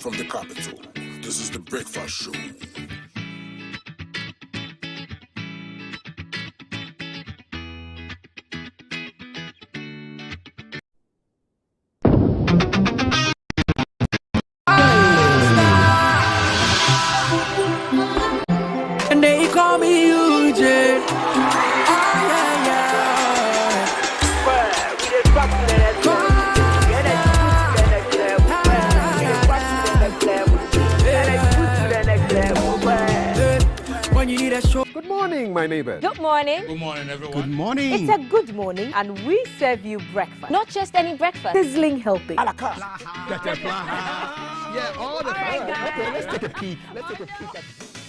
Live from the capital, this is the Breakfast Show. And they call me UJ. Good morning, my neighbors. Good morning. Good morning, everyone. Good morning. It's a good morning, and we serve you breakfast. Not just any breakfast. Sizzling helping. Yeah, all the time. Okay, let's take a peek.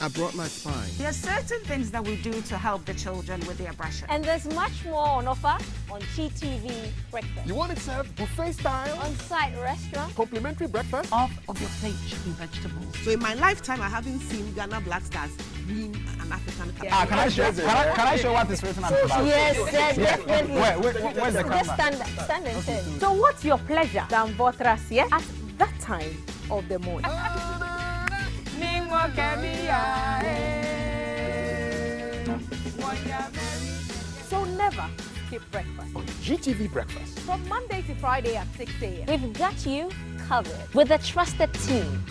I brought my spine. There are certain things that we do to help the children with their brushing. And there's much more on offer on GTV Breakfast. You want it served buffet style? On-site restaurant. Complimentary breakfast? Off of your plate chicken vegetables. So in my lifetime, I haven't seen Ghana Black Stars win an African Cup. Can I show what is written on the back? Yes, definitely. Where's the camera? Just stand and turn. So what's your pleasure than Votras here at that time of the morning? So never skip breakfast. On GTV Breakfast. From Monday to Friday at 6 a.m. We've got you covered with a trusted team.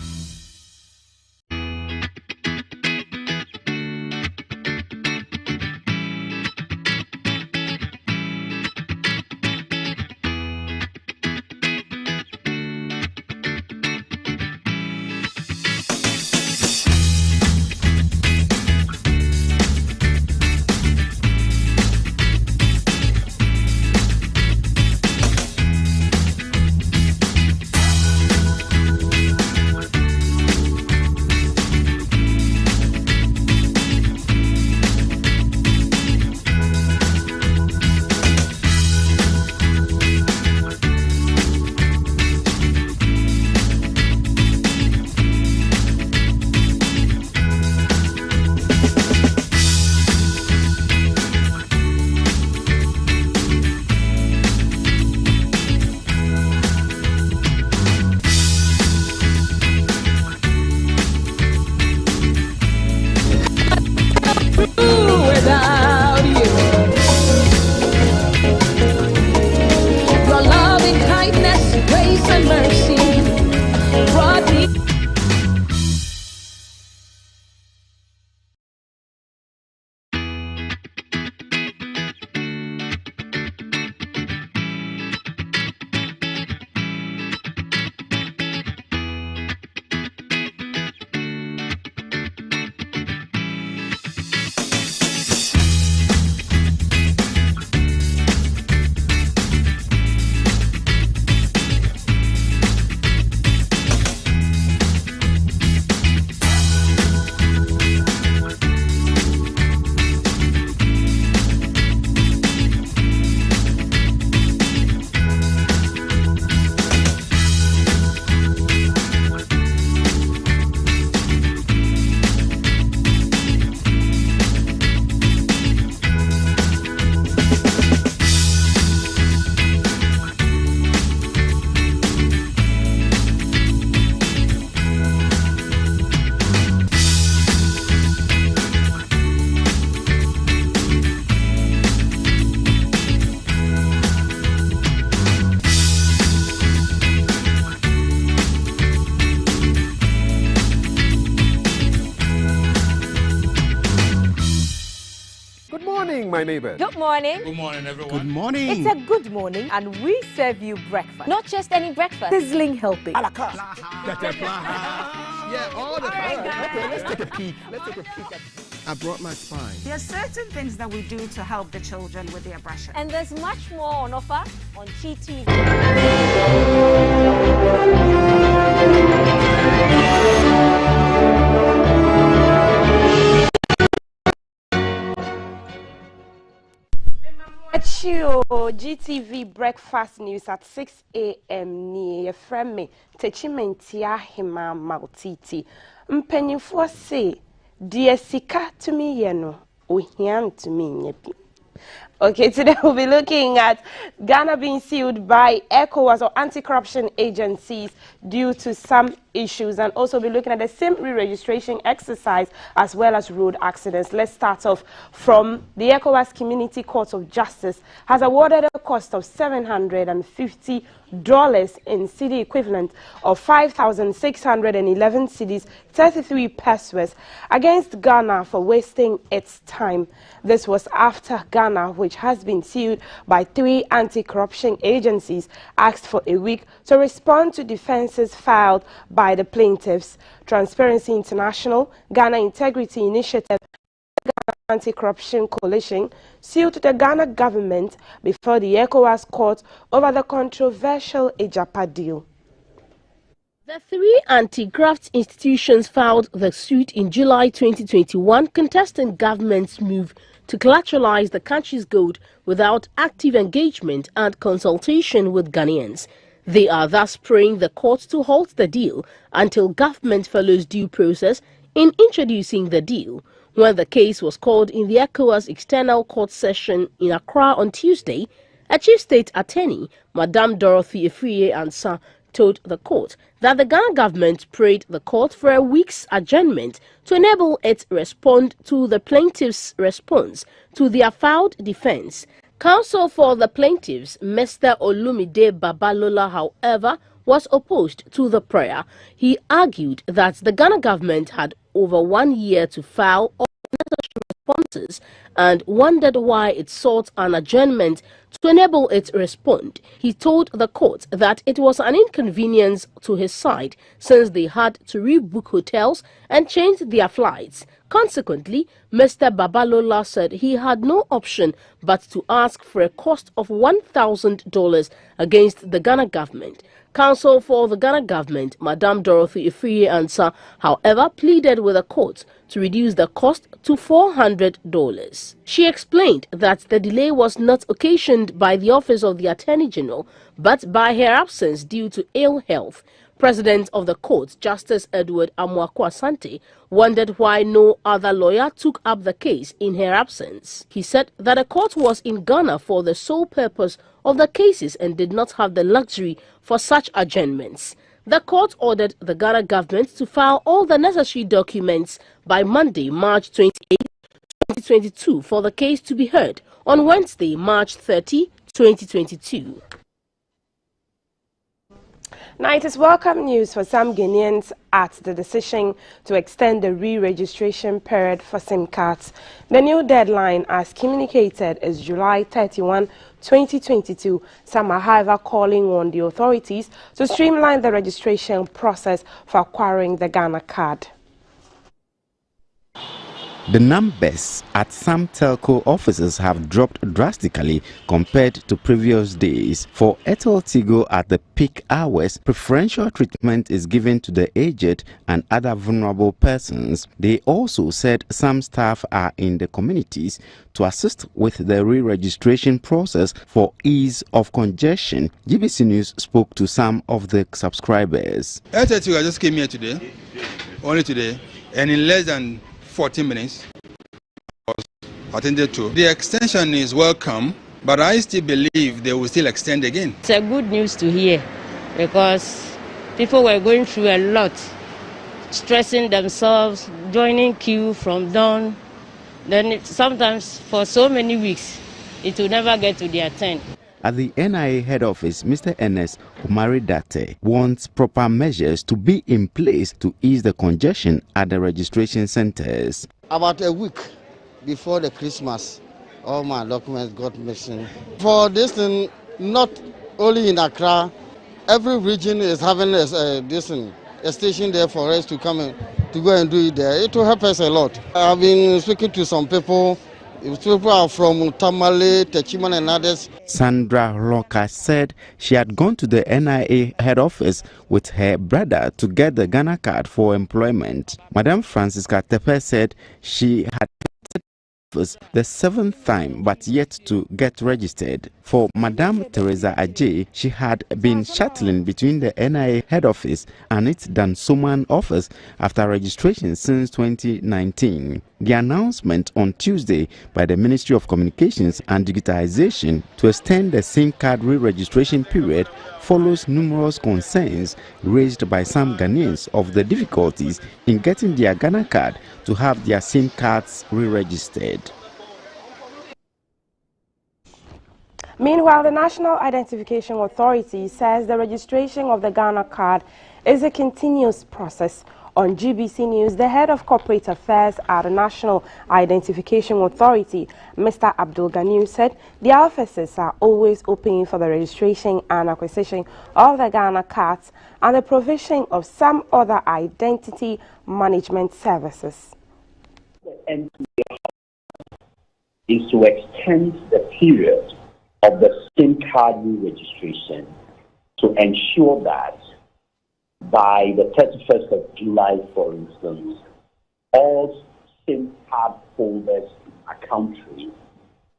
My neighbors. Good morning. Good morning, everyone. Good morning. It's a good morning, and we serve you breakfast. Not just any breakfast. Sizzling helping. Yeah, all the time. Okay, let's take a peek. I brought my spine. There are certain things that we do to help the children with their brushing. And there's much more on offer on GTV. GTV Breakfast News at 6 a.m. near from me. Techimentia hima mautiti. Mpenifo say, dear sika to me yeno, uhiam to me yepi. Okay, today we'll be looking at Ghana being sued by ECOWAS or anti-corruption agencies due to some issues, and also be looking at the SIM re-registration exercise as well as road accidents. Let's start off from the ECOWAS Community Court of Justice has awarded a cost of $750 in cedi equivalent of 5,611 cedis, 33 pesos against Ghana for wasting its time. This was after Ghana, which has been sued by 3 anti-corruption agencies, asked for a week to respond to defenses filed by the plaintiffs. Transparency International, Ghana Integrity Initiative, Ghana Anti-Corruption Coalition sued the Ghana government before the ECOWAS court over the controversial Ejapa deal. The 3 anti-graft institutions filed the suit in July 2021, contesting government's move to collateralize the country's gold without active engagement and consultation with Ghanaians. They are thus praying the court to halt the deal until government follows due process in introducing the deal. When the case was called in the ECOWAS external court session in Accra on Tuesday, a chief state attorney, Madame Dorothy Efriye-Ansah, told the court that the Ghana government prayed the court for a week's adjournment to enable it respond to the plaintiffs' response to their filed defense. Counsel for the plaintiffs, Mr. Olumide Babalola, however, was opposed to the prayer. He argued that the Ghana government had over 1 year to file all necessary responses and wondered why it sought an adjournment to enable it to respond. He told the court that it was an inconvenience to his side since they had to rebook hotels and change their flights. Consequently, Mr. Babalola said he had no option but to ask for a cost of $1,000 against the Ghana government. Counsel for the Ghana government, Madame Dorothy Efriye-Ansah, however, pleaded with the court to reduce the cost to $400. She explained that the delay was not occasioned by the Office of the Attorney General, but by her absence due to ill health. President of the court, Justice Edward Amoako-Asante, wondered why no other lawyer took up the case in her absence. He said that the court was in Ghana for the sole purpose of the cases and did not have the luxury for such adjournments. The court ordered the Ghana government to file all the necessary documents by Monday, March 28, 2022, for the case to be heard on Wednesday, March 30, 2022. Now, it is welcome news for some Ghanaians at the decision to extend the re-registration period for SIM cards. The new deadline, as communicated, is July 31, 2022. Some are, however, calling on the authorities to streamline the registration process for acquiring the Ghana card. The numbers at some telco offices have dropped drastically compared to previous days. For Airtel Tigo at the peak hours, preferential treatment is given to the aged and other vulnerable persons. They also said some staff are in the communities to assist with the re-registration process for ease of congestion. GBC News spoke to some of the subscribers. Airtel Tigo, I just came here today, only today, and in less than 14 minutes I was attended to. The extension is welcome, but I still believe they will still extend again. It's a good news to hear because people were going through a lot, stressing themselves, joining queue from dawn. Then sometimes for so many weeks, it will never get to their turn. At the NIA head office, Mr. Ernest Umaridate wants proper measures to be in place to ease the congestion at the registration centers. About a week before the Christmas, all my documents got missing. For this thing, not only in Accra, every region is having a station there for us to come and to go and do it there. It will help us a lot. I've been speaking to some people. People are from Tamale, Techiman and others. Sandra Loka said she had gone to the NIA head office with her brother to get the Ghana card for employment. Madame Francisca Tepe said she had the 7th time but yet to get registered. For Madame Teresa Ajay, she had been shuttling between the NIA head office and its Dansoman office after registration since 2019. The announcement on Tuesday by the Ministry of Communications and Digitization to extend the SIM card re-registration period follows numerous concerns raised by some Ghanaians of the difficulties in getting their Ghana card to have their SIM cards re-registered. Meanwhile, the National Identification Authority says the registration of the Ghana card is a continuous process. On GBC News, the head of corporate affairs at the National Identification Authority, Mr. Abdul Ganiu, said the offices are always open for the registration and acquisition of the Ghana cards and the provision of some other identity management services. The NPA is to extend the period of the SIM card re-registration to ensure that by the 31st of July, for instance, all SIM card holders in our country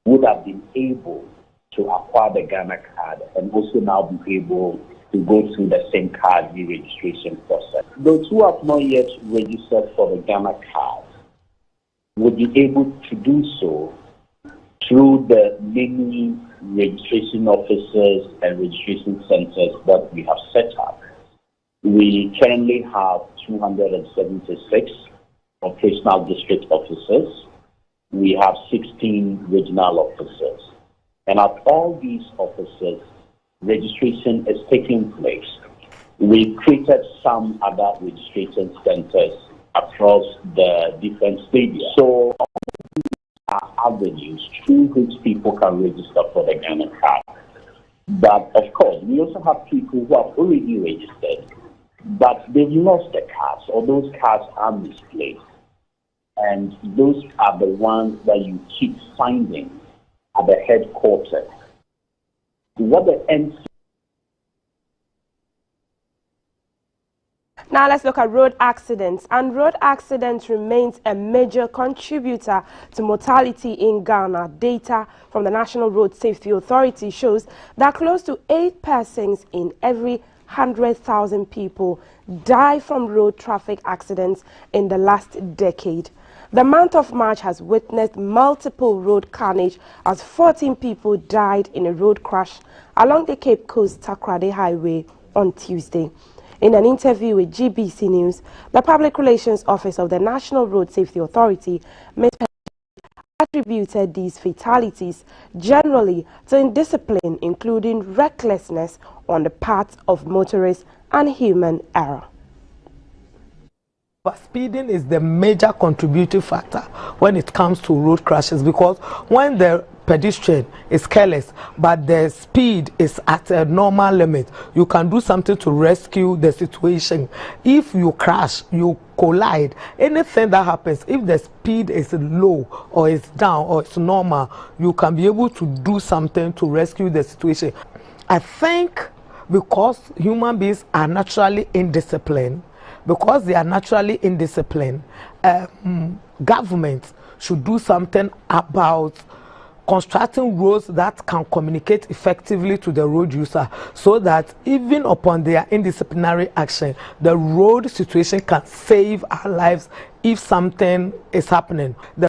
would have been able to acquire the Ghana card and also now be able to go through the SIM card re-registration process. Those who have not yet registered for the Ghana card would be able to do so through the many registration offices and registration centers that we have set up. We currently have 276 operational district officers. We have 16 regional officers. And at all these offices, registration is taking place. We created some other registration centers across the different stadiums. So avenues through which people can register for the Ghana card. But of course, we also have people who have already registered, but they've lost the cards, or those cards are misplaced. And those are the ones that you keep finding at the headquarters. What the NC. Now let's look at road accidents. And road accidents remains a major contributor to mortality in Ghana. Data from the National Road Safety Authority shows that close to 8 persons in every 100,000 people die from road traffic accidents in the last decade. The month of March has witnessed multiple road carnage as 14 people died in a road crash along the Cape Coast Takoradi Highway on Tuesday. In an interview with GBC News, the Public Relations Office of the National Road Safety Authority attributed these fatalities generally to indiscipline, including recklessness on the part of motorists and human error. Speeding is the major contributing factor when it comes to road crashes, because when the pedestrian is careless but the speed is at a normal limit, you can do something to rescue the situation. If you crash, you collide, anything that happens, if the speed is low or is down or it's normal, you can be able to do something to rescue the situation. I think because human beings are naturally indisciplined, government should do something about constructing roads that can communicate effectively to the road user, so that even upon their indisciplinary action, the road situation can save our lives if something is happening. The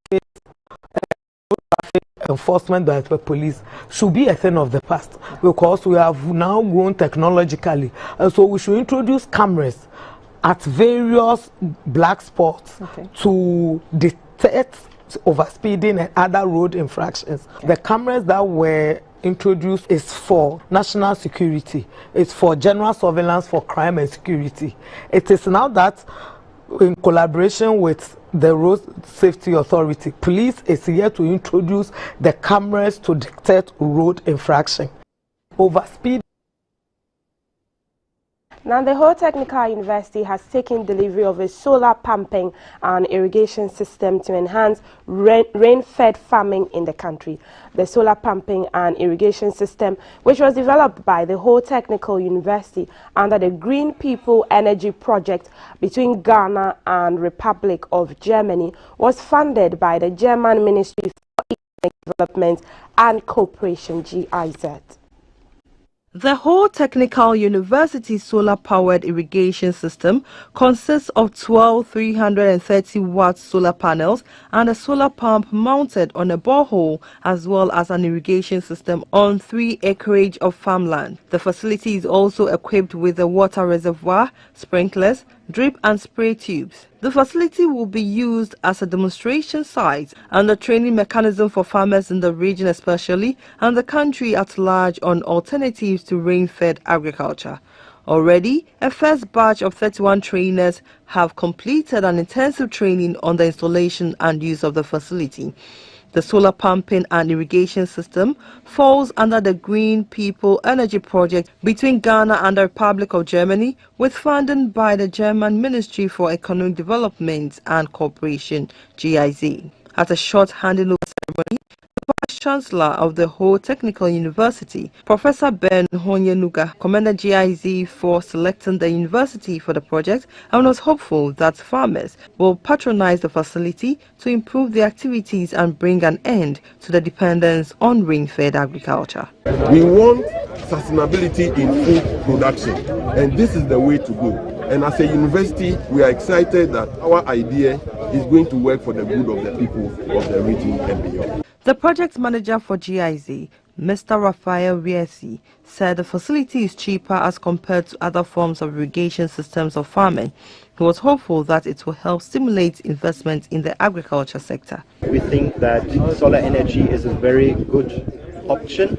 traffic enforcement by the police should be a thing of the past, because we have now grown technologically, and so we should introduce cameras at various black spots to detect overspeeding and other road infractions. The cameras that were introduced is for national security. It's for general surveillance for crime and security. It is now that, in collaboration with the Road Safety Authority, police is here to introduce the cameras to detect road infraction. Overspeed. Now, the Ho Technical University has taken delivery of a solar pumping and irrigation system to enhance rain-fed farming in the country. The solar pumping and irrigation system, which was developed by the Ho Technical University under the Green People Energy Project between Ghana and Republic of Germany, was funded by the German Ministry for Economic Development and Cooperation, GIZ. The whole Technical University solar-powered irrigation system consists of 12 330-watt solar panels and a solar pump mounted on a borehole, as well as an irrigation system on 3 acreage of farmland. The facility is also equipped with a water reservoir, sprinklers, drip and spray tubes. The facility will be used as a demonstration site and a training mechanism for farmers in the region especially and the country at large on alternatives to rain-fed agriculture. Already, a first batch of 31 trainers have completed an intensive training on the installation and use of the facility. The solar pumping and irrigation system falls under the Green People Energy Project between Ghana and the Republic of Germany, with funding by the German Ministry for Economic Development and Cooperation, GIZ. At a short handing over ceremony, the Vice-Chancellor of the whole Technical University, Professor Ben Honyenuga, commended GIZ for selecting the university for the project and was hopeful that farmers will patronize the facility to improve the activities and bring an end to the dependence on rain-fed agriculture. We want sustainability in food production, and this is the way to go. And as a university, we are excited that our idea is going to work for the good of the people of the region and beyond. The project manager for GIZ, Mr. Raphael Riesi, said the facility is cheaper as compared to other forms of irrigation systems of farming. He was hopeful that it will help stimulate investment in the agriculture sector. We think that solar energy is a very good option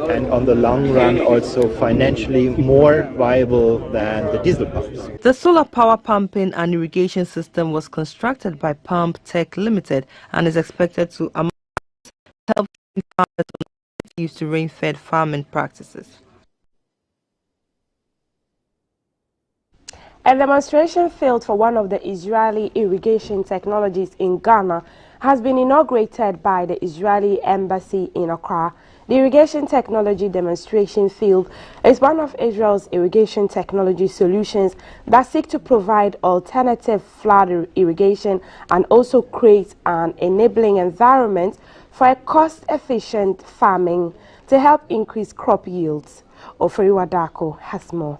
and on the long run also financially more viable than the diesel pumps. The solar power pumping and irrigation system was constructed by Pump Tech Limited and is expected to help farmers used to rain-fed farming practices. A demonstration field for one of the Israeli irrigation technologies in Ghana has been inaugurated by the Israeli Embassy in Accra. The irrigation technology demonstration field is one of Israel's irrigation technology solutions that seek to provide alternative flood irrigation and also create an enabling environment for a cost-efficient farming to help increase crop yields. Oferiwa Dako has more.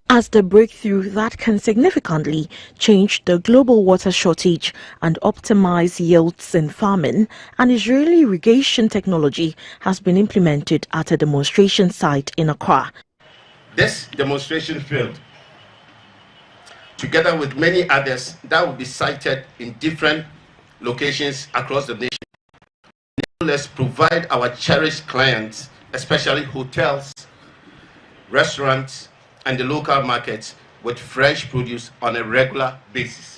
As the breakthrough that can significantly change the global water shortage and optimize yields in farming, an Israeli irrigation technology has been implemented at a demonstration site in Accra. This demonstration field, together with many others that will be sited in different locations across the nation, enable us provide our cherished clients, especially hotels, restaurants, and the local markets with fresh produce on a regular basis.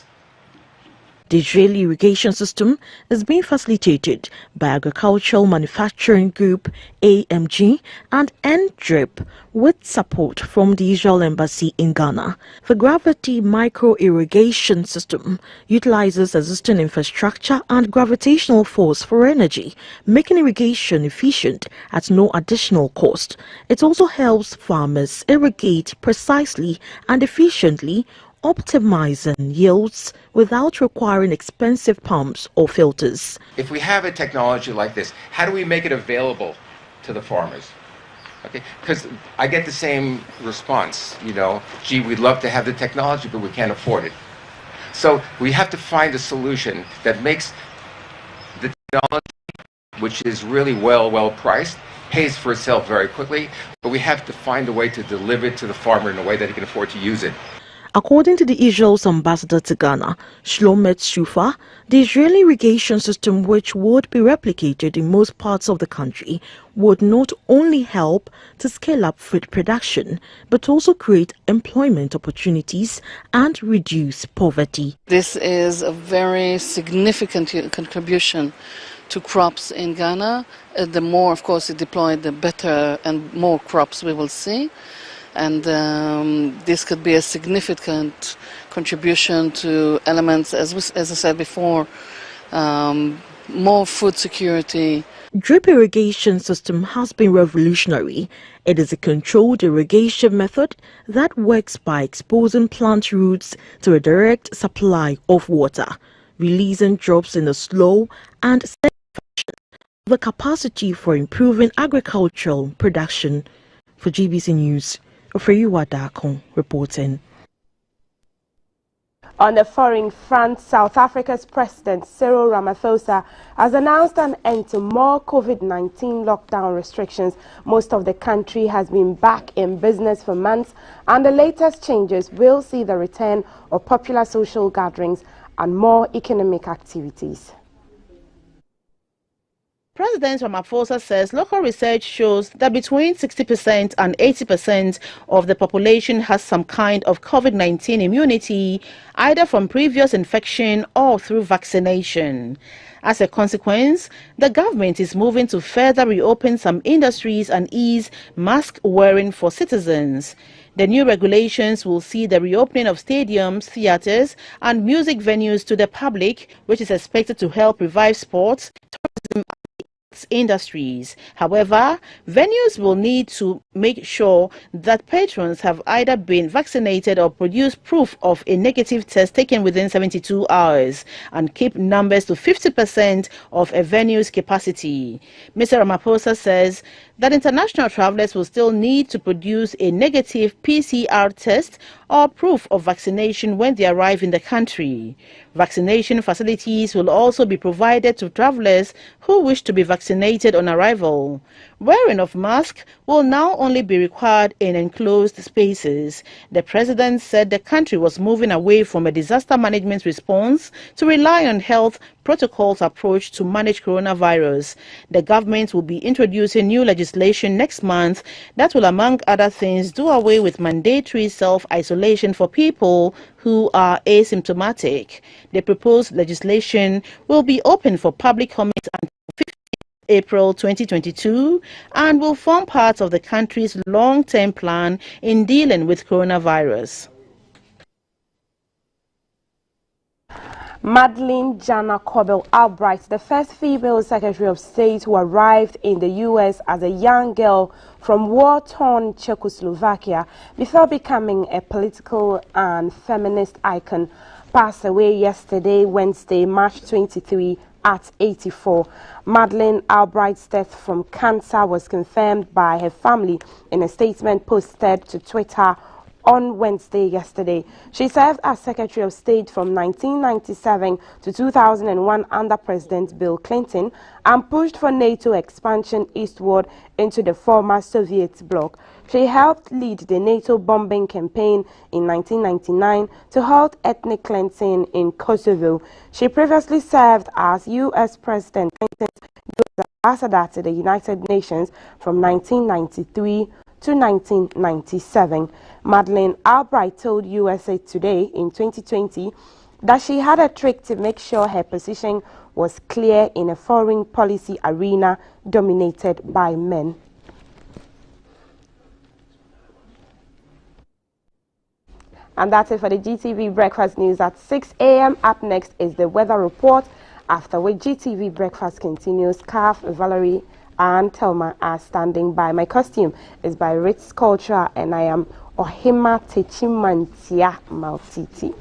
The Israeli irrigation system is being facilitated by Agricultural Manufacturing Group AMG and NDRIP with support from the Israel Embassy in Ghana. The gravity micro irrigation system utilizes existing infrastructure and gravitational force for energy, making irrigation efficient at no additional cost. It also helps farmers irrigate precisely and efficiently, optimizing yields without requiring expensive pumps or filters. If we have a technology like this, how do we make it available to the farmers? Okay, because I get the same response, gee, we'd love to have the technology, but we can't afford it. So we have to find a solution that makes the technology, which is really well priced, pays for itself very quickly, but we have to find a way to deliver it to the farmer in a way that he can afford to use it. According to the Israel's ambassador to Ghana, Shlomet Shufa, the Israeli irrigation system, which would be replicated in most parts of the country, would not only help to scale up food production, but also create employment opportunities and reduce poverty. This is a very significant contribution to crops in Ghana. The more, of course, it deployed, the better and more crops we will see. And this could be a significant contribution to elements, as I said before, more food security. Drip irrigation system has been revolutionary. It is a controlled irrigation method that works by exposing plant roots to a direct supply of water, releasing drops in a slow and steady fashion the capacity for improving agricultural production. For GBC News, Ofeyiwa Dakon reporting. On the foreign front, South Africa's President Cyril Ramaphosa has announced an end to more COVID-19 lockdown restrictions. Most of the country has been back in business for months, and the latest changes will see the return of popular social gatherings and more economic activities. President Ramaphosa says local research shows that between 60% and 80% of the population has some kind of COVID-19 immunity, either from previous infection or through vaccination. As a consequence, the government is moving to further reopen some industries and ease mask wearing for citizens. The new regulations will see the reopening of stadiums, theatres and music venues to the public, which is expected to help revive sports, tourism industries. However, venues will need to make sure that patrons have either been vaccinated or produce proof of a negative test taken within 72 hours and keep numbers to 50% of a venue's capacity. Mr. Ramaphosa says that international travelers will still need to produce a negative PCR test or proof of vaccination when they arrive in the country. Vaccination facilities will also be provided to travelers who wish to be vaccinated on arrival. Wearing of masks will now only be required in enclosed spaces. The president said the country was moving away from a disaster management response to rely on health protocols approach to manage coronavirus. The government will be introducing new legislation next month that will, among other things, do away with mandatory self-isolation for people who are asymptomatic. The proposed legislation will be open for public comment until April 2022 and will form part of the country's long-term plan in dealing with coronavirus. Madeleine Albright, the first female Secretary of State who arrived in the U.S. as a young girl from war-torn Czechoslovakia before becoming a political and feminist icon, passed away yesterday, Wednesday, March 23, at 84. Madeleine Albright's death from cancer was confirmed by her family in a statement posted to Twitter on Wednesday yesterday. She served as Secretary of State from 1997 to 2001 under President Bill Clinton and pushed for NATO expansion eastward into the former Soviet bloc. She helped lead the NATO bombing campaign in 1999 to halt ethnic cleansing in Kosovo. She previously served as U.S. President Clinton's U.S. ambassador to the United Nations from 1993 to 1997. Madeleine Albright told USA Today in 2020 that she had a trick to make sure her position was clear in a foreign policy arena dominated by men. And that's it for the GTV Breakfast News at 6 a.m. Up next is the weather report, after which GTV Breakfast continues. Calf, Valerie and Telma are standing by. My costume is by Ritz Culture and I am Ohima Techimantia Maltiti.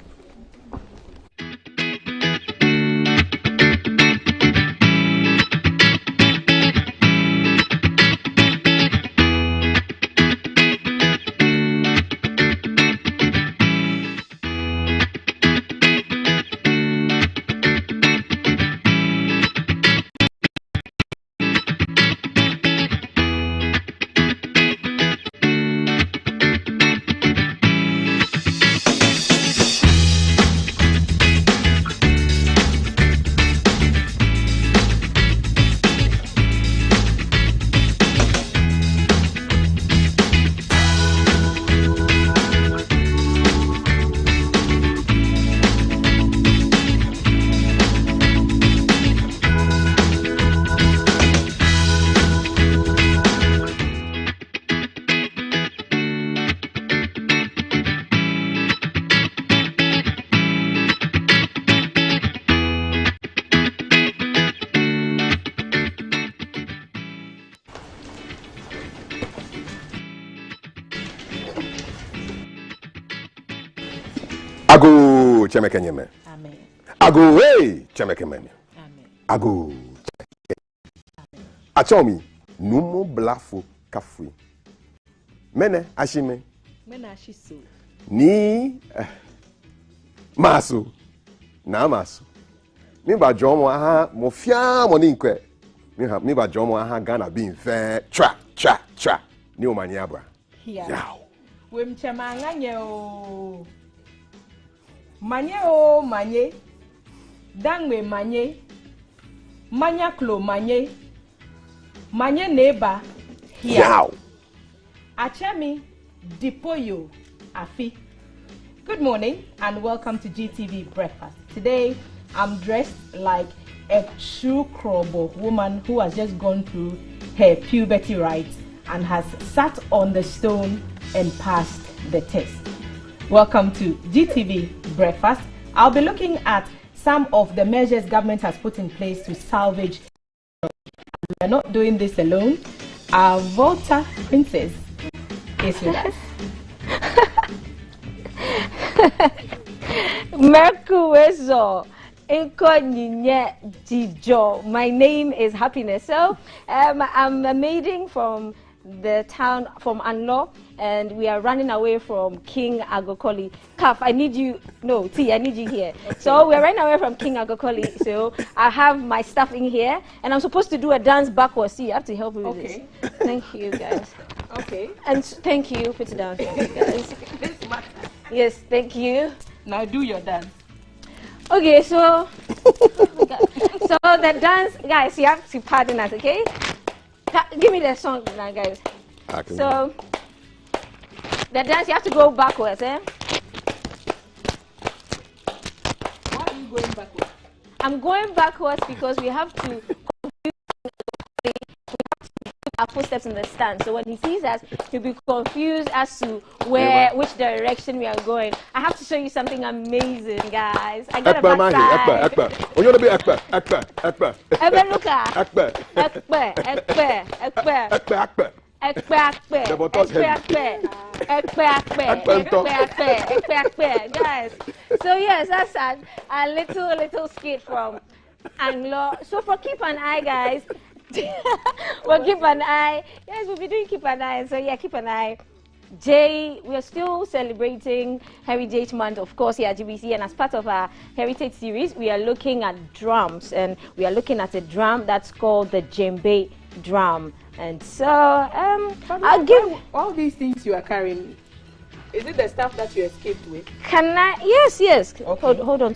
Ago Chemekenyeme. Amen. Ago hey Chemekemen. Amen. Ago. Achomi, numo blafo kafui. Mene ashime. Mene ashiso. Ni maso. Na maso. Mi ba jomo aha mo fia mo ni nkwe. Mi ba jomo aha Ghana bin fe tra. Ni o mani abra. Yaw. Wem chama nganye o. Manye. Dangwe manye. Manya klo manye. Manye neba. Yaw. Achemi Dipoyo Afi. Good morning and welcome to GTV Breakfast. Today I'm dressed like a true Krobo woman who has just gone through her puberty rites and has sat on the stone and passed the test. Welcome to GTV Breakfast. I'll be looking at some of the measures government has put in place to salvage. We're not doing this alone. Our Volta princess is with us. Merkuwezo Inkonye Dijo. My name is Happiness. So I'm a maiden from the town from Anlo, and we are running away from King Agokoli. Kaf, I need you. No, T, I need you here. Okay. So we're running away from King Agokoli. So I have my stuff in here, and I'm supposed to do a dance backwards. See, you have to help me with this. Thank you, guys. Okay. And thank you. Put it down for me, guys. Yes, thank you. Now do your dance. Okay, so the dance, guys, you have to pardon us, okay? Give me the song now, guys. So the dance, you have to go backwards, eh? Why are you going backwards? I'm going backwards because we have to our footsteps in the stand. So when he sees us, he'll be confused as to which direction we are going. I have to show you something amazing, guys. I got a backside. Oh, you want to be Akbar. Ebeluka. Guys. So yes, that's a little skit from Anglo. So for Keep an Eye, guys. Well, keep an eye. Yes, we'll be doing keep an eye. So yeah, keep an eye. Jay, we are still celebrating Heritage Month, of course, here at GBC, and as part of our Heritage series, we are looking at drums, and we are looking at a drum that's called the djembe drum. And so, I'll give all these things you are carrying. Is it the stuff that you escaped with? Can I? Yes. Okay. Hold on.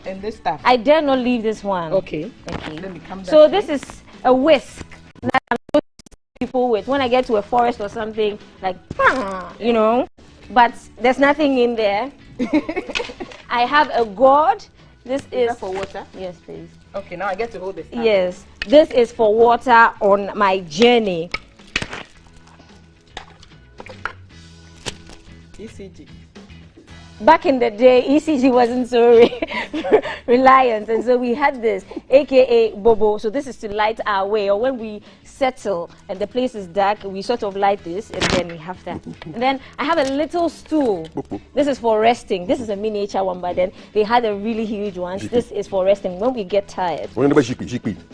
And this stuff? I dare not leave this one. Okay. Let me come down. So this is a whisk that I'm supposed to people with when I get to a forest or something, like, you know, but there's nothing in there. I have a gourd. This is that for water? Yes, please. Okay, now I get to hold this. Yes, this is for water on my journey. ECG. Back in the day, ECG wasn't so reliant, and so we had this, aka Bobo. So this is to light our way, or when we settle and the place is dark, we sort of light this, and then we have that. And then I have a little stool. This is for resting. This is a miniature one, but then they had a really huge one. This is for resting when we get tired. Jikpi.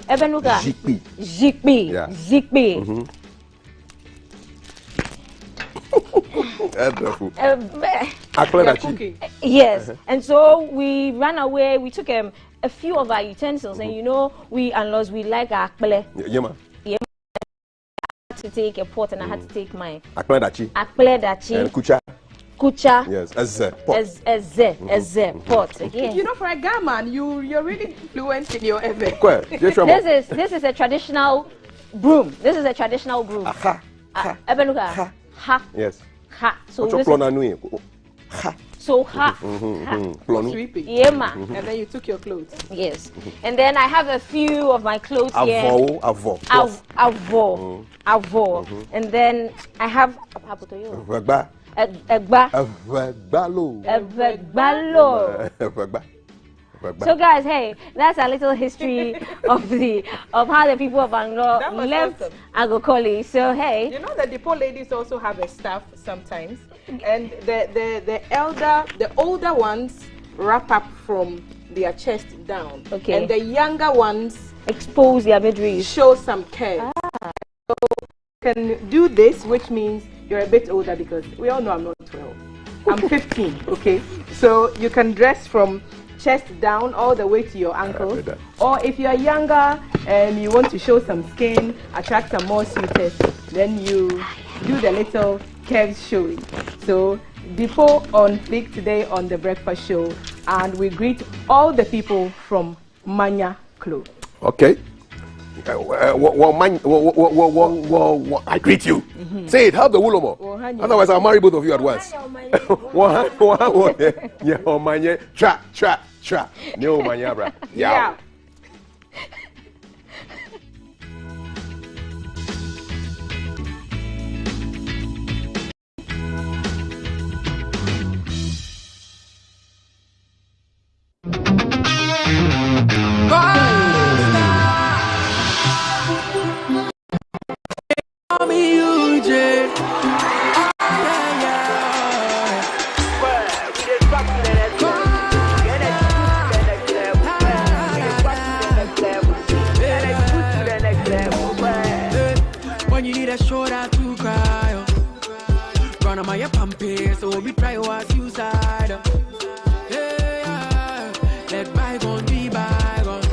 Yes, and so we ran away. We took a few of our utensils, and you know, we unless we like our akple. I had to take a pot, and I had to take my akple dachi and kucha. Yes, as pot. Okay. You know, for a guy man, you're really fluent in your ever. This is a traditional broom. Ha. Yes. Ha. So this yeah, ma. And then you took your clothes. Yes. And then I have a few of my clothes here. Avo. And then I have So guys, hey, that's a little history of how the people of Anglo left Agokoli. So hey, you know that the poor ladies also have a staff sometimes, and the older ones wrap up from their chest down. Okay. And the younger ones expose their midriff. Show some care. can do this, which means you're a bit older because we all know I'm not 12. I'm 15, okay? So you can dress from chest down all the way to your ankles. Or if you're younger and you want to show some skin, attract some more suitors, then you do the little curves showing. So Depot on Fleek today on the breakfast show, and we greet all the people from Manya Clothes. Okay. I greet you. Say it, have the Wulomo. Otherwise, I'll marry both of you at once. Yeah. When you need a shoulder to cry, run on my pumping, so we try to suicide. Yeah, let bygone be bygone.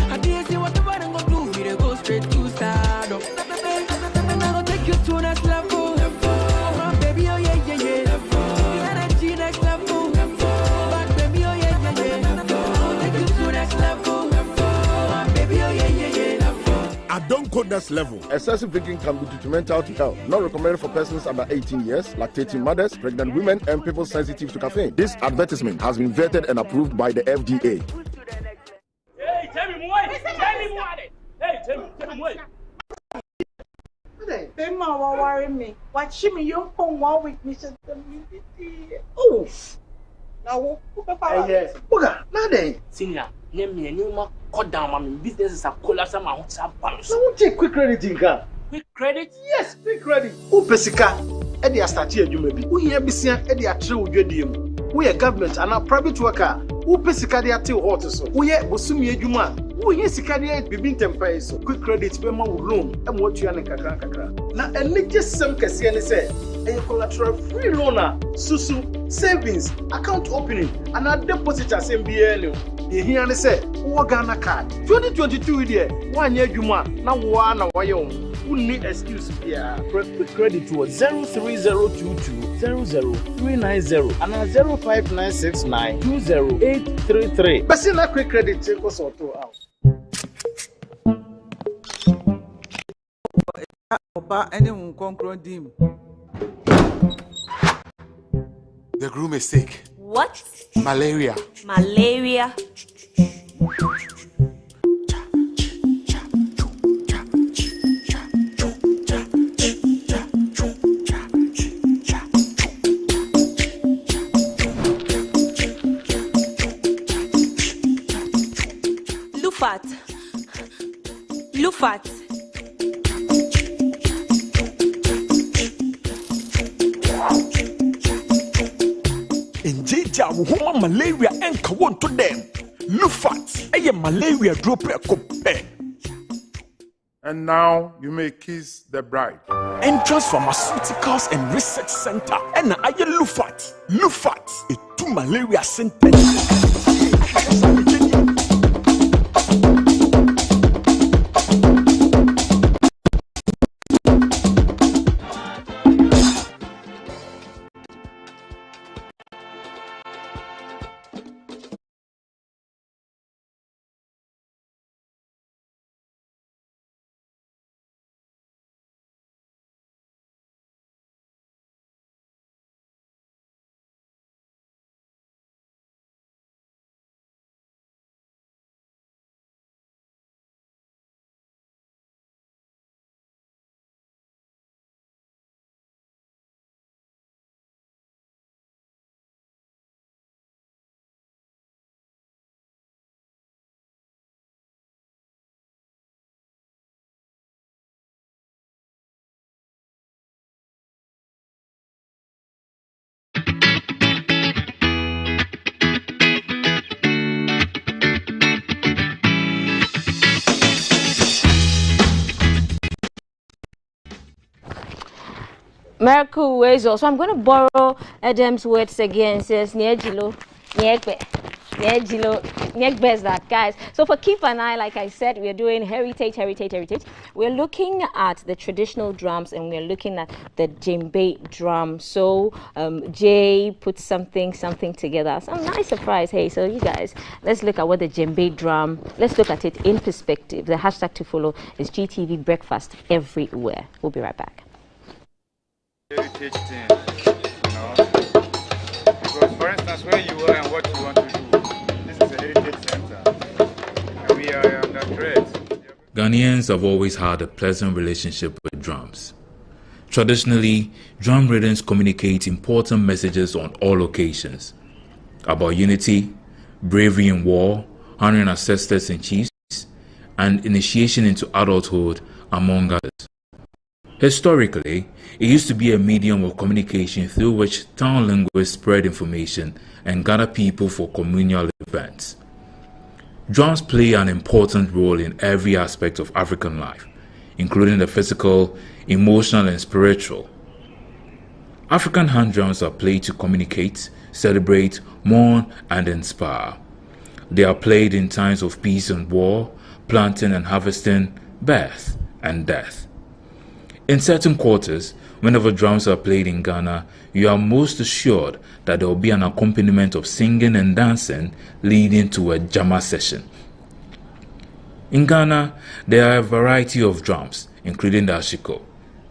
I didn't see what the button go do, we go straight to stardom. And I go take you to next level. Oh, baby, oh yeah, yeah, yeah. The energy next level. But baby, oh yeah, yeah, yeah. I'll take you to next level. Oh, baby, oh yeah, yeah, yeah. I don't go next level. Excessive drinking can be detrimental to health. Not recommended for persons under 18 years, lactating mothers, pregnant women, and people sensitive to caffeine. This advertisement has been vetted and approved by the FDA. Hey, tell me more. Hey, tell me more. They might worry me. Watch me, you come one with Mr. Oh, now, yes. Boga, nothing. Senior, name me a new mark. Cut down, my business is a collapse. I'm out of balance. So, won't take quick credit, Inga? Quick credit? Yes, quick credit. Who pesika? Eddie Astachia, you may be. Who here be seen Eddie a true UDM? We are government and a private worker. Who pesika they are till hot so? We are Bosumi Juma. Who here Sikadia be been tempered so? Quick credit, be more loan and what you are in Kakaka. Now, and let just some Cassian say. A collateral free loaner, susu, savings, account opening, and a deposit as MBL. You hear me say, Wagana card 2022 year, 1 year Juma, now one hour who need excuse here. Quick credit to 03022 00390 and 05969 20833. But see, quick credit take us auto out. Oba, anyone conquer him. The groom is sick. What? Malaria. Malaria. Lufat. Injeja wohoma malaria enka wonto dem. Lufat eye malaria dropper kope. And now you may kiss the bride. Entrance Pharmaceuticals and Research Center. And aye Lufat. Lufat a 2 malaria sentence. Miracle ways also. I'm going to borrow Adam's words again. Says Niejilo, that guys. So for Keep an Eye, like I said, we're doing heritage. We're looking at the traditional drums and we're looking at the djembe drum. So Jay put something together. Some nice surprise. Hey, so you guys, let's look at what the djembe drum. Let's look at it in perspective. The hashtag to follow is GTV Breakfast everywhere. We'll be right back. Heritage thing, you know, because for instance, where you are and what you want to do, this is a heritage center, and we are under threat. Ghanaians have always had a pleasant relationship with drums. Traditionally, drum rhythms communicate important messages on all occasions about unity, bravery in war, honoring ancestors and chiefs, and initiation into adulthood, among others. Historically, it used to be a medium of communication through which town linguists spread information and gather people for communal events. Drums play an important role in every aspect of African life, including the physical, emotional, and spiritual. African hand drums are played to communicate, celebrate, mourn, and inspire. They are played in times of peace and war, planting and harvesting, birth and death. In certain quarters, whenever drums are played in Ghana, you are most assured that there will be an accompaniment of singing and dancing leading to a jama session. In Ghana, there are a variety of drums, including the ashiko,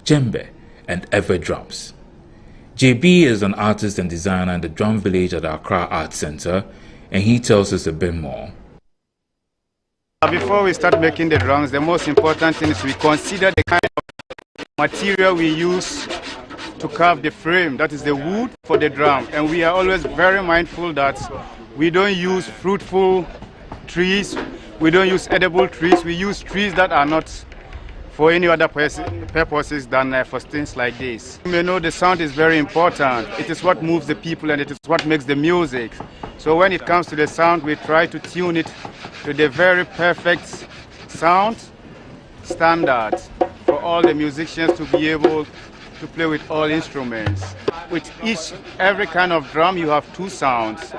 djembe, and ever drums. JB is an artist and designer in the drum village at the Accra Arts Center, and he tells us a bit more. Before we start making the drums, the most important thing is we consider the kind of material we use to carve the frame, that is the wood for the drum. And we are always very mindful that we don't use fruitful trees, we don't use edible trees, we use trees that are not for any other purposes than for things like this. You may know the sound is very important. It is what moves the people and it is what makes the music. So when it comes to the sound, we try to tune it to the very perfect sound standard for all the musicians to be able to play with all instruments. With every kind of drum, you have two sounds.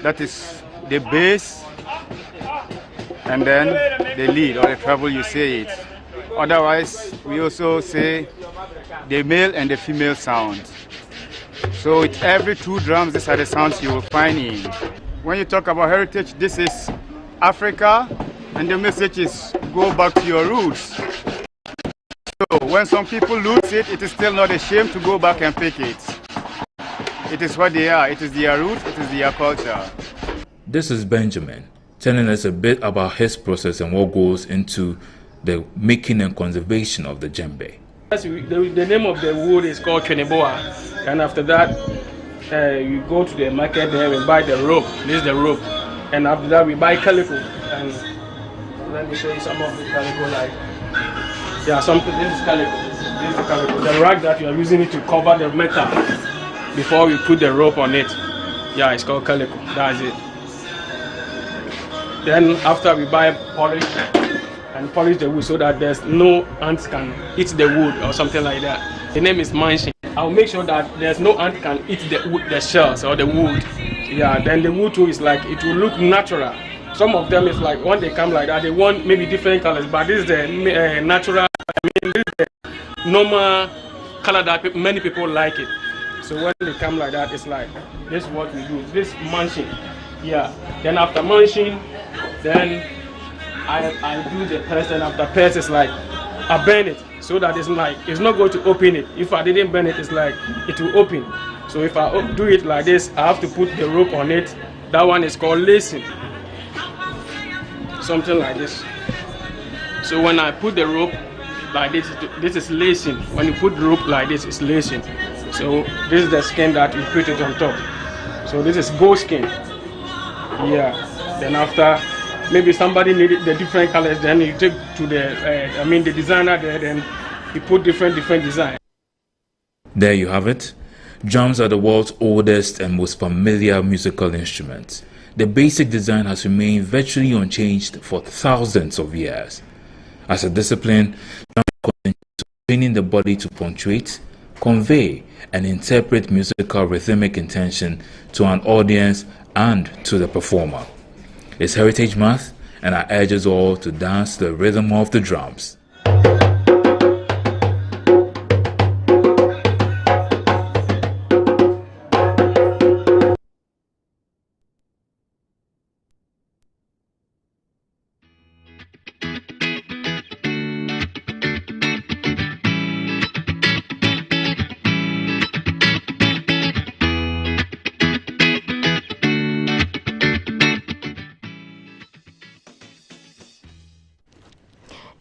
That is the bass and then the lead or the treble, you say it. Otherwise, we also say the male and the female sound. So with every two drums, these are the sounds you will find in. When you talk about heritage, this is Africa, and the message is go back to your roots. So when some people lose it, it is still not a shame to go back and pick it. It is what they are. It is their roots. It is their culture. This is Benjamin, telling us a bit about his process and what goes into the making and conservation of the djembe. The name of the wood is called Cheneboa, and after that, you go to the market there and buy the rope. This is the rope, and after that we buy calico. And let me show you some of the calico. Like, yeah, something. This is calico. This is the calico. The rag that you are using it to cover the metal before we put the rope on it. Yeah, it's called calico. That's it. Then after we buy polish and polish the wood so that there's no ants can eat the wood or something like that. The name is munching. I'll make sure that there's no ant can eat the wood, the shells or the wood. Yeah, then the wood too is like, it will look natural. Some of them is like, when they come like that, they want maybe different colors, but this is the natural, this is the normal color that many people like it. So when they come like that, it's like, this is what we do, this munching. Yeah, then after munching, then I do the press, and after press, it's like, I burn it, so that it's like, it's not going to open it. If I didn't burn it, it's like, it will open. So if I do it like this, I have to put the rope on it. That one is called lacing. Something like this. So when I put the rope like this, this is lacing. When you put the rope like this, it's lacing. So this is the skin that you put it on top. So this is goat skin. Yeah. Then after, maybe somebody needed the different colors, then you take to the, the designer there, then you put different design. There you have it. Drums are the world's oldest and most familiar musical instruments. The basic design has remained virtually unchanged for thousands of years. As a discipline, drums continue training the body to punctuate, convey and interpret musical rhythmic intention to an audience and to the performer. It's Heritage Month, and I urge us all to dance to the rhythm of the drums.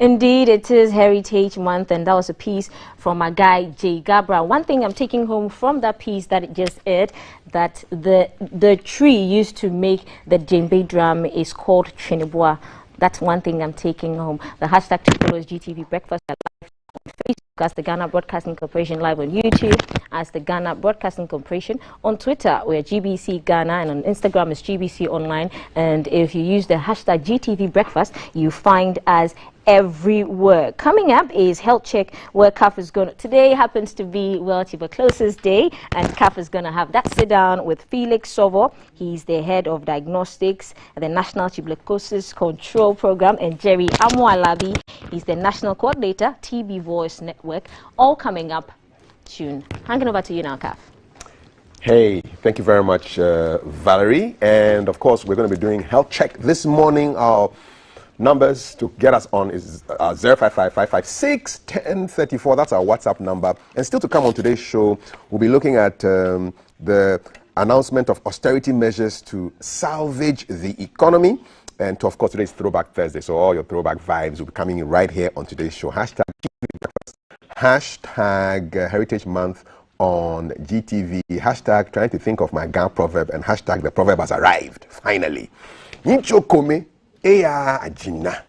Indeed, it is Heritage Month, and that was a piece from my guy Jay Gabra. One thing I'm taking home from that piece that it just aired, that the tree used to make the djembe drum is called Chinibwa. That's one thing I'm taking home. The hashtag to follow is GTV Breakfast live on Facebook as the Ghana Broadcasting Corporation, live on YouTube as the Ghana Broadcasting Corporation. On Twitter, we're GBC Ghana, and on Instagram is GBC Online. And if you use the hashtag GTV Breakfast, you find us everywhere. Coming up is Health Check, where CAF is going to, today happens to be World Tuberculosis Day, and CAF is going to have that sit down with Felix Sovo. He's the head of diagnostics at the National Tuberculosis Control Program, and Jerry Amualabi, he's the national coordinator, TB Voice Network. All coming up soon. Handing over to you now, CAF. Hey, thank you very much, Valerie. And of course, we're going to be doing Health Check this morning. Our numbers to get us on is 055-556-1034. That's our WhatsApp number. And still to come on today's show, we'll be looking at the announcement of austerity measures to salvage the economy. And of course, today's Throwback Thursday, so all your throwback vibes will be coming in right here on today's show. Hashtag Heritage Month on GTV. Hashtag trying to think of my Ghana proverb, and hashtag the proverb has arrived, finally. Nchokome Eya Ajina.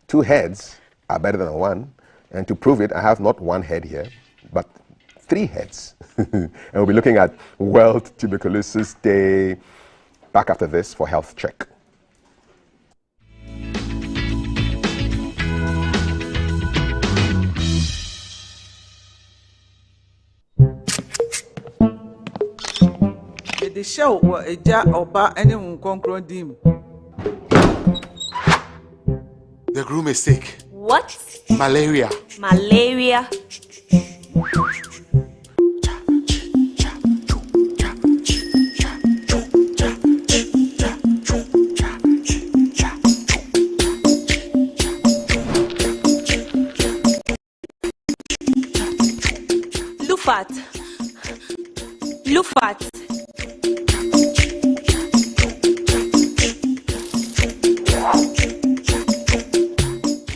2 heads are better than 1. And to prove it, I have not 1 head here, but 3 heads. And we'll be looking at World Tuberculosis Day. Back after this for Health Check. The show was a jar oba anyone concron dim. The groom is sick. What? Malaria. Malaria. Lufat. Lufat.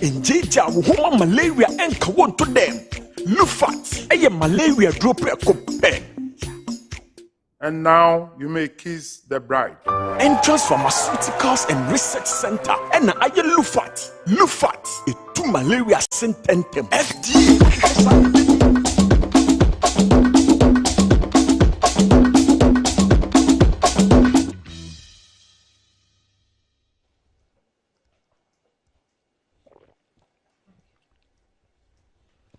Injeja woman malaria and kawon to them. Lufat, a malaria drop a cope. And now you may kiss the bride. Entrance Pharmaceuticals and Research Center. And I Lufat. Lufat, a 2 malaria sententem. FDA.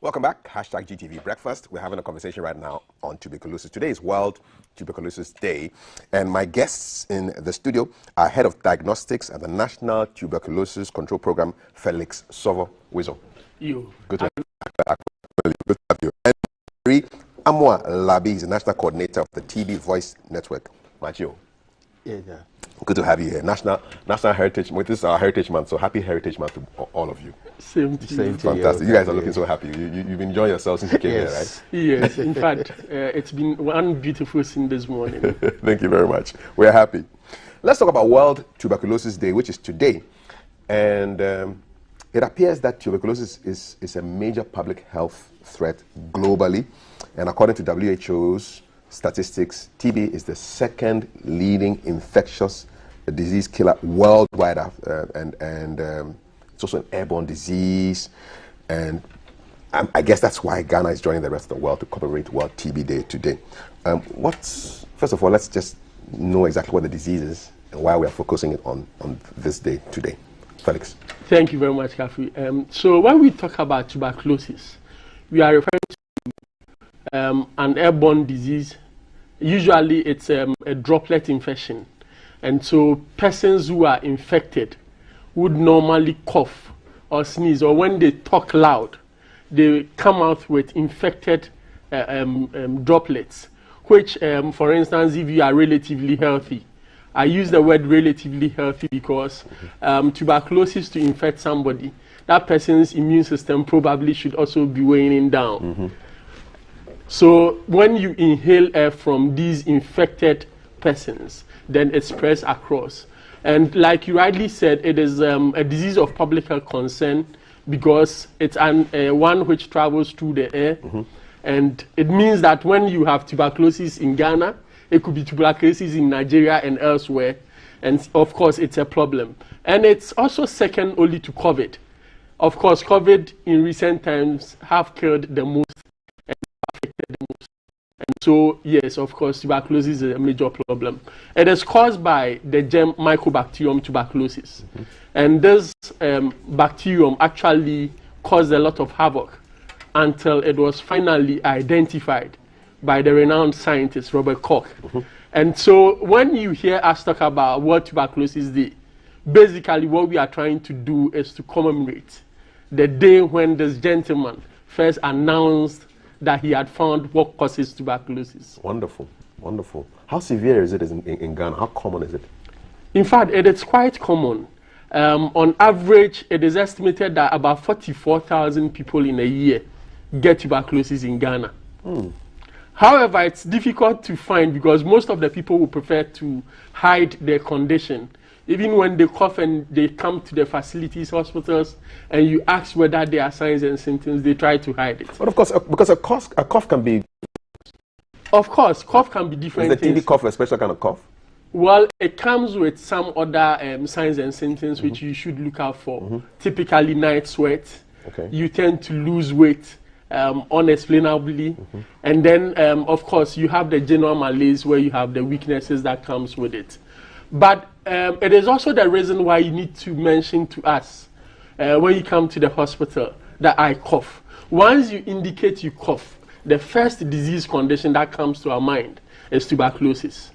Welcome back. Hashtag GTV Breakfast. We're having a conversation right now on tuberculosis. Today is World Tuberculosis Day, and my guests in the studio are Head of Diagnostics at the National Tuberculosis Control Program, Felix Sovo Wizo. You. Good to have you. And Jerry Amualabi is the National Coordinator of the TB Voice Network. Macho. Yeah. Good to have you here. National Heritage Month. This is our Heritage Month, so happy Heritage Month to all of you. Same to you. Fantastic. You guys are looking so happy. You've enjoyed yourselves since you came here, right? Yes. In fact, it's been one beautiful scene this morning. Thank you very much. We're happy. Let's talk about World Tuberculosis Day, which is today. And it appears that tuberculosis is a major public health threat globally. And according to WHO's statistics, TB is the 2nd leading infectious disease killer worldwide, and it's also an airborne disease. And I guess that's why Ghana is joining the rest of the world to commemorate World TB Day today. First of all, let's just know exactly what the disease is and why we are focusing it on this day today. Felix. Thank you very much, Kafi. So when we talk about tuberculosis, we are referring to an airborne disease. Usually it's a droplet infection. And so persons who are infected would normally cough or sneeze, or when they talk loud, they come out with infected droplets, which, for instance, if you are relatively healthy, I use the word relatively healthy because tuberculosis to infect somebody, that person's immune system probably should also be weighing down. So when you inhale air from these infected persons, then it spreads across. And like you rightly said, it is a disease of public health concern because it's one which travels through the air. And it means that when you have tuberculosis in Ghana, it could be tuberculosis in Nigeria and elsewhere. And of course, it's a problem. And it's also second only to COVID. Of course, COVID in recent times have killed the most and affected the most. And so, yes, of course, tuberculosis is a major problem. It is caused by the germ Mycobacterium tuberculosis. And this bacterium actually caused a lot of havoc until it was finally identified by the renowned scientist Robert Koch. And so when you hear us talk about World Tuberculosis Day, basically what we are trying to do is to commemorate the day when this gentleman first announced that he had found what causes tuberculosis. Wonderful, wonderful. How severe is it in Ghana? How common is it? In fact, it is quite common. On average, it is estimated that about 44,000 people in a year get tuberculosis in Ghana. However, it's difficult to find because most of the people will prefer to hide their condition. Even when they cough and they come to the facilities, hospitals, and you ask whether there are signs and symptoms, they try to hide it. But of course, because a cough can be... Of course, cough can be different. Is the TB cough a special kind of cough? Well, it comes with some other signs and symptoms which you should look out for. Typically, night sweat. You tend to lose weight unexplainably. And then, of course, you have the general malaise where you have the weaknesses that comes with it. But it is also the reason why you need to mention to us when you come to the hospital that I cough. Once you indicate you cough, the first disease condition that comes to our mind is tuberculosis.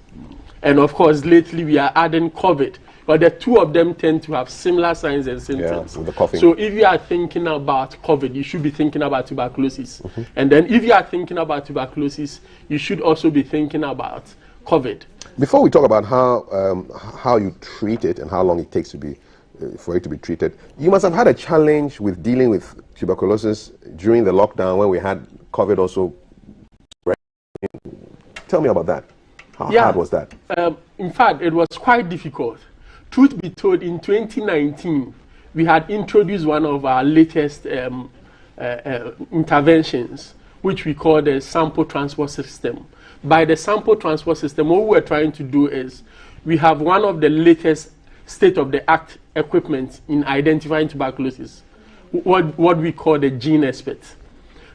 And of course, lately we are adding COVID, but the two of them tend to have similar signs and symptoms. Yeah, the coughing. So if you are thinking about COVID, you should be thinking about tuberculosis. And then if you are thinking about tuberculosis, you should also be thinking about COVID. Before we talk about how you treat it and how long it takes to be for it to be treated, you must have had a challenge with dealing with tuberculosis during the lockdown when we had COVID also. Tell me about that. How hard was that? In fact, it was quite difficult. Truth be told, in 2019, we had introduced one of our latest interventions, which we call the sample transport system. By the sample transport system, what we're trying to do is we have one of the latest state-of-the-art equipment in identifying tuberculosis, what we call the gene expert.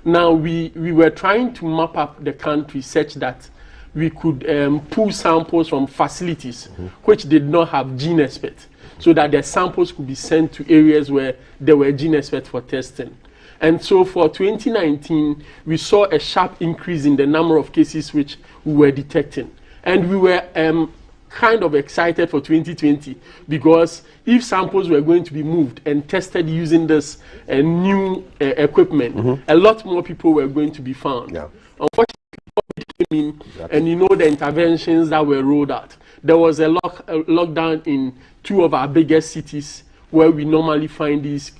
Now, we were trying to map up the country such that we could pull samples from facilities which did not have gene experts, so that the samples could be sent to areas where there were gene experts for testing. And so for 2019, we saw a sharp increase in the number of cases which we were detecting. And we were kind of excited for 2020 because if samples were going to be moved and tested using this new equipment, a lot more people were going to be found. Unfortunately, COVID came in, and you know the interventions that were rolled out. There was a lockdown in two of our biggest cities where we normally find these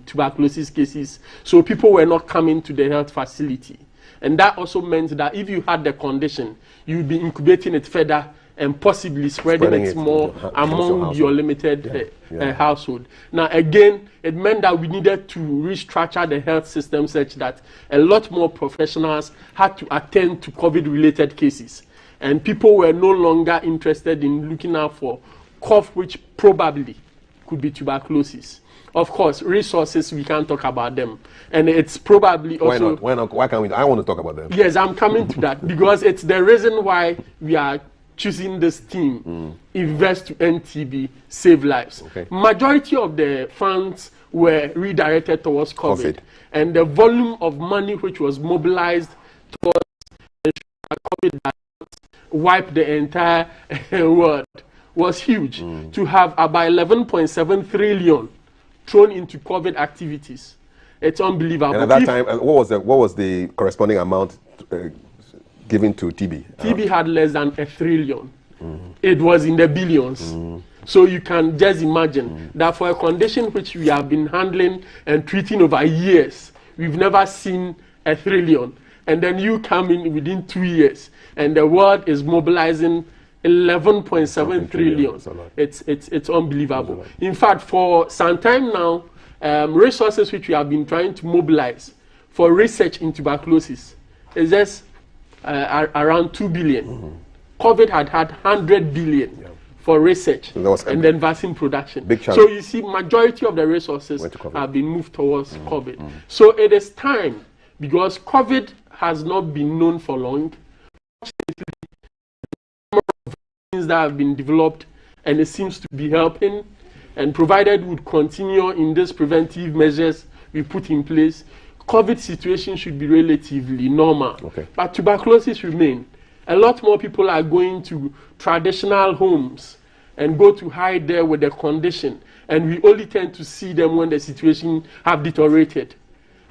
tuberculosis cases. So people were not coming to the health facility. And that also meant that if you had the condition, you would be incubating it further and possibly spreading it more among your limited household. Now, again, it meant that we needed to restructure the health system such that a lot more professionals had to attend to COVID-related cases. And people were no longer interested in looking out for cough, which probably could be tuberculosis. Of course, resources, we can't talk about them. And it's probably also... Why not? Why can't we? I want to talk about them. Yes, I'm coming to that because it's the reason why we are choosing this team, Invest to End TB, Save Lives. Majority of the funds were redirected towards COVID. And the volume of money which was mobilized towards ensuring that COVID does not wipe the entire world was huge. To have about 11.7 trillion thrown into COVID activities, it's unbelievable. And at that time, what was the corresponding amount given to TB? TB had less than $1 trillion. It was in the billions. So you can just imagine that for a condition which we have been handling and treating over years, we've never seen $1 trillion. And then you come in within 2 years, and the world is mobilizing 11.7 trillion. It's unbelievable. In fact, for some time now, resources which we have been trying to mobilize for research in tuberculosis is just around 2 billion. COVID had 100 billion for research and then vaccine production. So you see, majority of the resources have been moved towards COVID. So it is time, because COVID has not been known for long. Things that have been developed, and it seems to be helping, and provided would continue in these preventive measures we put in place, COVID situation should be relatively normal. But tuberculosis remain. A lot more people are going to traditional homes and go to hide there with the condition, and we only tend to see them when the situation have deteriorated.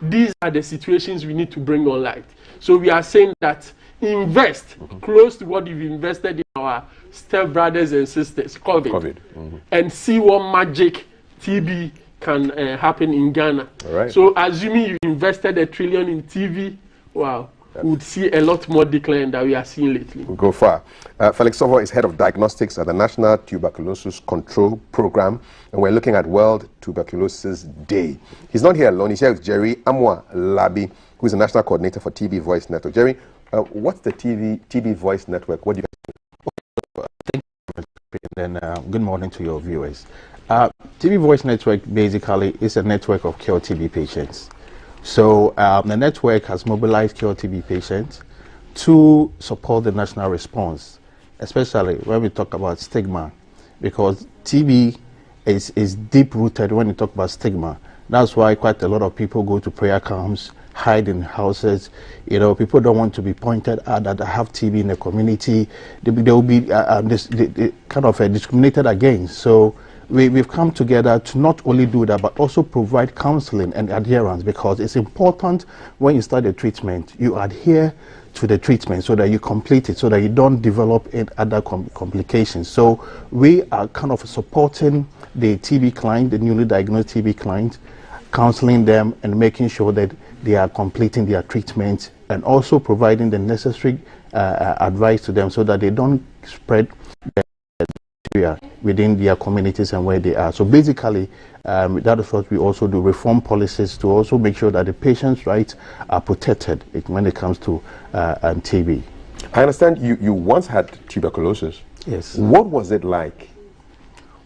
These are the situations we need to bring on light. So we are saying that invest close to what you've invested in our step brothers and sisters, COVID. And see what magic TB can happen in Ghana. So assuming you invested $1 trillion in TB, wow, we would see a lot more decline that we are seeing lately. We'll go far. Felix Sovo is head of diagnostics at the National Tuberculosis Control Program, and we're looking at World Tuberculosis Day. He's not here alone. He's here with Jerry Amwa Labi, who is the national coordinator for TB Voice Network. Jerry, what's the TB Voice Network? What do you guys do? Thank you, and good morning to your viewers. TB Voice Network basically is a network of cure TB patients. So the network has mobilized cure TB patients to support the national response, especially when we talk about stigma, because TB is deep-rooted when you talk about stigma. That's why quite a lot of people go to prayer camps, hide in houses. You know, people don't want to be pointed out that they have TB in the community. They will be kind of discriminated against. So we've come together to not only do that, but also provide counseling and adherence, because it's important when you start the treatment, you adhere to the treatment so that you complete it, so that you don't develop other complications. So we are kind of supporting the TB client, the newly diagnosed TB client, counseling them and making sure that they are completing their treatment, and also providing the necessary advice to them so that they don't spread the bacteria within their communities and where they are. So basically, that is what we also do, reform policies to also make sure that the patient's rights are protected when it comes to TB. I understand you once had tuberculosis. Yes. What was it like?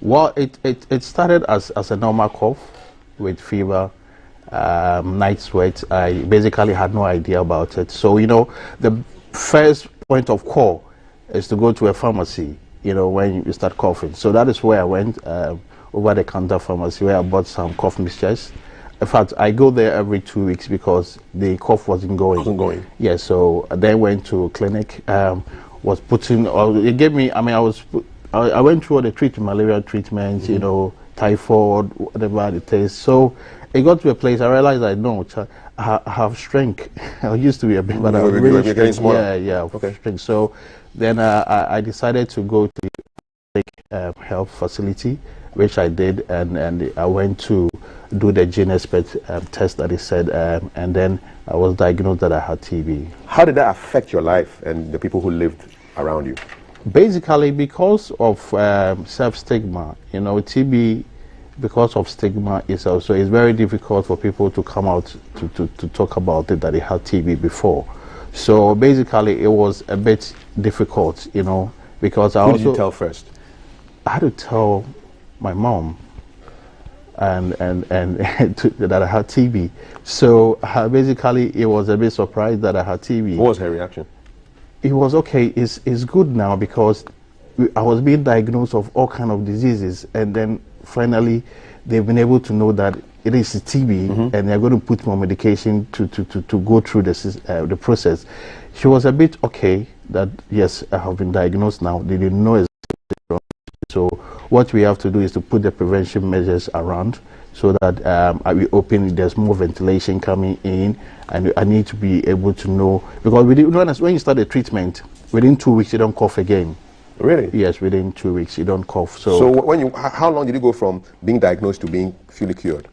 Well, it started as a normal cough with fever, night sweat. I basically had no idea about it. So, you know, the first point of call is to go to a pharmacy, you know, when you start coughing. So that is where I went, over-the-counter pharmacy, where I bought some cough mixtures. In fact, I go there every 2 weeks because the cough wasn't going. Yeah, so I then went to a clinic, was putting, it gave me, I went through all the malaria treatments, you know, typhoid, whatever it is. So it got to a place I realized I have strength. I used to be a bit, but I was really strength. So then I decided to go to the health facility, which I did, and I went to do the gene expert test that he said, and then I was diagnosed that I had TB. How did that affect your life and the people who lived around you? Basically, because of self-stigma, you know, TB, because of stigma, it's very difficult for people to come out to talk about it, that they had TB before. So basically, it was a bit difficult, you know, because Who did you tell first? I had to tell my mom and that I had TB. So basically, it was a bit surprised that I had TB. What was her reaction? It was okay. It's good now, because I was being diagnosed of all kind of diseases, and then finally they've been able to know that it is TB, and they're going to put more medication to go through the process. She was a bit okay that, yes, I have been diagnosed now. They didn't know exactly. So what we have to do is to put the prevention measures around so that we open, there's more ventilation coming in, and I need to be able to know, because when you start the treatment, within 2 weeks you don't cough again. Really? Yes, within 2 weeks you don't cough. So how long did you go from being diagnosed to being fully cured?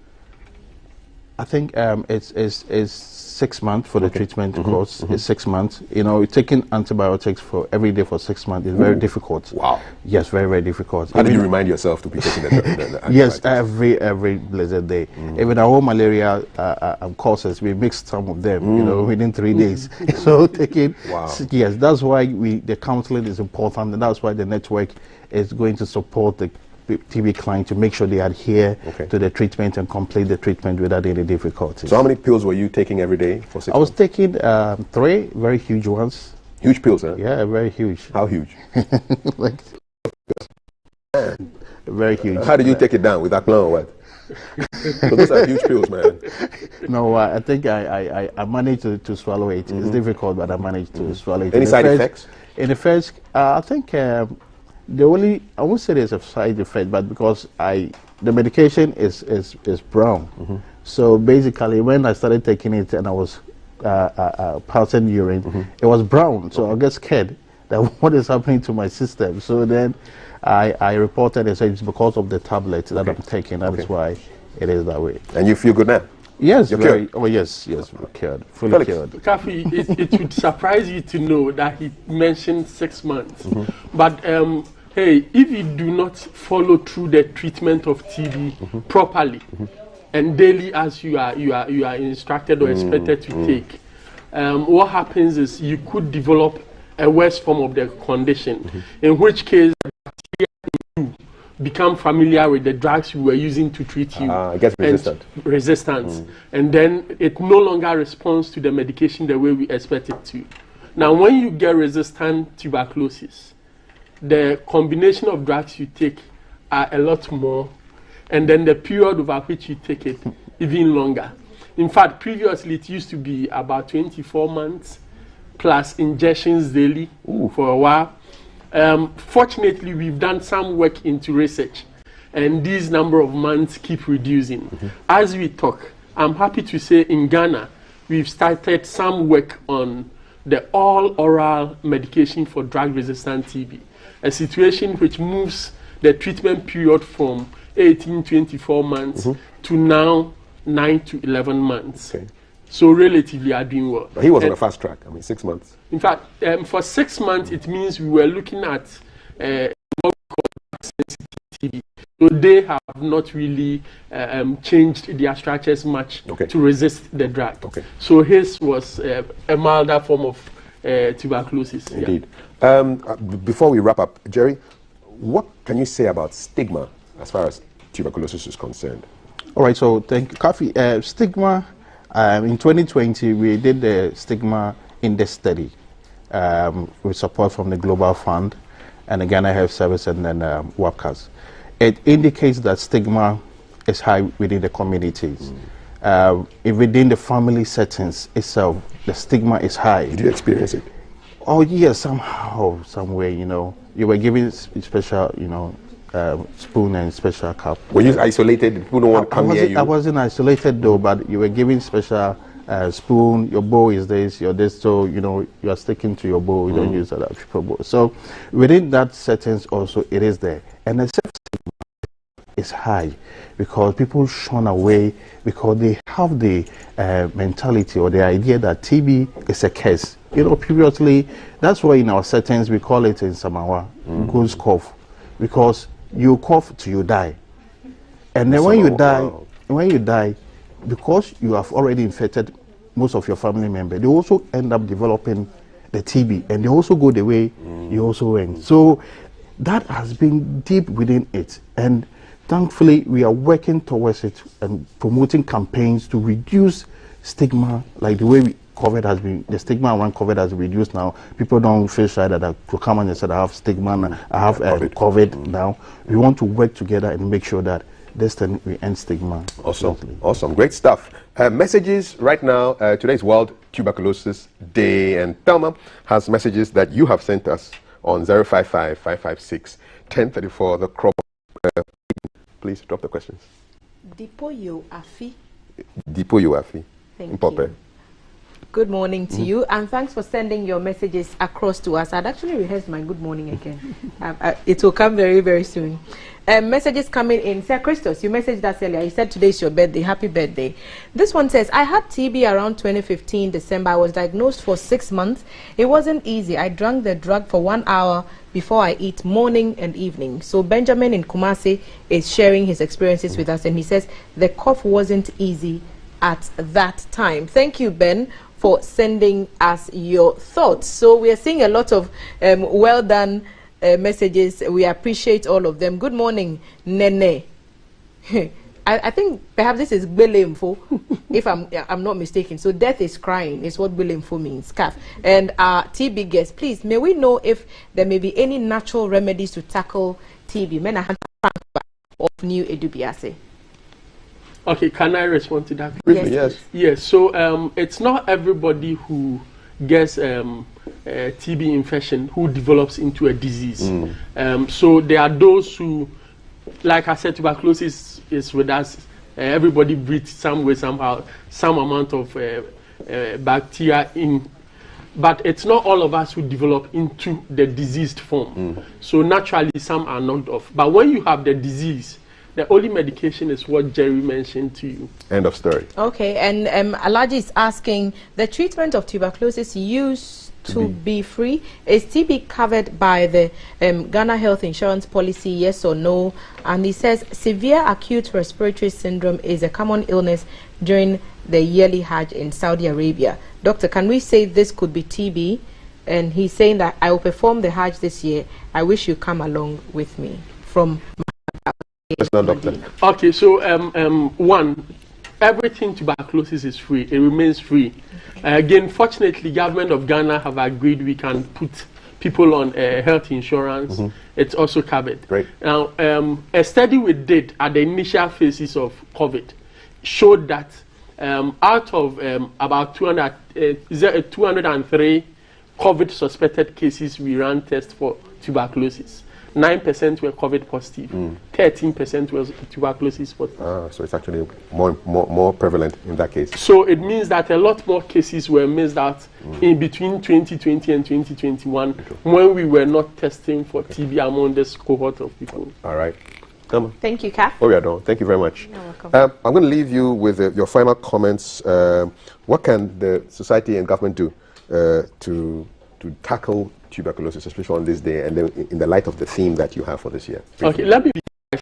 I think it's 6 months for the treatment course. It's 6 months. You know, taking antibiotics for every day for 6 months is very difficult. Wow. Yes, very, very difficult. How do you remind yourself to be taking the Yes, every blessed day. Even our own malaria courses, we mix some of them, you know, within 3 days. So taking, yes, that's why the counseling is important, and that's why the network is going to support the TB client to make sure they adhere to the treatment and complete the treatment without any difficulties. So how many pills were you taking every day for 6 months? I was taking 3 very huge ones. Huge pills, huh? Yeah, very huge. How huge? Like, very huge. How did you take it down? With that plan or what? So those are huge pills, man. No, I think I managed to swallow it. It's difficult, but I managed to swallow it. Any side effects? In the first, I think I won't say there's a side effect, but because the medication is brown. So basically, when I started taking it and I was passing urine, it was brown. So I get scared that what is happening to my system. So then I reported and said it's because of the tablet that I'm taking. That is why it is that way. And you feel good now? Yes, You're very. cured? Oh yes, we're cured, fully cured. Kafi, it would surprise you to know that he mentioned 6 months. But hey, if you do not follow through the treatment of TB properly and daily as you are instructed or expected to take, what happens is you could develop a worse form of the condition, in which case you become familiar with the drugs you were using to treat you. It gets resistant. Resistance. And then it no longer responds to the medication the way we expect it to. Now, when you get resistant tuberculosis, the combination of drugs you take are a lot more, and then the period over which you take it even longer. In fact, previously it used to be about 24 months plus injections daily for a while. Fortunately, we've done some work into research, and these number of months keep reducing. As we talk, I'm happy to say in Ghana, we've started some work on the all-oral medication for drug-resistant TB, a situation which moves the treatment period from 18-24 months to now 9 to 11 months. So relatively are doing well. But he was on a fast track. I mean, 6 months. In fact, for 6 months, it means we were looking at what we call sensitivity. So they have not really changed their structures much to resist the drug. So his was a milder form of tuberculosis. Indeed. Before we wrap up, Jerry, what can you say about stigma as far as tuberculosis is concerned? All right, so thank you. Kafi, stigma, in 2020, we did the stigma index study with support from the Global Fund and the Ghana Health Service and then WAPCAS. It indicates that stigma is high within the communities. Within the family settings itself, the stigma is high. Did you experience it? Oh, yes, somehow, some way, you know. You were given special, you know, spoon and special cup. Were you isolated? People don't want to come near you? I wasn't isolated though, but you were given special spoon. Your bowl is this, your this, so you know you are sticking to your bowl. You don't use other people's bowl. So within that settings also it is there, and the self-stigma is high because people shun away because they have the mentality or the idea that TB is a curse. You know, previously that's why in our settings we call it in Samawa ghost cough, because you cough till you die, and then when you die, because you have already infected most of your family members, they also end up developing the TB, and they also go the way you also went. So that has been deep within it, and thankfully we are working towards it and promoting campaigns to reduce stigma, like the way COVID has been, the stigma around COVID has reduced now. People don't feel shy that to come and say I have stigma, I have COVID now. We want to work together and make sure that this thing we end stigma. Awesome. Awesome. Great stuff. Messages right now. Today is World Tuberculosis Day, and Thelma has messages that you have sent us on 055-556-1034. The crop. Please drop the questions. Dipoyo Afi. Dipoyo Afi. Thank you. Good morning to you, and thanks for sending your messages across to us. I'd actually rehearsed my good morning again. It will come very, very soon. Messages coming in. Sir Christos, you messaged us earlier. You said today's your birthday. Happy birthday. This one says, I had TB around 2015 December. I was diagnosed for 6 months. It wasn't easy. I drank the drug for 1 hour before I eat, morning and evening. So Benjamin in Kumasi is sharing his experiences with us, and he says the cough wasn't easy at that time. Thank you, Ben, for sending us your thoughts. So we are seeing a lot of well done messages. We appreciate all of them. Good morning, Nene. I think perhaps this is Belemfo, if I'm not mistaken. So death is crying is what Belemfo means. Calf. And our TB guest, please, may we know if there may be any natural remedies to tackle TB? Mena of New Edubiase. Okay, can I respond to that? Yes. Yes. So it's not everybody who gets TB infection who develops into a disease. So there are those who, like I said, tuberculosis is with us. Everybody breathes some way, somehow, some amount of bacteria in. But it's not all of us who develop into the diseased form. So naturally, some are knocked off. But when you have the disease, the only medication is what Jerry mentioned to you. End of story. Okay, and Alaji is asking, the treatment of tuberculosis used to be free. Is TB covered by the Ghana Health Insurance Policy, yes or no? And he says, severe acute respiratory syndrome is a common illness during the yearly Hajj in Saudi Arabia. Doctor, can we say this could be TB? And he's saying that I will perform the Hajj this year. I wish you come along with me. From Doctor. Okay, so one, everything tuberculosis is free. It remains free. Again, fortunately, government of Ghana have agreed we can put people on health insurance. It's also covered. Great. Now, a study we did at the initial phases of COVID showed that out of about 203 COVID suspected cases, we ran tests for tuberculosis. 9% were COVID positive, 13% was tuberculosis positive. So it's actually more prevalent in that case. So it means that a lot more cases were missed out in between 2020 and 2021 when we were not testing for TB among this cohort of people. All right. Come on. Thank you, Kath. Oh, we are done. Thank you very much. You're welcome. I'm going to leave you with your final comments. What can the society and government do to tackle tuberculosis, especially on this day, and then in the light of the theme that you have for this year? Okay, let me be the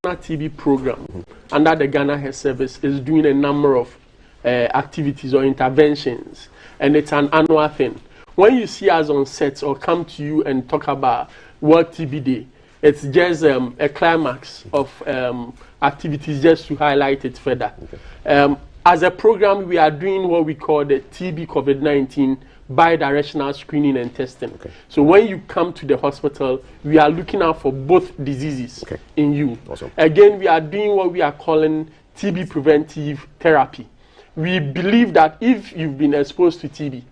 National TB program under the Ghana Health Service is doing a number of activities or interventions, and it's an annual thing. When you see us on sets or come to you and talk about World TB Day, it's just a climax of activities just to highlight it further. As a program, we are doing what we call the TB COVID-19 bi-directional screening and testing. So when you come to the hospital, we are looking out for both diseases in you. Awesome. Again, we are doing what we are calling TB preventive therapy. We believe that if you've been exposed to TB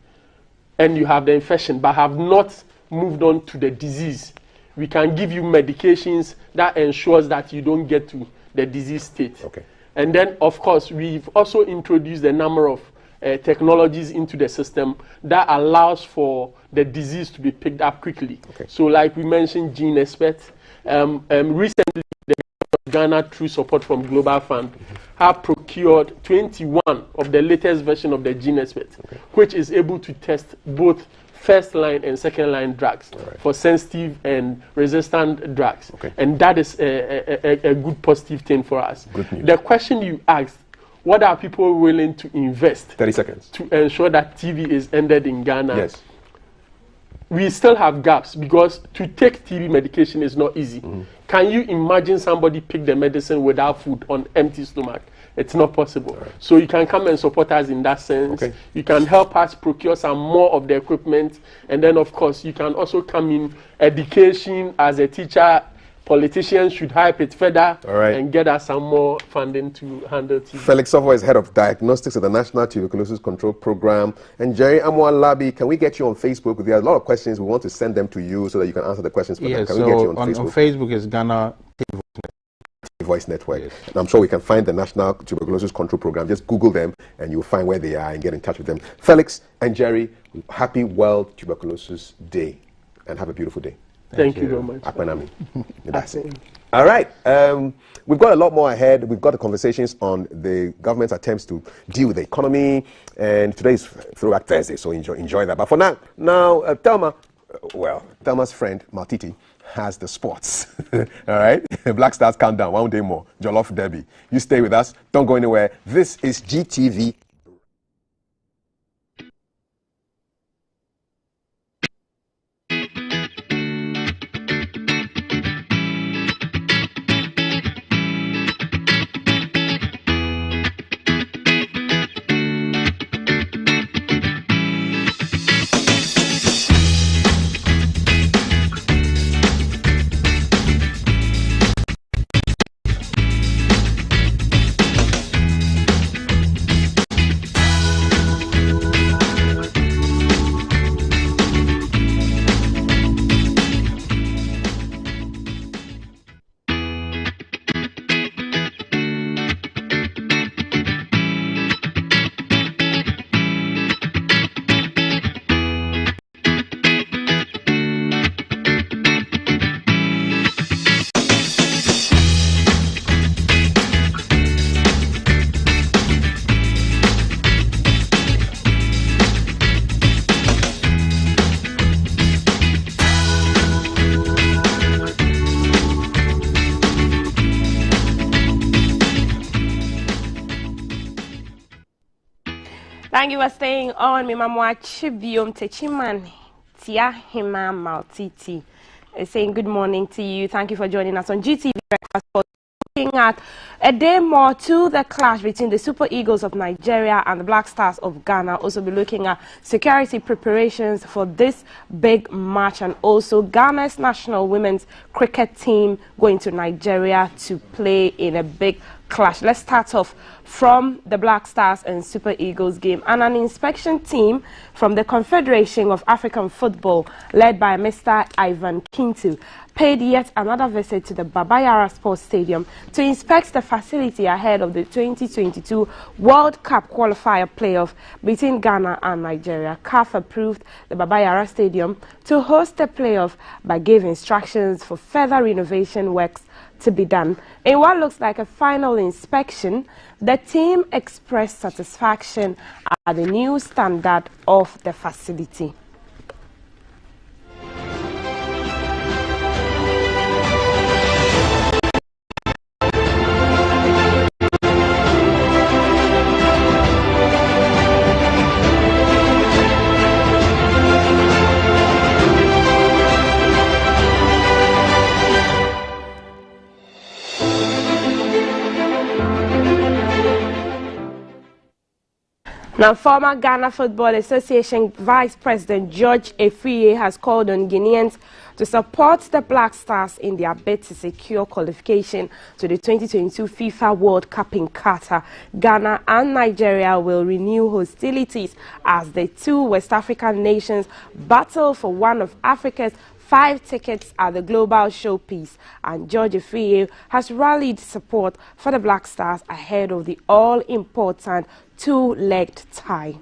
and you have the infection but have not moved on to the disease, we can give you medications that ensures that you don't get to the disease state. And then, of course, we've also introduced a number of technologies into the system that allows for the disease to be picked up quickly. So like we mentioned, Gene Expert, recently the Ghana, through support from Global Fund, have procured 21 of the latest version of the Gene Expert, which is able to test both first line and second line drugs for sensitive and resistant drugs. And that is a good positive thing for us. The question you asked, what are people willing to invest 30 seconds to ensure that TB is ended in Ghana? Yes. We still have gaps because to take TB medication is not easy. Can you imagine somebody pick the medicine without food on empty stomach? It's not possible. So you can come and support us in that sense. You can help us procure some more of the equipment. And then, of course, you can also come in education as a teacher, politicians should hype it further All right. and get us some more funding to handle TB. Felix Sofo is head of diagnostics at the National Tuberculosis Control Program. And Jerry Amwalabi, can we get you on Facebook? There are a lot of questions. We want to send them to you so that you can answer the questions for them. Yes, Can so we get you on on Facebook? Facebook is Ghana Voice Network. Yes. And I'm sure we can find the National Tuberculosis Control Program. Just Google them and you'll find where they are and get in touch with them. Felix and Jerry, happy World Tuberculosis Day and have a beautiful day. Thank you very much. Apanami. That's it. All right. We've got a lot more ahead. We've got the conversations on the government's attempts to deal with the economy. And today is Throwback Thursday, so enjoy that. But for now, Thelma's friend, Maltiti, has the sports. All right? Black Stars Countdown, one day more. Jollof Derby. You stay with us. Don't go anywhere. This is GTV. Thank you for staying on. Mi mamwa chibiom techiman tia hima maltiti. Saying good morning to you. Thank you for joining us on GTV Breakfast. For looking at a day more to the clash between the Super Eagles of Nigeria and the Black Stars of Ghana. Also be looking at security preparations for this big match, and also Ghana's national women's cricket team going to Nigeria to play in a big clash. Let's start off from the Black Stars and Super Eagles game. And an inspection team from the Confederation of African Football, led by Mr. Ivan Kintu, paid yet another visit to the Baba Yara Sports Stadium to inspect the facility ahead of the 2022 World Cup qualifier playoff between Ghana and Nigeria. CAF approved the Baba Yara Stadium to host the playoff but gave instructions for further renovation works to be done. In what looks like a final inspection, the team expressed satisfaction at the new standard of the facility. Now, former Ghana Football Association Vice President George Efriye has called on Guineans to support the Black Stars in their bid to secure qualification to the 2022 FIFA World Cup in Qatar. Ghana and Nigeria will renew hostilities as the two West African nations battle for one of Africa's 5 tickets at the global showpiece, and George Efriye has rallied support for the Black Stars ahead of the all-important two-legged tie.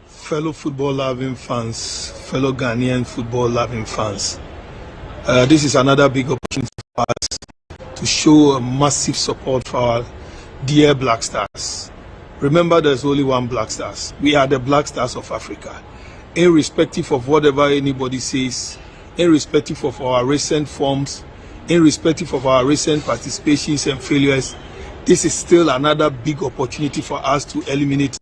Fellow football-loving fans, fellow Ghanaian football-loving fans, this is another big opportunity for us to show a massive support for our dear Black Stars. Remember, there's only one Black Stars. We are the Black Stars of Africa. Irrespective of whatever anybody says, irrespective of our recent forms, irrespective of our recent participations and failures, this is still another big opportunity for us to eliminate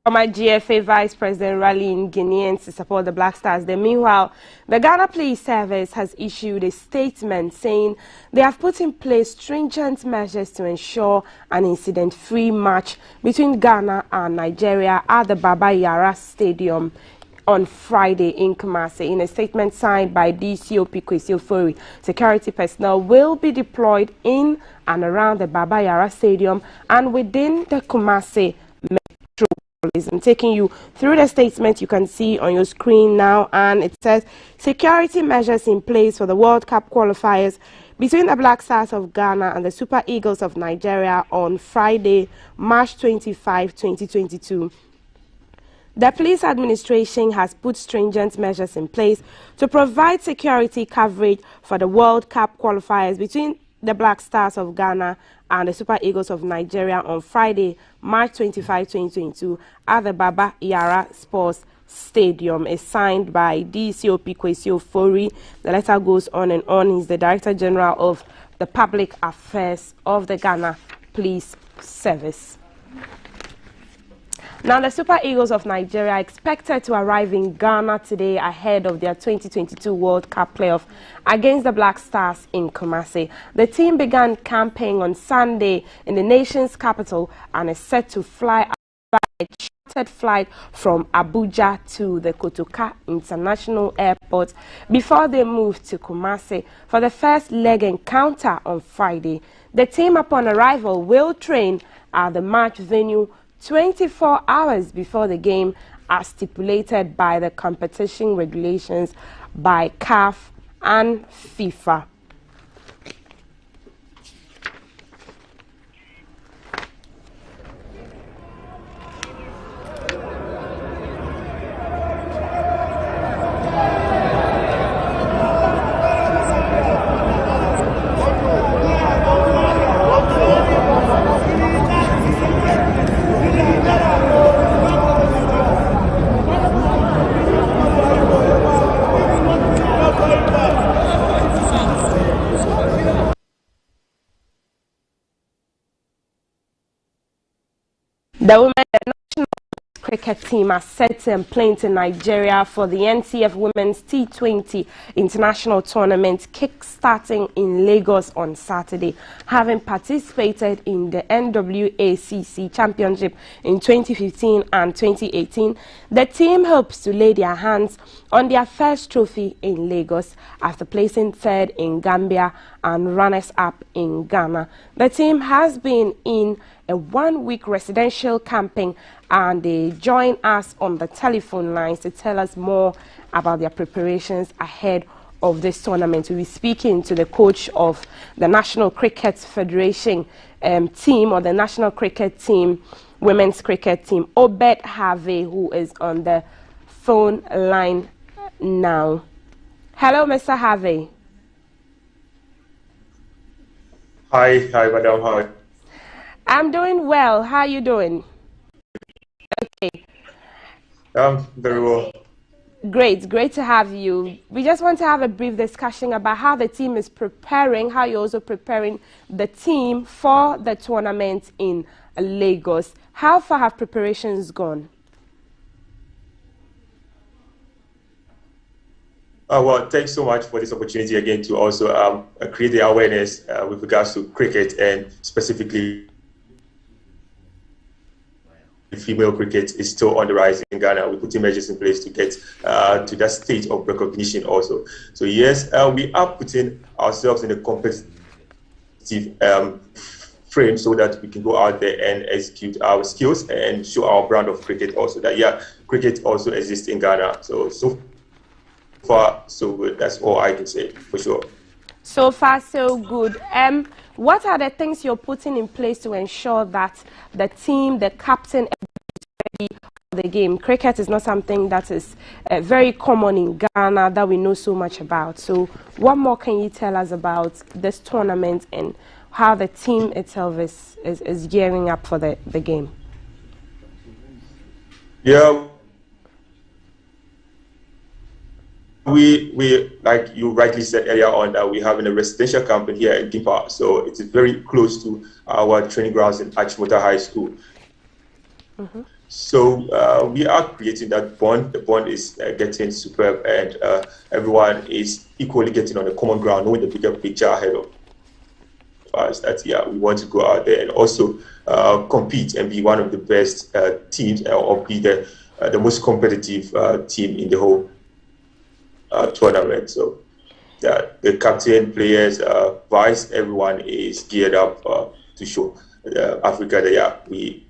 Former GFA Vice President rallying Guineans to support the Black Stars. Meanwhile, the Ghana Police Service has issued a statement saying they have put in place stringent measures to ensure an incident-free match between Ghana and Nigeria at the Baba Yara Stadium on Friday in Kumasi. In a statement signed by DCOP Kwesi Ofori, security personnel will be deployed in and around the Baba Yara Stadium and within the Kumasi Metro. I'm taking you through the statement you can see on your screen now, and it says security measures in place for the World Cup qualifiers between the Black Stars of Ghana and the Super Eagles of Nigeria on Friday, March 25, 2022. The police administration has put stringent measures in place to provide security coverage for the World Cup qualifiers between the Black Stars of Ghana and the Super Eagles of Nigeria on Friday, March 25, 2022 at the Baba Yara Sports Stadium. Is signed by DCOP Kwesi Ofori. The letter goes on and on. He's the Director General of the Public Affairs of the Ghana Police Service. Now, the Super Eagles of Nigeria are expected to arrive in Ghana today ahead of their 2022 World Cup playoff against the Black Stars in Kumasi. The team began camping on Sunday in the nation's capital and is set to fly by a chartered flight from Abuja to the Kotoka International Airport before they move to Kumasi for the first leg encounter on Friday. The team, upon arrival, will train at the match venue 24 hours before the game, as stipulated by the competition regulations by CAF and FIFA. The national cricket team are set to play to Nigeria for the NCF Women's T20 International Tournament kick-starting in Lagos on Saturday. Having participated in the NWACC Championship in 2015 and 2018, the team hopes to lay their hands on their first trophy in Lagos after placing third in Gambia and runners-up in Ghana. The team has been in a one-week residential camping, and they join us on the telephone lines to tell us more about their preparations ahead of this tournament. We'll be speaking to the coach of the National Cricket Federation team, or the National Cricket Team, Women's Cricket Team, Obed Harvey, who is on the phone line now. Hello, Mr. Harvey. Hi, madam. Hi. I'm doing well. How are you doing? Okay. Very well. Great to have you. We just want to have a brief discussion about how the team is preparing, how you're also preparing the team for the tournament in Lagos. How far have preparations gone? Well, thanks so much for this opportunity again to also create the awareness with regards to cricket, and specifically female cricket is still on the rise in Ghana. We're putting measures in place to get to that stage of recognition also. So yes, we are putting ourselves in a competitive frame so that we can go out there and execute our skills and show our brand of cricket also, that yeah, cricket also exists in Ghana. So far so good. That's all I can say for sure. So far so good. What are the things you're putting in place to ensure that the team, the captain, is ready for the game? Cricket is not something that is very common in Ghana that we know so much about. So what more can you tell us about this tournament and how the team itself is gearing up for the game? Yeah. We like you rightly said earlier on, that we have in a residential camping here in Gimpa, so it's very close to our training grounds in Achimota High School. So we are creating that bond. The bond is getting superb, and everyone is equally getting on the common ground, knowing the bigger picture ahead of us. That we want to go out there and also compete and be one of the best teams, or be the most competitive team in the whole tournament. So the captain, players, vice, everyone is geared up to show Africa that we.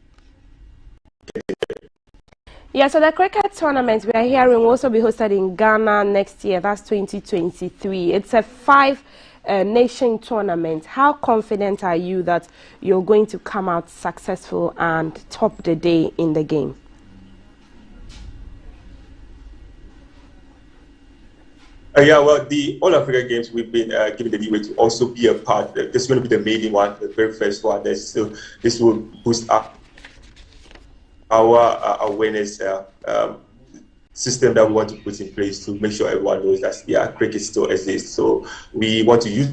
Yeah, so the cricket tournament we are hearing will also be hosted in Ghana next year. That's 2023. It's a 5-nation tournament. How confident are you that you're going to come out successful and top the day in the game? Yeah, well, the All Africa Games, we've been given the leeway to also be a part. This is going to be the maiden one, the very first one. This will boost up our awareness system that we want to put in place to make sure everyone knows that cricket still exists. So we want to use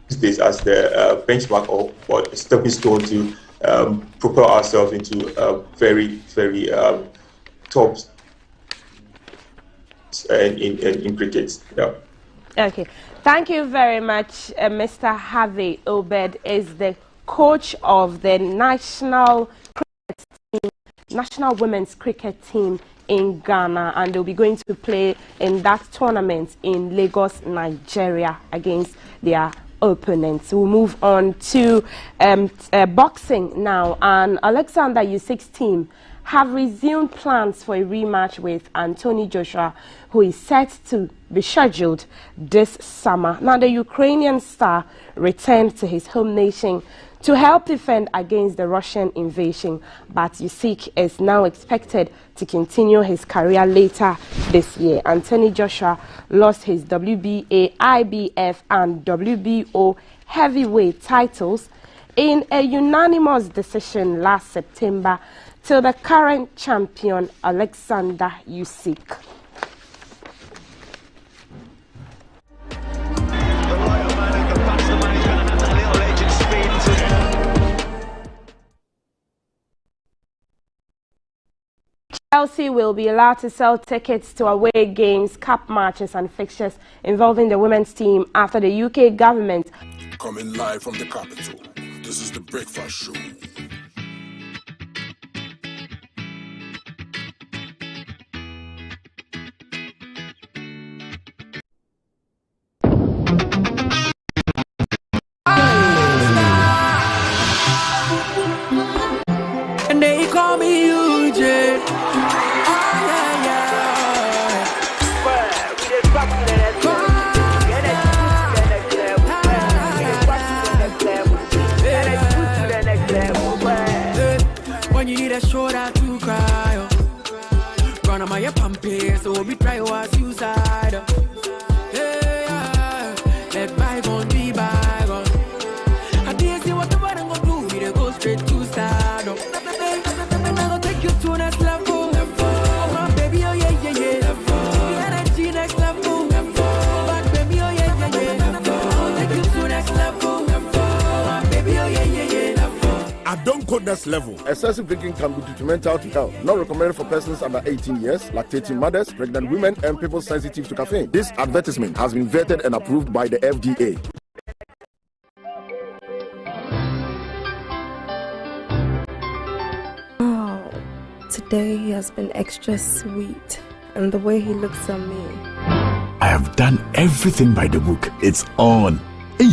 this as the benchmark or a stepping stone to propel ourselves into very, very top in cricket. Yeah. Okay, thank you very much. Mr. Harvey Obed is the coach of the national women's cricket team in Ghana, and they'll be going to play in that tournament in Lagos, Nigeria, against their opponents. We'll move on to boxing now, and Alexander Usyk's team have resumed plans for a rematch with Anthony Joshua, who is set to be scheduled this summer. Now, the Ukrainian star returned to his home nation to help defend against the Russian invasion, but Usyk is now expected to continue his career later this year. Anthony Joshua lost his WBA, IBF and WBO heavyweight titles in a unanimous decision last September to the current champion Alexander Usyk. Chelsea will be allowed to sell tickets to away games, cup matches and fixtures involving the women's team after the UK government. Coming live from the capital, this is the Breakfast Show. And they call me UJ. When you need a shoulder to cry, run on my pumping, so we try to suicide. Let bygone be bygone. I didn't see what the button gonna do. We go straight to stardom. I'm gonna take you to next level. Oh, baby, oh yeah, yeah, yeah. The energy next level. But baby, oh yeah, yeah, yeah. I'll take you to next level. Oh, baby, oh yeah, yeah, yeah. I don't go next level. Excessive drinking can be detrimental to health. Not recommended for persons under 18 years, lactating mothers, pregnant women, and people sensitive to caffeine. This advertisement has been vetted and approved by the FDA. Oh, today he has been extra sweet, and the way he looks at me. I have done everything by the book. It's on. Hey,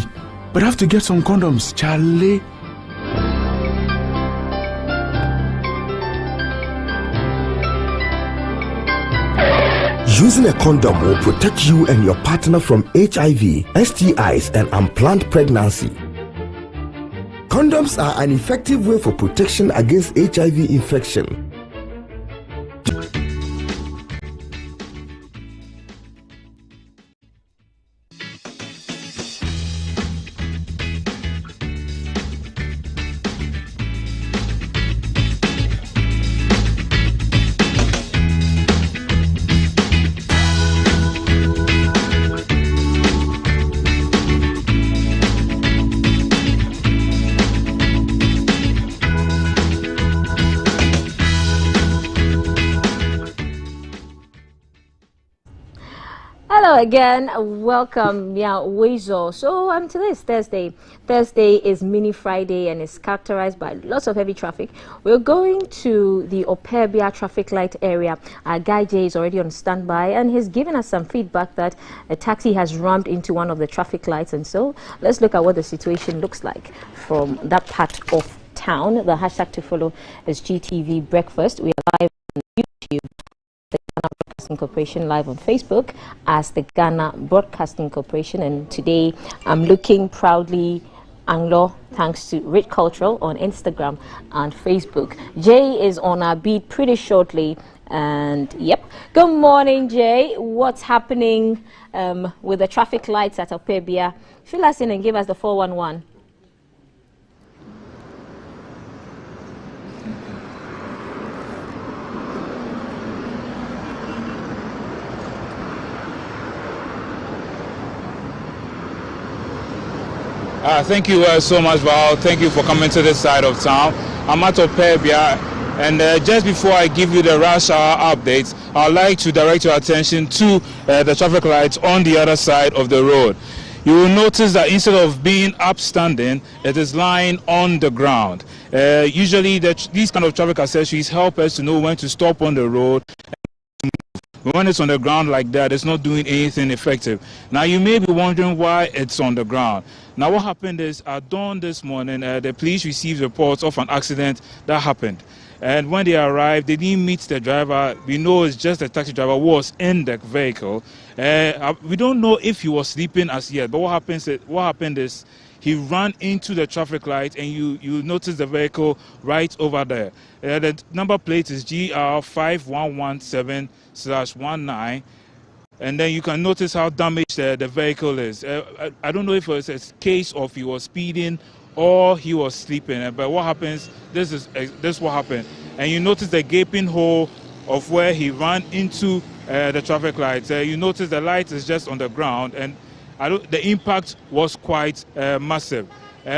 but I have to get some condoms, Charlie. Using a condom will protect you and your partner from HIV, STIs, and unplanned pregnancy. Condoms are an effective way for protection against HIV infection. Hello again, welcome. Yeah, Wezo. So today is Thursday. Thursday is Mini Friday and it's characterized by lots of heavy traffic. We're going to the Operbia traffic light area. Our guy Jay is already on standby and he's given us some feedback that a taxi has rammed into one of the traffic lights. And so let's look at what the situation looks like from that part of town. The hashtag to follow is GTV Breakfast. We are live on YouTube. Ghana Broadcasting Corporation, live on Facebook as the Ghana Broadcasting Corporation, and today I'm looking proudly Anglo thanks to Rich Cultural on Instagram and Facebook. Jay is on our beat pretty shortly, and yep. Good morning, Jay. What's happening with the traffic lights at Operbia? Fill us in and give us the 411. Thank you so much, Val. Thank you for coming to this side of town. I'm at Operbia, and just before I give you the rush hour updates, I'd like to direct your attention to the traffic lights on the other side of the road. You will notice that instead of being upstanding, it is lying on the ground. Usually, these kind of traffic accessories help us to know when to stop on the road. When it's on the ground like that, it's not doing anything effective. Now, you may be wondering why it's on the ground. Now, what happened is, at dawn this morning, the police received reports of an accident that happened. And when they arrived, they didn't meet the driver. We know it's just the taxi driver who was in the vehicle. We don't know if he was sleeping as yet, but what happened is he ran into the traffic light, and you notice the vehicle right over there. The number plate is GR5117/19. And then you can notice how damaged the vehicle is. I don't know if it's a case of he was speeding or he was sleeping. But what happens, this is what happened. And you notice the gaping hole of where he ran into the traffic lights. You notice the light is just on the ground, and the impact was quite massive.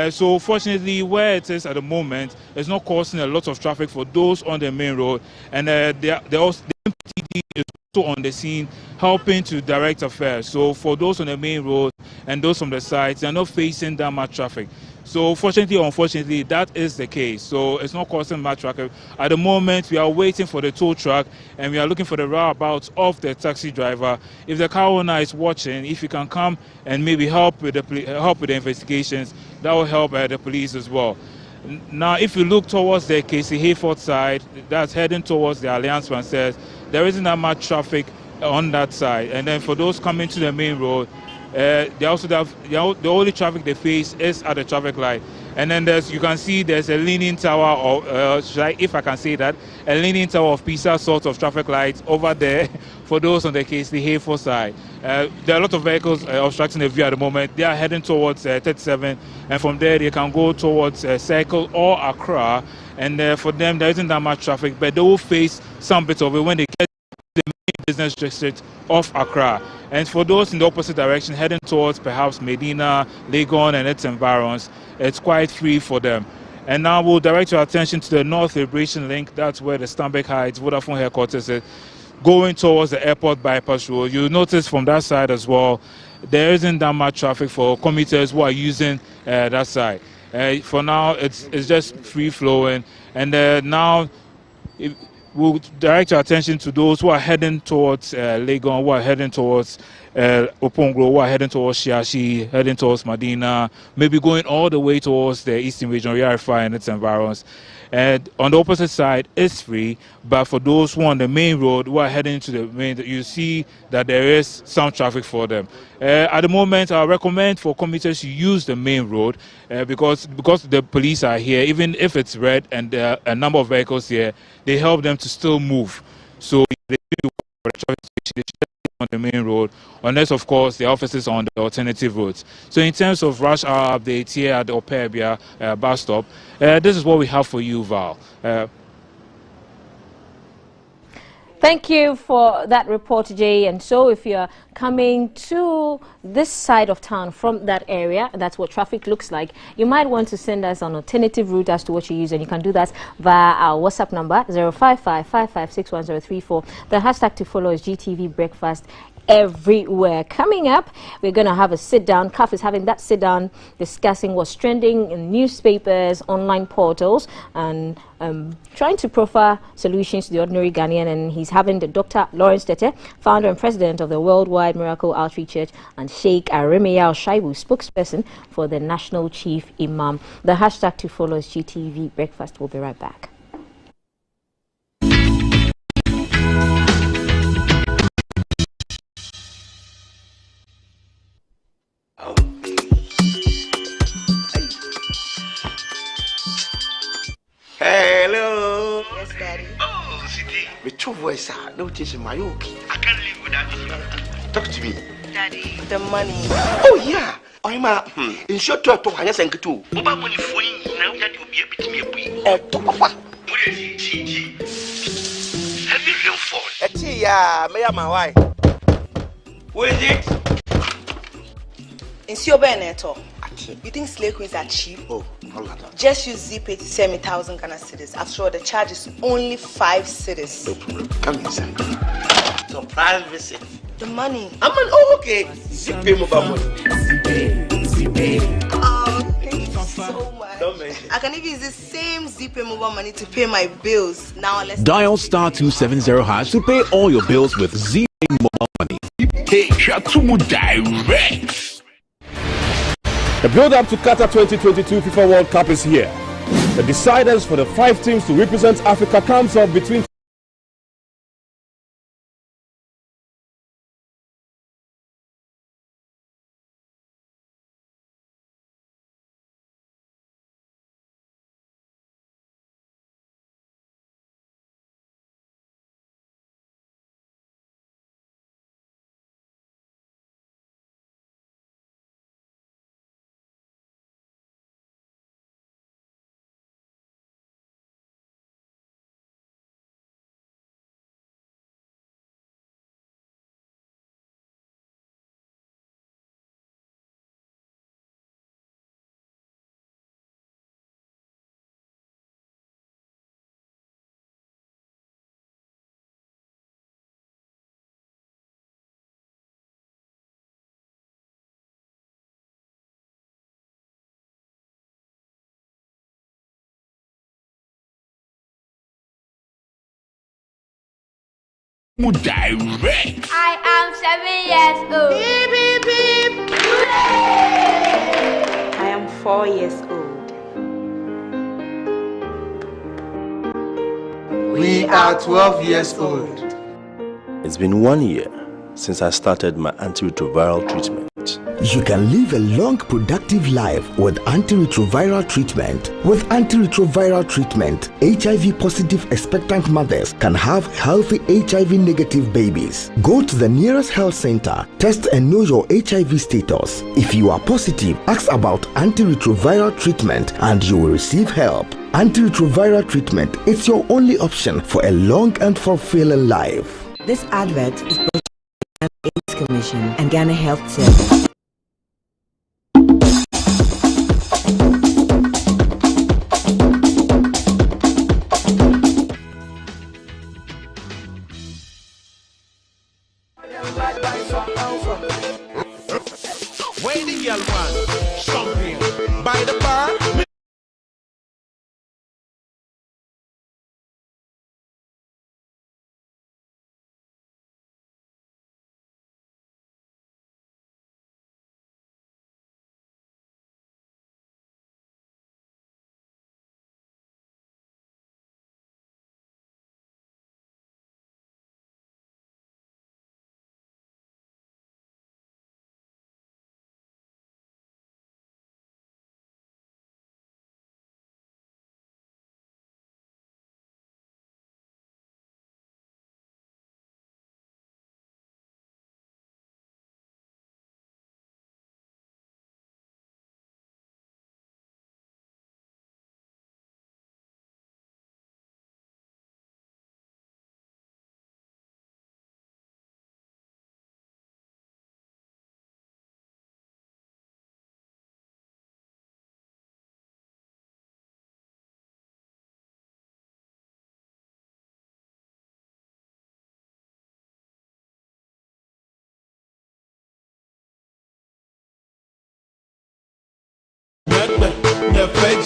So fortunately, where it is at the moment, it's not causing a lot of traffic for those on the main road. And the MPTD is also on the scene, helping to direct affairs. So for those on the main road and those on the sides, they're not facing that much traffic. So fortunately or unfortunately, that is the case. So it's not causing much traffic. At the moment, we are waiting for the tow truck, and we are looking for the whereabouts of the taxi driver. If the car owner is watching, if you can come and maybe help with the investigations, that will help the police as well. Now, if you look towards the Casey Hayford side, that's heading towards the Alliance Francaise, there isn't that much traffic on that side. And then for those coming to the main road, the only traffic they face is at the traffic light. And then you can see there's a leaning tower, or if I can say that, a leaning tower of pizza sort of traffic lights over there for those on the Casey Hayford side. There are a lot of vehicles obstructing the view at the moment. They are heading towards 37, and from there they can go towards Circle or Accra. And for them, there isn't that much traffic, but they will face some bit of it when they get to the main business district of Accra. And for those in the opposite direction, heading towards perhaps Medina, Legon and its environs, it's quite free for them. And now we'll direct your attention to the North Liberation Link. That's where the Stanbic Heights Vodafone headquarters is, going towards the airport bypass road. You'll notice from that side as well, there isn't that much traffic for commuters who are using that side. For now, it's just free flowing. And now, we'll direct your attention to those who are heading towards Legon, who are heading towards Opongro, who are heading towards Shiashi, heading towards Medina, maybe going all the way towards the Eastern Region, Yarify and its environs. And on the opposite side, it's free, but for those who are on the main road, who are heading to the main, you see that there is some traffic for them. At the moment, I recommend for commuters to use the main road because the police are here. Even if it's red and there are a number of vehicles here, they help them to still move. So they do for the traffic station, they should on the main road, unless of course the officers are on the alternative roads. So in terms of rush hour updates here at the Operbia bus stop, this is what we have for you, Val. Thank you for that report, Jay. And so if you're coming to this side of town from that area, that's what traffic looks like, you might want to send us an alternative route as to what you use, and you can do that via our WhatsApp number 055-556-1034. The hashtag to follow is GTV Breakfast everywhere. Coming up, we're going to have a sit-down. CAF is having that sit-down discussing what's trending in newspapers, online portals, and trying to proffer solutions to the ordinary Ghanaian. And he's having the Dr. Lawrence Tete, founder and president of the Worldwide Miracle Outreach Church, and Sheikh Arimiya Shaibu, spokesperson for the National Chief Imam. The hashtag to follow is GTV Breakfast. We'll be right back. Hello. Yes, Daddy. Oh, City. With your voice, no teaching my okay. I can't live without you. Talk to me. Daddy, the money. Oh, yeah. I'm in short to I guess and two. Oba money for you now that you'll be able to me a heavy rainfall. May I my wife? Where is it? It's your Beneto. You think slave queens are cheap? Oh, all that. Just use ZPay to send me 1,000 Ghana cedis. After all, the charge is only 5 cedis. No problem. Come inside. Surprise visit. The money. Okay. ZPay mobile money. ZPay. Oh, thank you so much. Don't mention. I can even use the same ZPay mobile money to pay my bills. Now let's dial *270# to pay all your bills with ZPay mobile money. Hey, Shatumu Direct. The build-up to Qatar 2022 FIFA World Cup is here. The deciders for the 5 teams to represent Africa comes up between Direct. I am 7 years old. Beep, beep, beep. I am 4 years old. We are 12 years old. It's been 1 year since I started my antiretroviral treatment. You can live a long, productive life with antiretroviral treatment. With antiretroviral treatment, HIV-positive expectant mothers can have healthy HIV-negative babies. Go to the nearest health center, test and know your HIV status. If you are positive, ask about antiretroviral treatment and you will receive help. Antiretroviral treatment is your only option for a long and fulfilling life. This advert is brought to you by the AIDS Commission and Ghana Health Service. Where the girl man? Champagne. By the bar.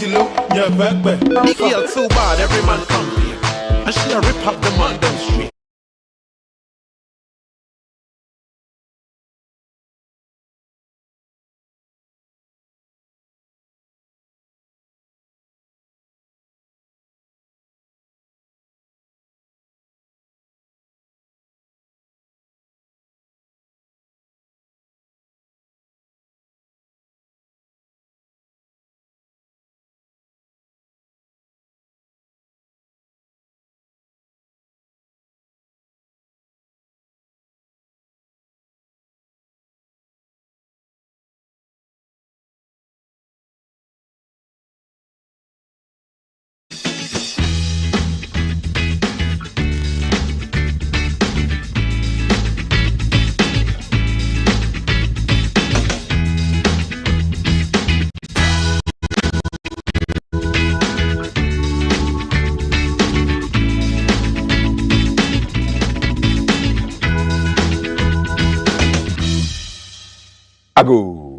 He feel too bad, every man come here. And she a rip up the man down street.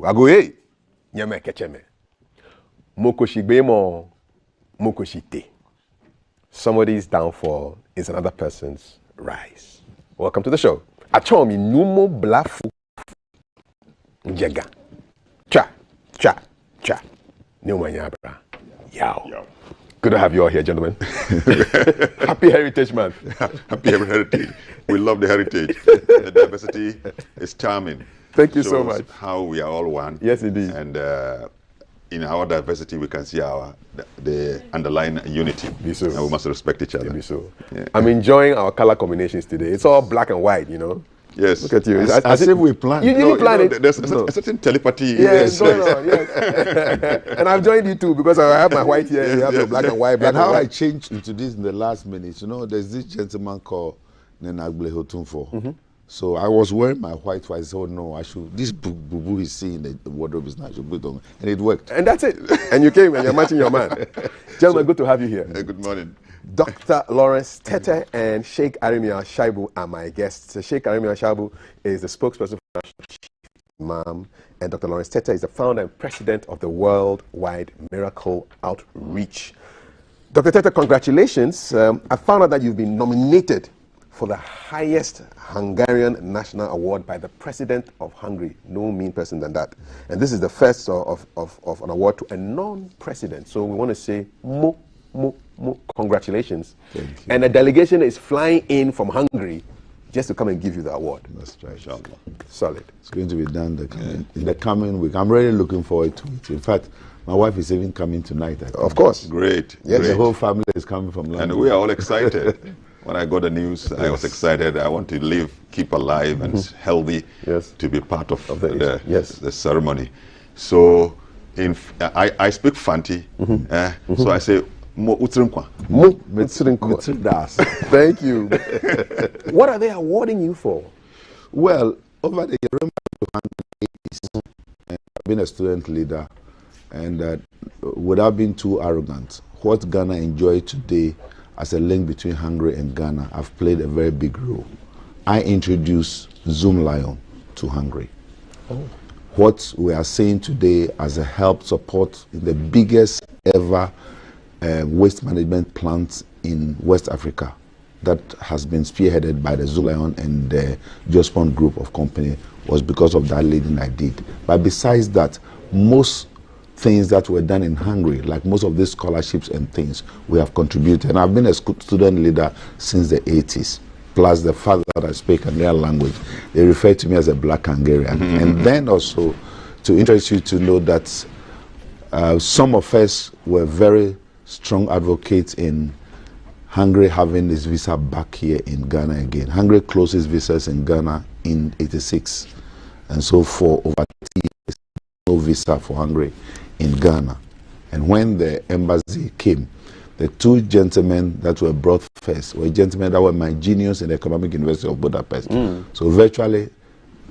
Ago, hey, nyame kecheme. Mokoshibemo, mokoshite. Somebody's downfall is another person's rise. Welcome to the show. Achomi numo blafu njega. Cha. Numanyabra. Yow. Good to have you all here, gentlemen. Happy Heritage Month. Happy Heritage. We love the heritage. The diversity is charming. Thank you so much. How we are all one. Yes, indeed. And in our diversity, we can see the underlying unity. Be so. And we must respect each other. Be so. Yeah. I'm enjoying our color combinations today. It's all black and white, you know. Yes. Look at you. As if we planned. You didn't plan it. There's a certain telepathy. Yes, going on. Yes. And I've joined you too because I have my white here. You have the black and white. And how I changed into this in the last minute. You know, there's this gentleman called Nenagle Hotunfo. So I was wearing my white. I said, oh no, I should. This boo he's seeing the wardrobe is not. I should put it on, and it worked. And that's it. And you came and you're matching your man. Gentlemen, good to have you here. Good morning. Dr. Lawrence Tete and Sheikh Arimia Shaibu are my guests. Sheikh Arimia Shaibu is the spokesperson for National Chief Imam, and Dr. Lawrence Tete is the founder and president of the Worldwide Miracle Outreach. Dr. Tete, congratulations. I found out that you've been nominated for the highest Hungarian national award by the president of Hungary. No mean person than that. And this is the first of an award to a non-president. So we want to say congratulations. Thank you. And a delegation is flying in from Hungary just to come and give you the award. That's right. Inshallah. Solid. It's going to be done in the coming week. I'm really looking forward to it. In fact, my wife is even coming tonight. Of course. Great. Yes, great. the whole family is coming from London. And we are all excited. When I got the news, I was excited. I want to live, keep alive, and healthy to be part of the ceremony. So, I speak Fanti, so I say, Mo utrinkwa. Mo utrinkwa. Thank you. What are they awarding you for? Well, over the year, I've been a student leader, and without being too arrogant, what Ghana enjoys today as a link between Hungary and Ghana, I've played a very big role. I introduced Zoom Lion to Hungary. Oh. What we are seeing today as a help support in the biggest ever waste management plant in West Africa that has been spearheaded by the Zoom Lion and the Jospon group of company was because of that leading I did. But besides that, most things that were done in Hungary, like most of these scholarships and things, we have contributed. And I've been a student leader since the 80s, plus the fact that I speak Hungarian language. They refer to me as a black Hungarian. And then also to interest you to know that some of us were very strong advocates in Hungary having its visa back here in Ghana again. Hungary closed its visas in Ghana in '86. And so for over 30 years, no visa for Hungary in Ghana. And when the embassy came, the two gentlemen that were brought first were gentlemen that were my juniors in the Economic University of Budapest. So virtually,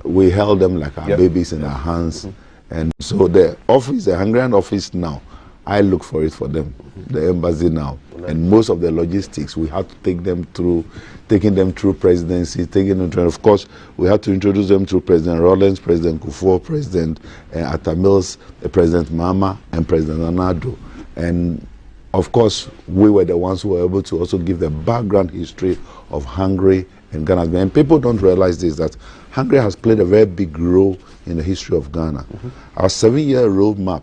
we held them like our babies in our hands. And so the office, the Hungarian office now, I look for it for them, the embassy now. And most of the logistics, we had to take them through, taking them through presidency, taking them through, and of course, we had to introduce them to President Rollins, President Kufuor, President Atta Mills, President Mahama, and President Nana Addo. And of course, we were the ones who were able to also give the background history of Hungary and Ghana. And people don't realize this, that Hungary has played a very big role in the history of Ghana. Our 7-year roadmap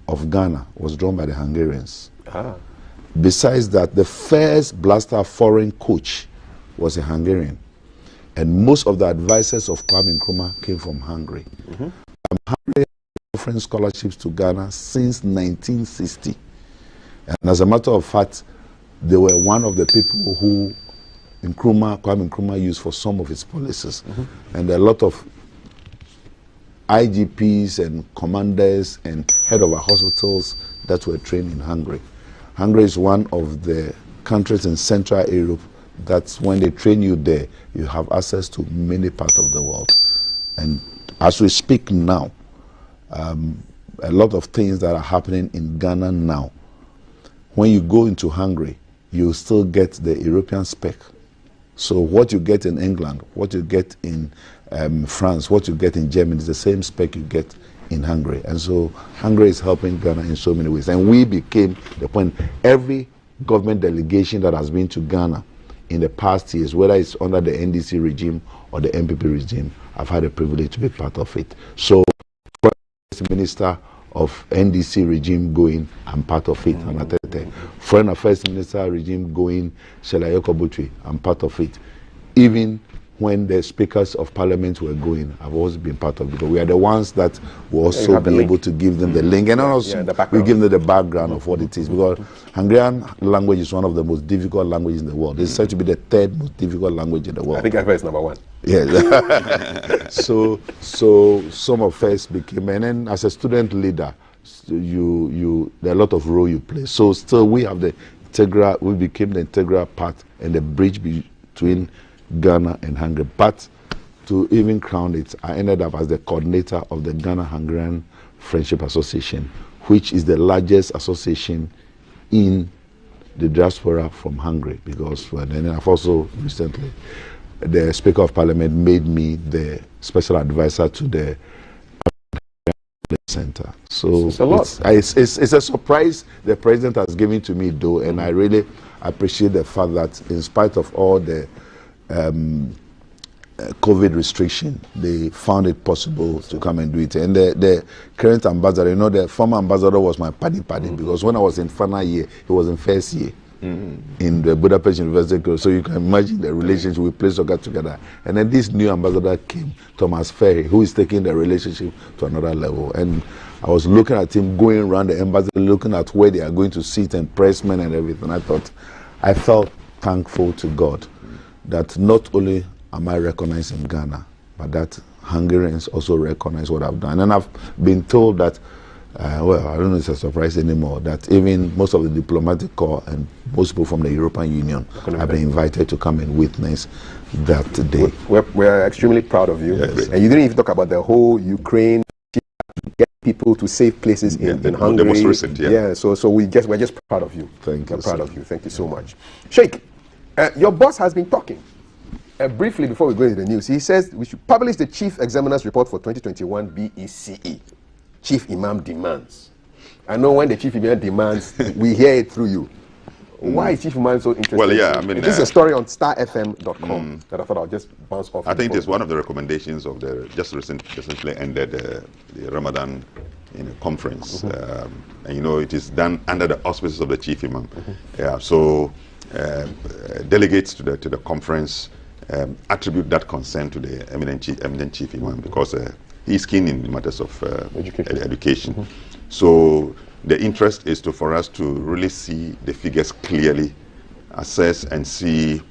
of Ghana was drawn by the Hungarians. Besides that, the first Blaster foreign coach was a Hungarian. And most of the advisors of Kwame Nkrumah came from Hungary. Hungary has offered scholarships to Ghana since 1960. And as a matter of fact, they were one of the people who Kwame Nkrumah used for some of his policies. And there are a lot of IGPs and commanders and head of our hospitals that were trained in Hungary. Hungary is one of the countries in Central Europe that when they train you there, you have access to many parts of the world. And as we speak now, a lot of things that are happening in Ghana now, when you go into Hungary, you still get the European spec. So what you get in England, what you get in France, what you get in Germany is the same spec you get in Hungary. And so Hungary is helping Ghana in so many ways. And we became the point. Every government delegation that has been to Ghana in the past years, whether it's under the NDC regime or the MPP regime, I've had a privilege to be part of it. So, First Minister of NDC regime going, I'm part of it. Foreign Affairs Minister regime going, Shelayoko Butri, I'm part of it. Even when the speakers of parliament were going, I've always been part of it, because we are the ones that will also be able to give them the link, and also we give them the background of what it is, because Hungarian language is one of the most difficult languages in the world. It's said to be the 3rd most difficult language in the world. I think Alpha is number 1. Yes. so some of us became, and then as a student leader, there are a lot of role you play. So still we have we became the integral part and the bridge between Ghana and Hungary. But to even crown it, I ended up as the coordinator of the Ghana-Hungarian Friendship Association, which is the largest association in the diaspora from Hungary. Because then I've also recently, the Speaker of Parliament made me the special advisor to the Center. So it's a surprise the President has given to me, though, and I really appreciate the fact that in spite of all the COVID restriction, they found it possible to come and do it. And the current ambassador, the former ambassador was my paddy, because when I was in final year, he was in first year in the Budapest University. So you can imagine the relationship we played soccer together. And then this new ambassador came, Thomas Ferry, who is taking the relationship to another level. And I was looking at him going around the embassy, looking at where they are going to sit and pressmen and everything. I felt thankful to God that not only am I recognized in Ghana, but that Hungarians also recognize what I've done. And I've been told that, well, I don't know if it's a surprise anymore, that even most of the diplomatic corps and most people from the European Union have been invited to come and witness that day. We're extremely proud of you. Yes. And you didn't even talk about the whole Ukraine, get people to safe places in Hungary. The most recent, so we're just proud of you. Thank you. We're proud of you. Thank you so much. Sheikh, your boss has been talking. Briefly, before we go into the news, he says we should publish the Chief Examiner's Report for 2021 BECE. Chief Imam demands. I know when the Chief Imam demands, we hear it through you. Why is Chief Imam so interested? Well, yeah, I mean, this is a story on starfm.com that I thought I'll just bounce off. I think it's one of the recommendations of the just recently ended the Ramadan conference, and it is done under the auspices of the Chief Imam. So delegates to the conference attribute that concern to the eminent Chief Imam, because he's keen in matters of education. So the interest is for us to really see the figures clearly, assess and see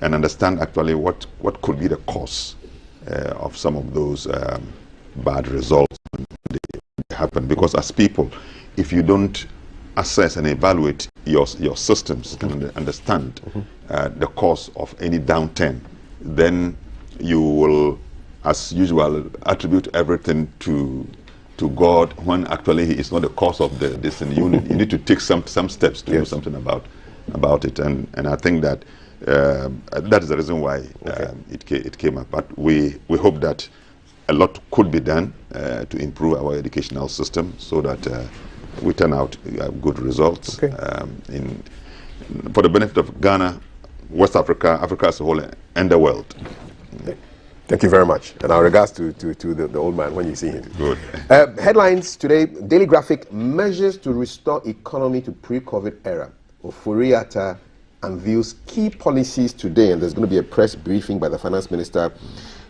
and understand actually what could be the cause of some of those bad results when they happen. Because as people, if you don't assess and evaluate your systems and understand the cause of any downturn, then you will, as usual, attribute everything to God, when actually He is not the cause of this. And you need to take some steps to do something about it. And I think that that is the reason why it came up. But we hope that a lot could be done to improve our educational system, so that we turn out good results for the benefit of Ghana, West Africa, Africa as a whole, and the world. Thank you very much. And our regards to the old man when you see him. Good. Headlines today, Daily Graphic, measures to restore economy to pre-COVID era. Ofori-Atta unveils key policies today, and there's going to be a press briefing by the Finance Minister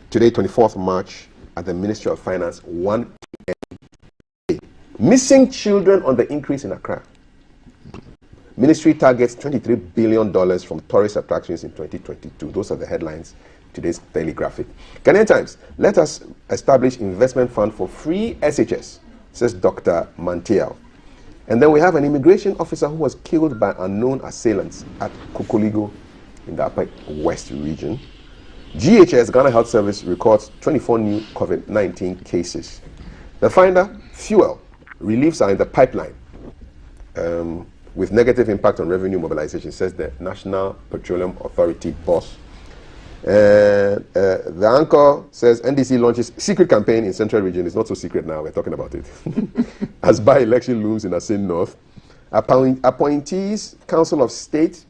today, 24th March, at the Ministry of Finance, 1 p.m. Missing children on the increase in Accra. Ministry targets $23 billion from tourist attractions in 2022. Those are the headlines. Today's Daily Graphic. Ghanaian Times, let us establish investment fund for free SHS, says Dr. Mantiel. And then we have an immigration officer who was killed by unknown assailants at Kokoligo in the Upper West region. GHS, Ghana Health Service, records 24 new COVID-19 cases. The Finder, fuel, reliefs are in the pipeline with negative impact on revenue mobilization, says the National Petroleum Authority boss. The Anchor says NDC launches secret campaign in Central Region. It's not so secret now, we're talking about it. As by-election looms in Asin North. Appointees, Council of State,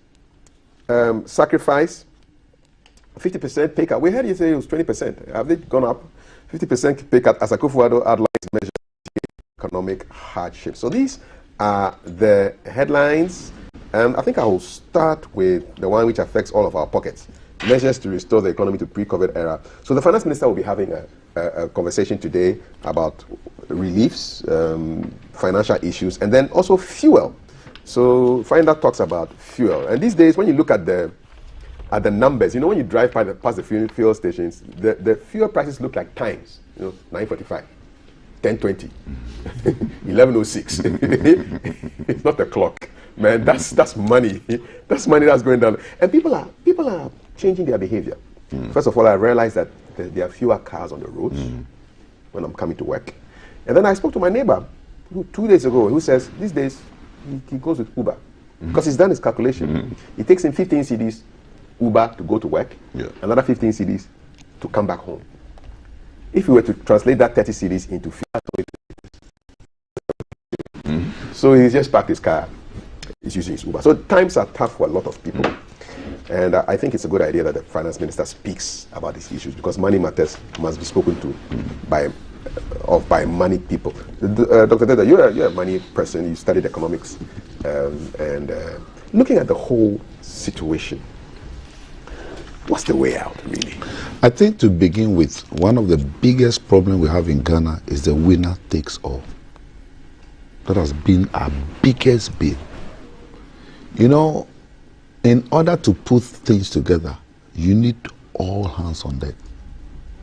sacrifice, 50% pay cut. We heard you say it was 20%. Have they gone up? 50% pay cut as Akufo-Addo outlines measures to economic hardship. So these are the headlines. I think I will start with the one which affects all of our pockets. Measures to restore the economy to pre-COVID era. So the Finance Minister will be having a conversation today about reliefs, financial issues, and then also fuel. So Finder talks about fuel. And these days, when you look at the numbers, you know, when you drive past the fuel stations, the fuel prices look like times. You know, 9:45, 10:20, 11:06. It's not the clock, man. That's money. That's money that's going down. And people are changing their behavior. First of all, I realized that there are fewer cars on the roads when I'm coming to work. And then I spoke to my neighbor 2 days ago who says these days he goes with Uber because he's done his calculation. It takes him 15 cedis Uber to go to work, another 15 cedis to come back home. If we were to translate that 30 cedis into fuel, so he just parked his car, he's using his Uber. So times are tough for a lot of people. And I think it's a good idea that the Finance Minister speaks about these issues because money matters must be spoken to by money people. Dr. Deda, you're a money person. You studied economics, and looking at the whole situation, what's the way out, really? I think to begin with, one of the biggest problems we have in Ghana is the winner takes all. That has been our biggest bane. You know, in order to put things together, you need all hands on deck.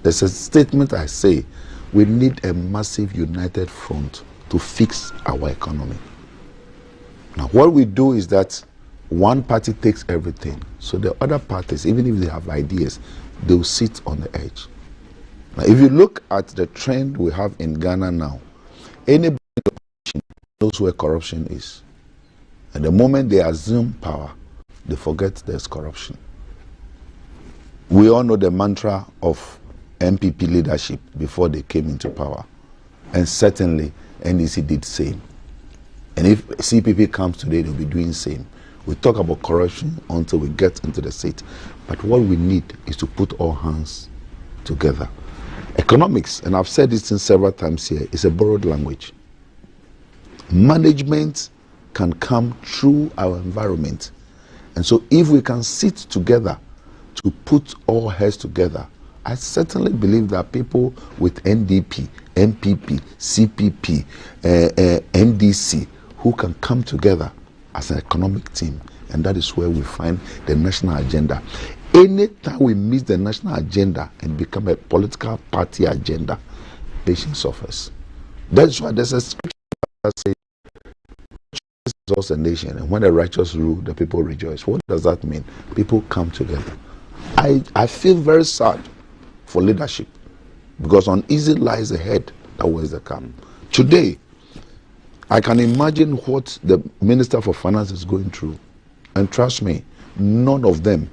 There's a statement I say, we need a massive united front to fix our economy. Now, what we do is that one party takes everything, so the other parties, even if they have ideas, they'll sit on the edge. Now, if you look at the trend we have in Ghana now, anybody knows where corruption is. And the moment they assume power, they forget there's corruption. We all know the mantra of MPP leadership before they came into power. And certainly, NDC did the same. And if CPP comes today, they'll be doing the same. We talk about corruption until we get into the seat. But what we need is to put all hands together. Economics, and I've said this several times here, is a borrowed language. Management can come through our environment. And so if we can sit together to put all heads together, I certainly believe that people with NDP, MPP, CPP, NDC, who can come together as an economic team, and that is where we find the national agenda. Anytime we miss the national agenda and become a political party agenda, nation suffers. That's why there's a scripture that says, "Righteous is a nation, and when the righteous rule, the people rejoice." What does that mean? People come together. I feel very sad for leadership because uneasy lies ahead that was the camp. Today, I can imagine what the Minister for Finance is going through. And trust me, none of them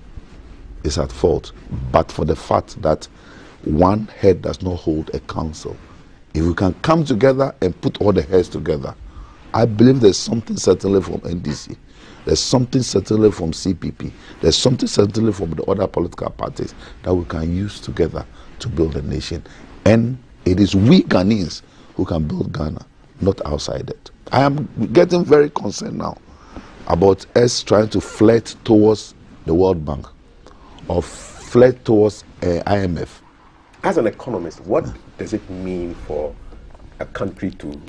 is at fault, but for the fact that one head does not hold a council. If we can come together and put all the heads together, I believe there's something certainly from NDC. There's something certainly from CPP. There's something certainly from the other political parties that we can use together to build a nation. And it is we Ghanaians who can build Ghana, not outside it. I am getting very concerned now about us trying to flirt towards the World Bank or flirt towards IMF. As an economist, what does it mean for a country to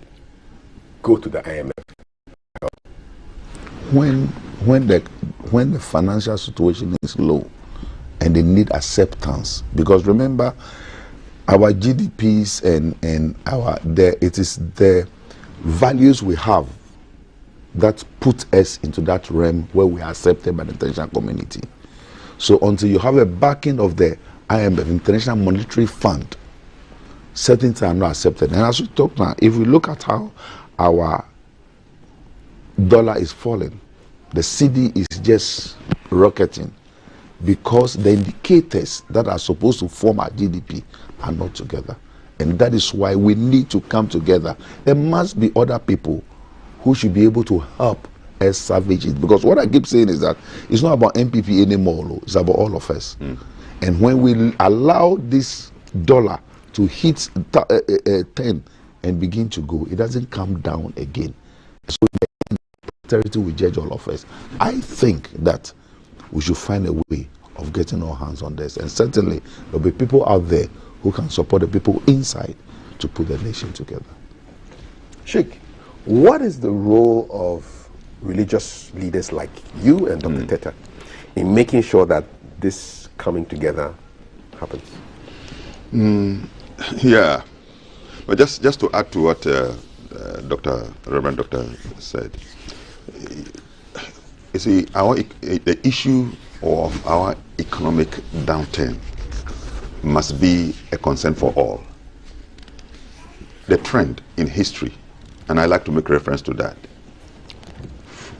go to the IMF? When the financial situation is low and they need acceptance, because remember, our GDPs and it is the values we have that put us into that realm where we are accepted by the international community. So until you have a backing of the IMF, International Monetary Fund, certain things are not accepted. And as we talk now, if we look at how our dollar is falling, the CD is just rocketing because the indicators that are supposed to form our GDP are not together. And that is why we need to come together. There must be other people who should be able to help us salvage it. Because what I keep saying is that it's not about MPP anymore, it's about all of us. And when we allow this dollar to hit 10 and begin to go, it doesn't come down again. So the posterity will judge all of us. I think that we should find a way of getting our hands on this. And certainly there'll be people out there who can support the people inside to put the nation together. Sheikh, what is the role of religious leaders like you and Dr. Teta in making sure that this coming together happens? Yeah, but just to add to what Reverend Doctor said, you see, the issue of our economic downturn must be a concern for all. The trend in history, and I like to make reference to that,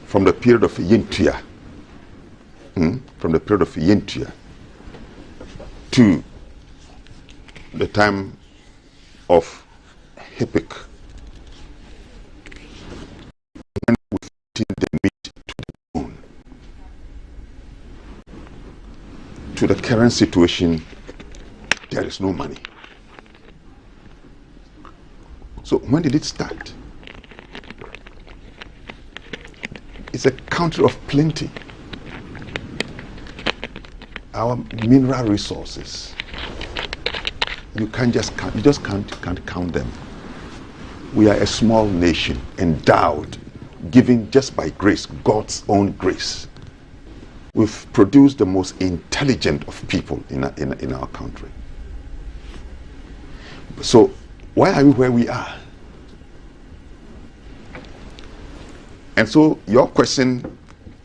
from the period of Yentia, to the time of Hippic, when we put the meat to the bone, to the current situation, there is no money. So when did it start? It's a country of plenty. Our mineral resources, you just can't count them. We are a small nation, endowed, given just by grace, God's own grace. We've produced the most intelligent of people in our country. So why are we where we are? And so your question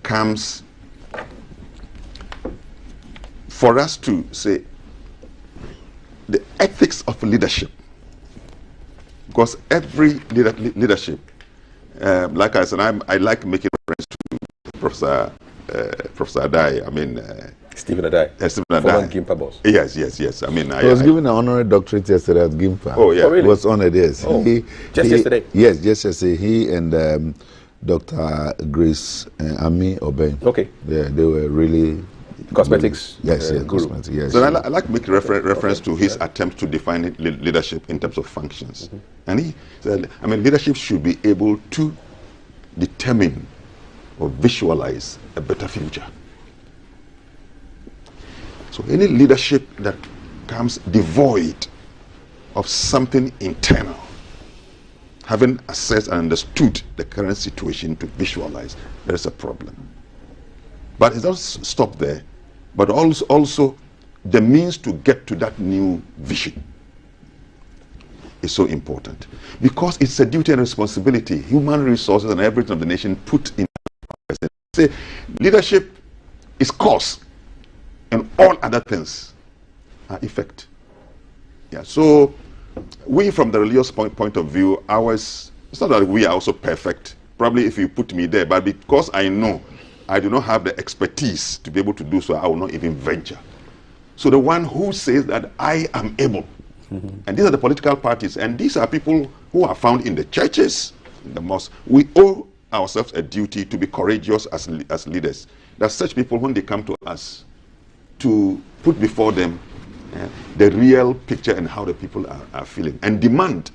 comes for us to say the ethics of leadership, because every leadership, like I said, I like making reference to Professor Adai. Stephen Adai. Former GIMPA boss. Yes. I was given an honorary doctorate yesterday at GIMPA. Oh, yeah. Oh, really? He was honored, yes. Oh, yesterday? Yes, just yesterday. He and Dr. Grace Ami Obeng. Okay. Yeah, they were really... Cosmetics. Yes, cosmetics, yes. So I like to make reference to his attempt to define leadership in terms of functions. And he said, leadership should be able to determine or visualize a better future. So any leadership that comes devoid of something internal, having assessed and understood the current situation to visualize, there is a problem. But it doesn't stop there, but also the means to get to that new vision is so important, because it's a duty and responsibility human resources and everything of the nation put in. Say leadership is cause and all other things are effect. Yeah, so we, from the religious point of view, it's not that we are also perfect, probably if you put me there, but because I know I do not have the expertise to be able to do so, I will not even venture. So the one who says that I am able, and these are the political parties, and these are people who are found in the churches, the most. We owe ourselves a duty to be courageous as leaders. That such people, when they come to us, to put before them the real picture and how the people are feeling, and demand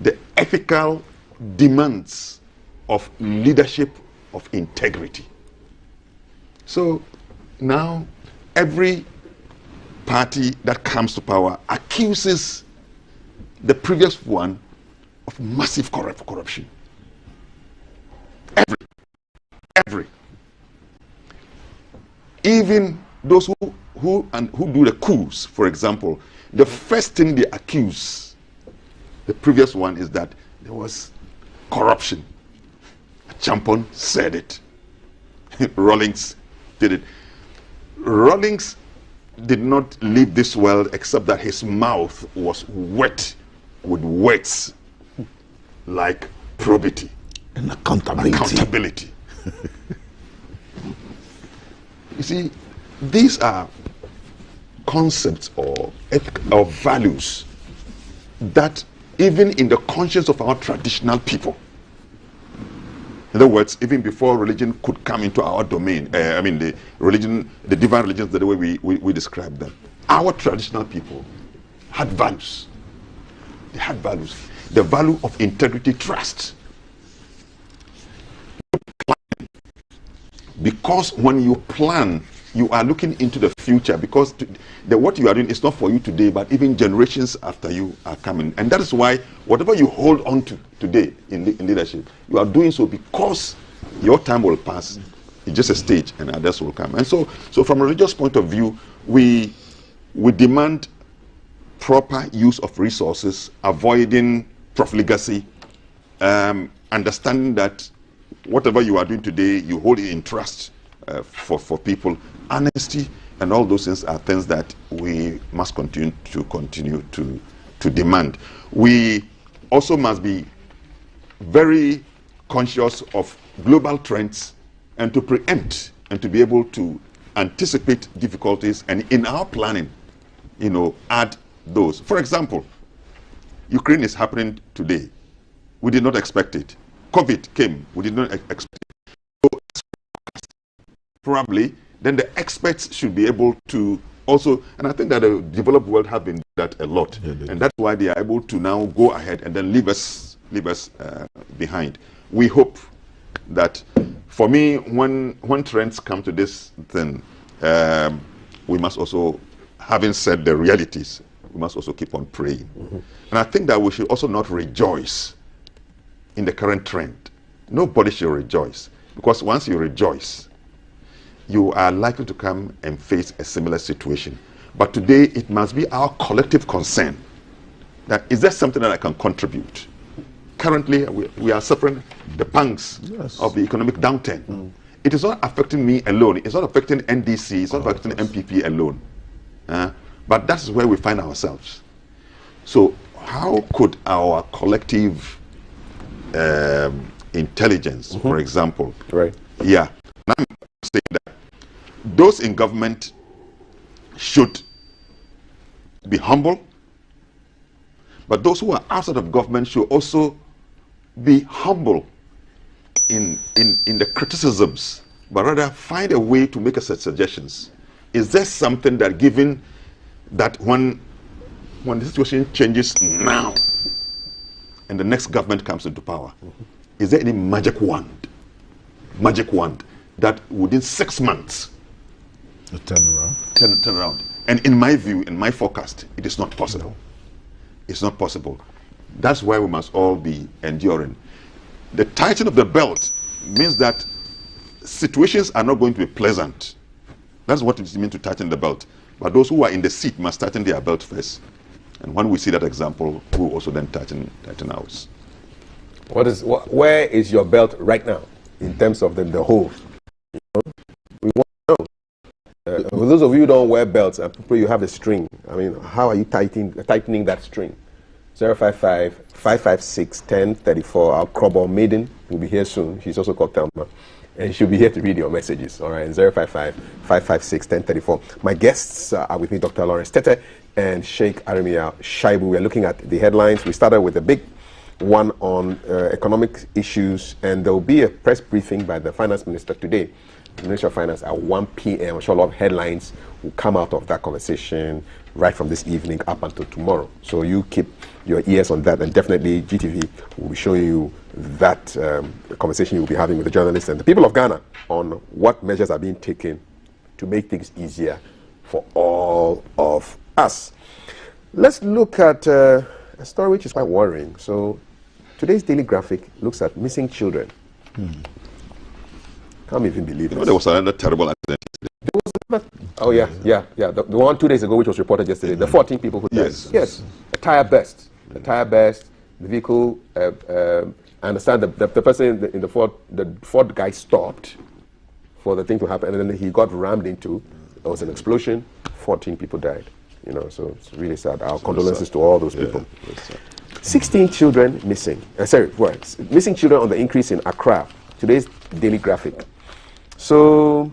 the ethical demands of leadership of integrity. So now every party that comes to power accuses the previous one of massive corruption. Every. Even those who do the coups, for example, the first thing they accuse the previous one is that there was corruption. Champon said it. Rawlings did it. Rawlings did not leave this world except that his mouth was wet with words like probity and accountability. You see, these are concepts or values that even in the conscience of our traditional people, in other words, even before religion could come into our domain, the divine religions, the way we describe them, our traditional people had values. They had values. The value of integrity, trust. Because when you plan, you are looking into the future, because what you are doing is not for you today, but even generations after you are coming. And that is why whatever you hold on to today in leadership, you are doing so because your time will pass. It's just a stage and others will come. And so from a religious point of view, we demand proper use of resources, avoiding profligacy, understanding that whatever you are doing today, you hold it in trust for people. Honesty and all those things are things that we must continue to demand. We also must be very conscious of global trends and to preempt and to be able to anticipate difficulties, and in our planning, add those. For example, Ukraine is happening today. We did not expect it. COVID came. We did not expect it. So, probably, then the experts should be able to also, and I think that the developed world have been doing that a lot, and that's why they are able to now go ahead and then leave us behind. We hope that, for me, when trends come to this thing, we must also, having said the realities, we must also keep on praying. And I think that we should also not rejoice in the current trend. Nobody should rejoice, because once you rejoice, you are likely to come and face a similar situation. But today, it must be our collective concern that is there something that I can contribute? Currently, we are suffering the pangs of the economic downturn. It is not affecting me alone. It's not affecting NDC. It's not affecting MPP alone. But that's where we find ourselves. So how could our collective intelligence, for example, I'm saying that those in government should be humble, but those who are outside of government should also be humble in the criticisms, but rather find a way to make suggestions. Is there something that, given that when the situation changes now and the next government comes into power, is there any magic wand that within 6 months turn around? And in my view, in my forecast, it is not possible. It's not possible. That's why we must all be enduring. The tightening of the belt means that situations are not going to be pleasant. That's what it means to tighten the belt. But those who are in the seat must tighten their belt first. And when we see that example, we will also then tighten ours. Where is your belt right now in terms of the whole? We want to know. For those of you who don't wear belts, and people you have a string, how are you tightening that string? 055-556-1034. Our Crobble Maiden will be here soon. She's also called Thelma. And she'll be here to read your messages. All right, 055-556-1034. My guests are with me, Dr. Lawrence Tete and Sheikh Aremia Shaibu. We are looking at the headlines. We started with the big one on economic issues, and there will be a press briefing by the finance minister today, the Minister of Finance, at 1 p.m. I'm sure a lot of headlines will come out of that conversation right from this evening up until tomorrow. So you keep your ears on that, and definitely GTV will be showing you that conversation you'll be having with the journalists and the people of Ghana on what measures are being taken to make things easier for all of us. Let's look at a story which is quite worrying. So today's Daily Graphic looks at missing children. Can't even believe it. There was another terrible accident. Oh yeah. The one 2 days ago, which was reported yesterday. The 14 people who died. Yes. A tire burst. The vehicle. I understand the person in the Ford guy stopped for the thing to happen, and then he got rammed into. There was an explosion. 14 people died. So it's really sad. Our condolences to all those people. 16 children missing. Missing children on the increase in Accra. Today's Daily Graphic. So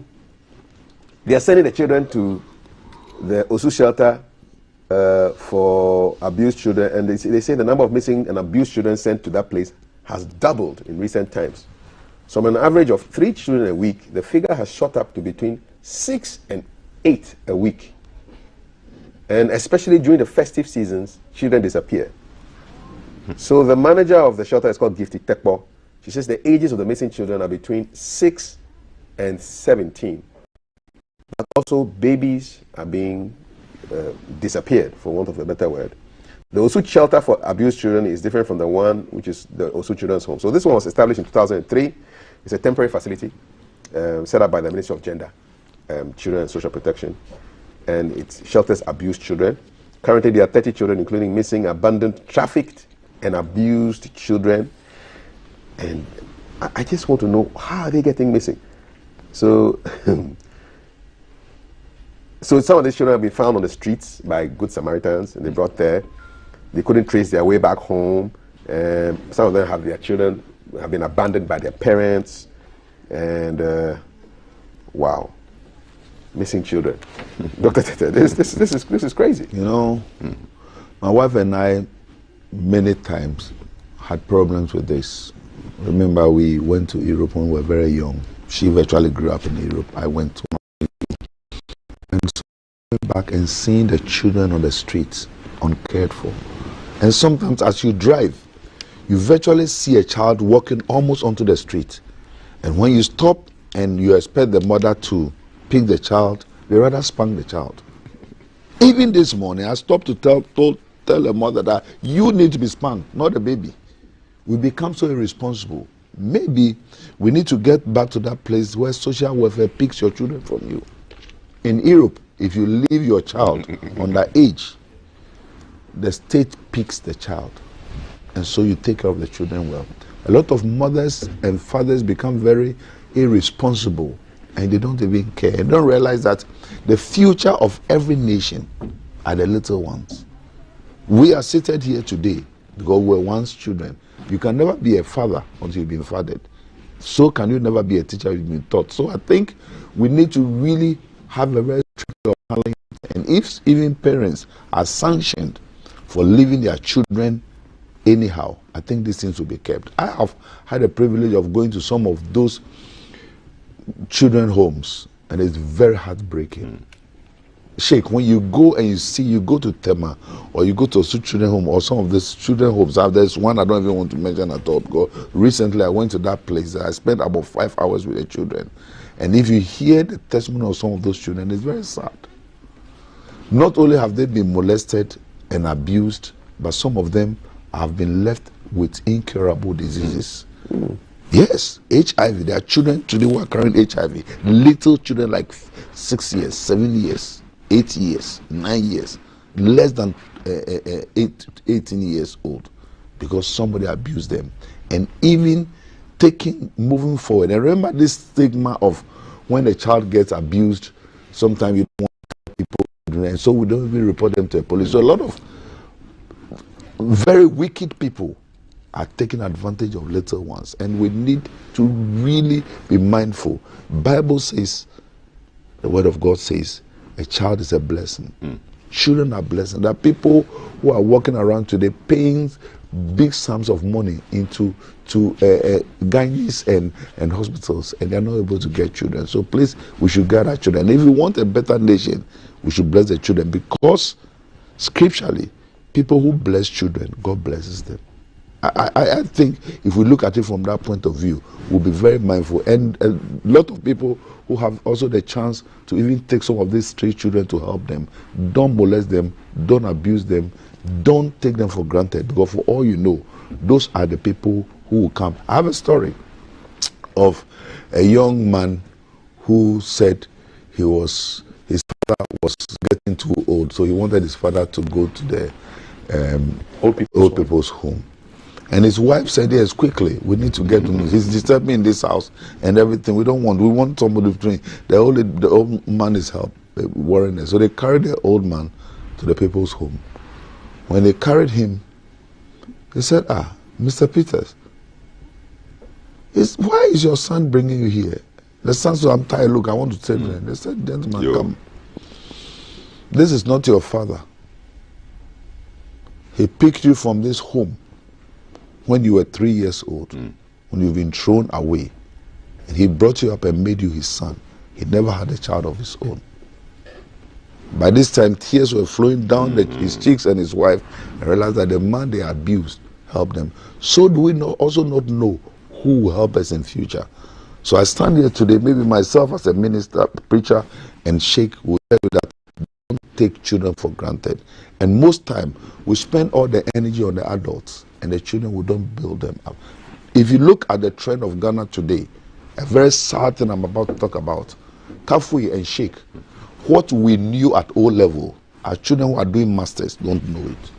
they are sending the children to the Osu shelter for abused children, and they say the number of missing and abused children sent to that place has doubled in recent times. So on an average of 3 children a week, the figure has shot up to between 6 and 8 a week. And especially during the festive seasons, children disappear. So the manager of the shelter is called Gifty Tekbo. She says the ages of the missing children are between 6 and 17. But also babies are being disappeared, for want of a better word. The Osu shelter for abused children is different from the one which is the Osu Children's Home. So this one was established in 2003. It's a temporary facility set up by the Ministry of Gender, Children and Social Protection, and it shelters abused children. Currently there are 30 children, including missing, abandoned, trafficked, and abused children. And I just want to know, how are they getting missing? So, so some of these children have been found on the streets by Good Samaritans, and they brought there. They couldn't trace their way back home. Some of them have their children have been abandoned by their parents, and wow, missing children. Dr. Tete, this is crazy. My wife and I many times had problems with this. Remember, we went to Europe when we were very young. She virtually grew up in Europe. I went to and so going back and seeing the children on the streets uncared for. And sometimes as you drive, you virtually see a child walking almost onto the street. And when you stop and you expect the mother to pick the child, they rather spank the child. Even this morning, I stopped to tell the mother that you need to be spanked, not the baby. We become so irresponsible. Maybe we need to get back to that place where social welfare picks your children from you. In Europe, if you leave your child under age, the state picks the child. And so you take care of the children well. A lot of mothers and fathers become very irresponsible, and they don't even care. They don't realize that the future of every nation are the little ones. We are seated here today because we're once children. You can never be a father until you've been fathered. So can you never be a teacher if you've been taught. So I think we need to really have a very strict way of handling it. And if even parents are sanctioned for leaving their children anyhow, I think these things will be kept. I have had the privilege of going to some of those children homes, and it's very heartbreaking. Sheikh, when you go and you go to Tema, or you go to a children home, or some of these children homes, there's one I don't even want to mention at all, because recently I went to that place. I spent about 5 hours with the children. And if you hear the testimony of some of those children, it's very sad. Not only have they been molested and abused, but some of them have been left with incurable diseases. Yes, HIV. There are children today who are carrying HIV. Little children like 6 years, 7 years, 8 years, 9 years, less than 18 years old, because somebody abused them. And even moving forward. And remember this stigma of when a child gets abused, sometimes you don't want people, and so we don't even report them to the police. So a lot of very wicked people are taking advantage of little ones, and we need to really be mindful. Bible says, the word of God says, a child is a blessing. Children are blessings. There are people who are walking around today paying big sums of money into gangs and hospitals, and they're not able to get children. So please, we should guide our children. If we want a better nation, we should bless the children, because scripturally, people who bless children, God blesses them. I think if we look at it from that point of view, we'll be very mindful. And a lot of people who have also the chance to even take some of these stray children to help them, don't molest them, don't abuse them, don't take them for granted, because for all you know, those are the people who will come. I have a story of a young man who said his father was getting too old, so he wanted his father to go to the old people's home. And his wife said, yes, quickly, we need to get to him. He's disturbing in this house and everything. We want somebody to train. The old man is worrying us. So they carried the old man to the people's home. When they carried him, they said, Mr. Peters, why is your son bringing you here? The son said, I'm tired, look, I want to tell you. They said, gentlemen, come. This is not your father. He picked you from this home when you were 3 years old, when you've been thrown away, and he brought you up and made you his son. He never had a child of his own. By this time, tears were flowing down his cheeks and his wife, and realized that the man they abused helped them. So do we also not know who will help us in future? So I stand here today, maybe myself as a minister, preacher, and Sheikh will tell you that don't take children for granted. And most time, we spend all the energy on the adults, and the children, we don't build them up. If you look at the trend of Ghana today, a very sad thing I'm about to talk about, Kafui and Sheikh, what we knew at O level, our children who are doing masters don't know it.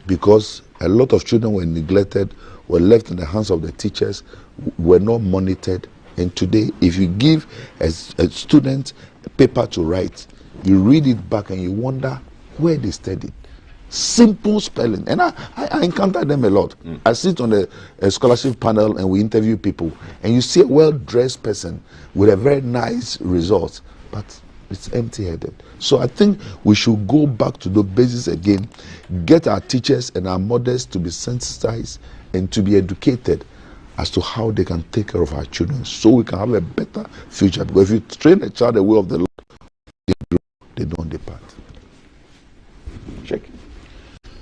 Because a lot of children were neglected, were left in the hands of the teachers, were not monitored. And today, if you give a student a paper to write, you read it back and you wonder where they studied. Simple spelling. And I encounter them a lot. I sit on a scholarship panel and we interview people, and you see a well-dressed person with a very nice result, but it's empty-headed. So I think we should go back to the basics again, get our teachers and our mothers to be sensitized and to be educated as to how they can take care of our children, so we can have a better future. Because if you train a child the way of the Lord, they don't depart. Check.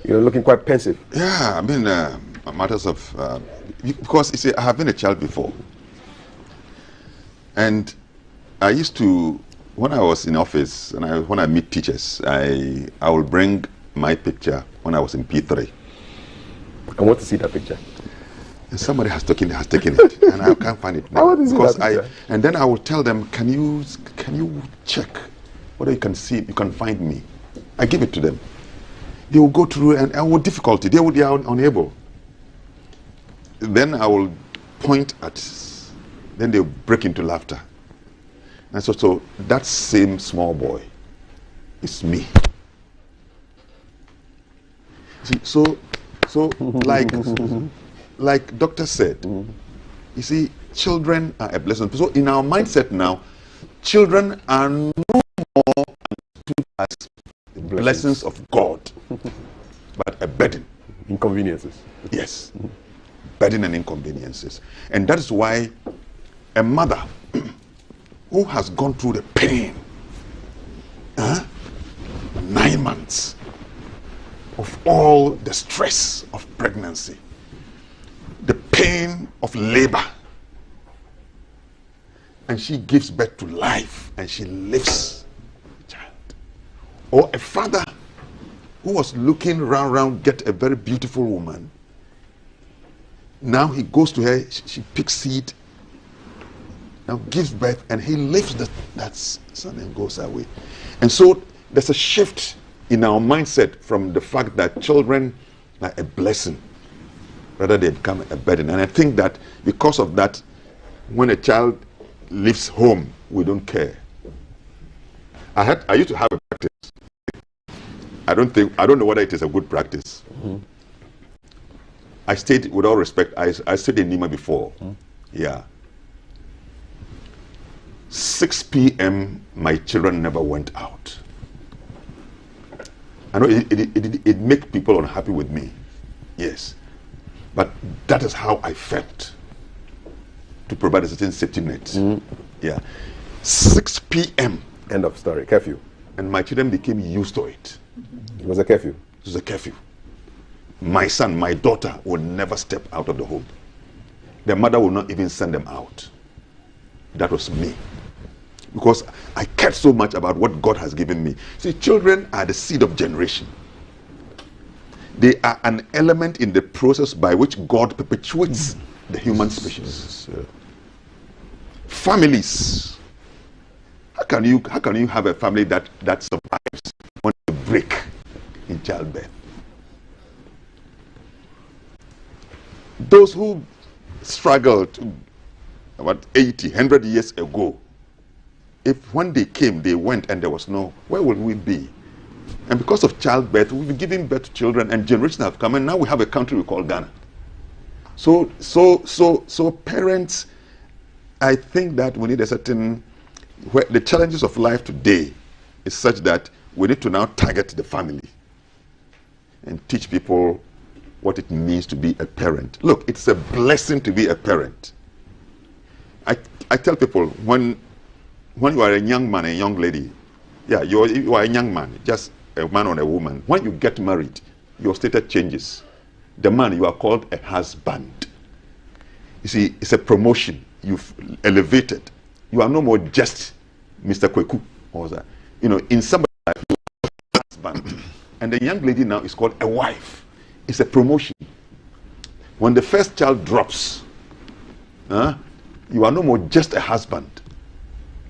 You're looking quite pensive. Yeah, I mean, matters of because you see, I have been a child before, and I used to, when I was in office and when I meet teachers, I will bring my picture when I was in P3. I want to see that picture. And somebody has taken it, and I can't find it now. I want to see that picture. And then I will tell them, can you check whether you can see it, you can find me. I give it to them. They will go through and with difficulty, they are unable. Then I will point at, then they'll break into laughter. And so that same small boy is me. See, so like doctor said, you see, children are a blessing. So in our mindset now, children are no more understood as blessings of God, but a burden. Inconveniences. Yes. Burden and inconveniences. And that is why a mother who has gone through the pain, 9 months of all the stress of pregnancy, the pain of labor, and she gives birth to life and she lives the child. Or a father who was looking round, get a very beautiful woman. Now he goes to her, she picks seed, now gives birth, and he leaves that son and goes away. And so there's a shift in our mindset from the fact that children are a blessing, rather they become a burden. And I think that because of that, when a child leaves home, we don't care. I used to have a practice. I don't know whether it is a good practice. I stayed, with all respect, I stayed in Nima before. Yeah. 6 p.m. my children never went out. I know it make people unhappy with me. Yes. But that is how I felt, to provide a certain safety net. Yeah. 6 p.m. End of story. Curfew. And my children became used to it. It was a curfew. It was a curfew. My son, my daughter would never step out of the home. Their mother would not even send them out. That was me. Because I cared so much about what God has given me. See, children are the seed of generation. They are an element in the process by which God perpetuates the human species. Families. How can you have a family that survives when you break in childbirth? Those who struggled about 80, 100 years ago, if when they came, they went and there was no, where will we be? And because of childbirth, we've been giving birth to children and generations have come, and now we have a country we call Ghana. So parents, I think that we need a certain, where the challenges of life today is such that we need to now target the family and teach people what it means to be a parent. Look, it's a blessing to be a parent. I tell people, when you are a young man, a young lady, yeah, you are a young man, just a man or a woman. When you get married, your status changes. The man, you are called a husband. You see, it's a promotion. You've elevated. You are no more just Mr. Kweku. Or that. You know, in somebody's life, you are a husband. And the young lady now is called a wife. It's a promotion. When the first child drops, you are no more just a husband.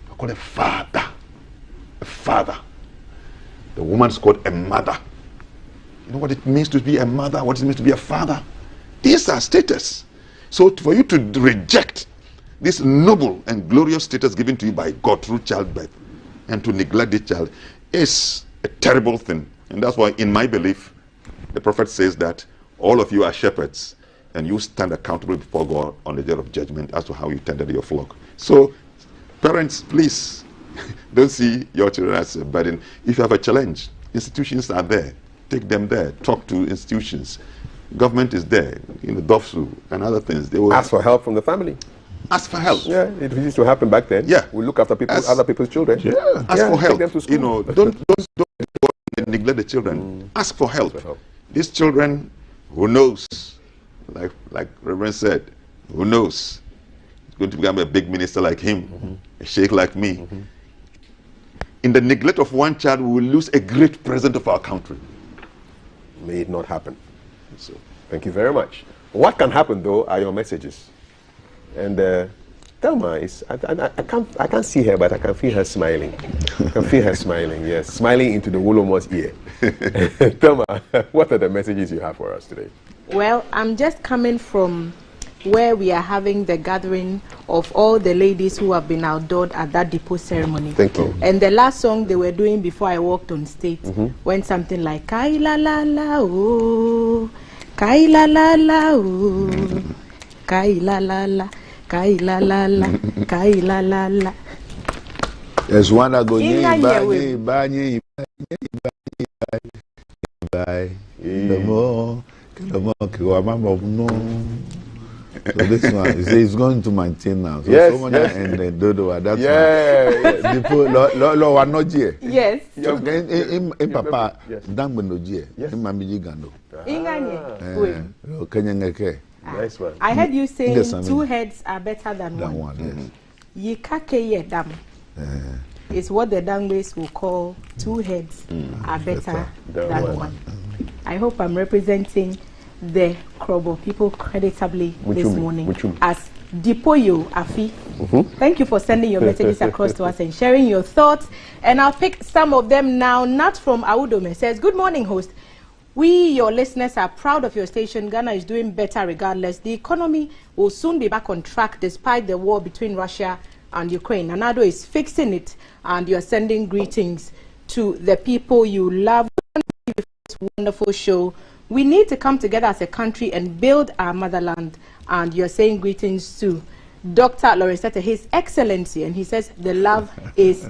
You're called a father. A father. The woman's called a mother. You know what it means to be a mother? What it means to be a father? These are status. So for you to reject this noble and glorious status given to you by God through childbirth and to neglect the child is a terrible thing. And that's why, in my belief, the prophet says that all of you are shepherds and you stand accountable before God on the day of judgment as to how you tended your flock. So, parents, please, don't see your children as a burden. If you have a challenge, institutions are there. Take them there. Talk to institutions. Government is there. You know, DOFSU and other things. They will ask for help from the family. Ask for help. Yeah, it used to happen back then. Yeah, we look after other people's children. Yeah, ask for help. Take them to school. You know, don't neglect the children. Ask for help. These children, who knows? Like Reverend said, who knows? He's going to become a big minister like him, a sheikh like me. In the neglect of one child, we will lose a great president of our country. May it not happen. So, thank you very much. What can happen though are your messages. And Thelma is, I can't see her, but I can feel her smiling. I can feel her smiling, yes. Smiling into the Wolomo's ear. Thelma, what are the messages you have for us today? Well, I'm just coming from where we are having the gathering of all the ladies who have been outdoored at that depot ceremony. Thank you. And the last song they were doing before I walked on stage went something like, Kai la la la oh, Kai la la la oh, Kai la la la. Kai la la la, kai la la la. There's one that goes, so this one, it's going to maintain now. So yes, someone yes. and the dodo, that's yeah. People, lo are not here. Yes. In Papa, Dang Benoji, in Mamiji Gando. Kanyangeke. Nice one. I heard you saying two heads are better than one. Yes. Yikake dam is what the Dangways will call two heads are better than one. I hope I'm representing the Krobo people creditably this morning as Dipoyo Afi. Thank you for sending your messages across to us and sharing your thoughts. And I'll pick some of them now. Nat from Audome says, good morning, host. We, your listeners, are proud of your station. Ghana is doing better regardless. The economy will soon be back on track despite the war between Russia and Ukraine. Anado is fixing it, and you're sending greetings to the people you love. This wonderful show. We need to come together as a country and build our motherland. And you're saying greetings to Dr. Lorisetta, His Excellency, and he says the love is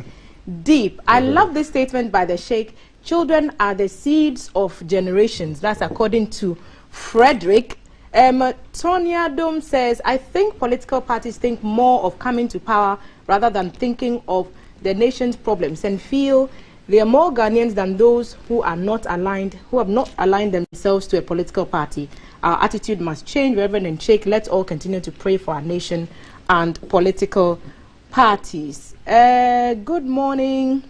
deep. I love this statement by the Sheikh. Children are the seeds of generations. That's according to Frederick. Tonya Dome says, I think political parties think more of coming to power rather than thinking of the nation's problems, and feel they are more Ghanaians than those who are not aligned, who have not aligned themselves to a political party. Our attitude must change, Reverend and Sheikh. Let's all continue to pray for our nation and political parties. Good morning.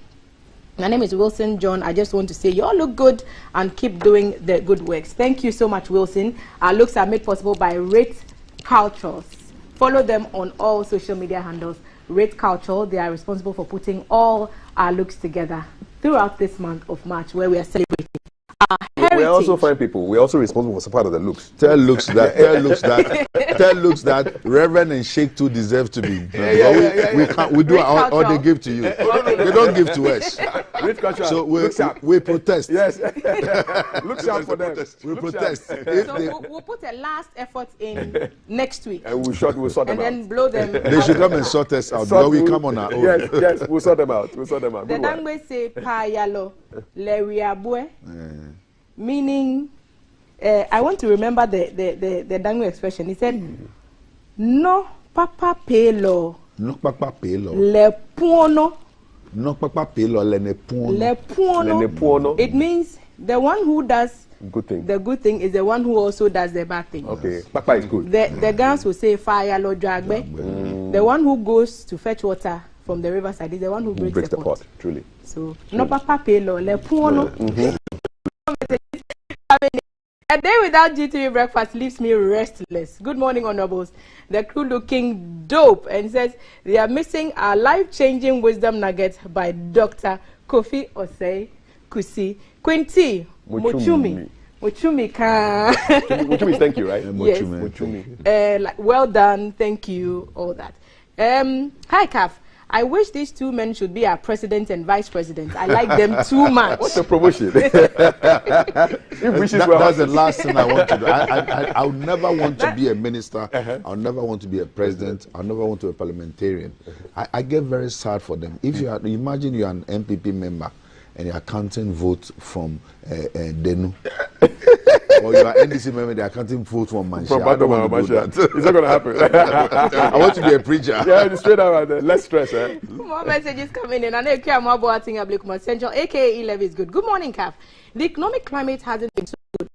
My name is Wilson John. I just want to say you all look good and keep doing the good works. Thank you so much, Wilson. Our looks are made possible by Rate Cultures. Follow them on all social media handles. Rate Culture. They are responsible for putting all our looks together throughout this month of March, where we are celebrating our heritage. We also find people. We're also responsible for some part of the looks. Tell looks that Reverend and Sheikh too deserve to be. We do all they give to you. They don't give to us. So we protest. Yes. Look out for them. We protest. So we'll put a last effort in next week. And we'll sort them out. And then blow them. They should come and sort us out. But we come on our own. Yes, we'll sort them out. The Dangwe say pa yalo leriabue. Meaning, I want to remember the Dangwe expression. He said, no papa pelo. No papa pelo. Le puono. No papa pelo le ne puono. Le puono. It means the one who does the good thing is the one who also does the bad thing. Okay, papa is good. The girls will say fire lo dragbe. The one who goes to fetch water from the riverside is the one who breaks the pot. Truly. So no papa pelo le puono. A day without GTV breakfast leaves me restless. Good morning, honorables. The crew looking dope and says they are missing our life-changing wisdom nugget by Dr. Kofi Osei Kusi Quinty Mochumi. Mochumi ka. Mochumi is thank you, right? Yes. Mochumi. Well done, thank you, all that. Hi, Kaf. I wish these two men should be our president and vice president. I like them too much. What's the promotion? That's the last thing I want to do. I would never want to be a minister. I'll never want to be a president. I'll never want to be a parliamentarian. I get very sad for them. If you are, imagine you're an MPP member and you're counting votes from Denu. Or you are NDC member, they are counting votes from Manchester. From Manchester. It's not going to happen. I want to be a preacher. Yeah, straight out. Less stress. More messages coming in. I know Central, aka 11 is good. Good morning, Kaf. The economic climate hasn't been so good.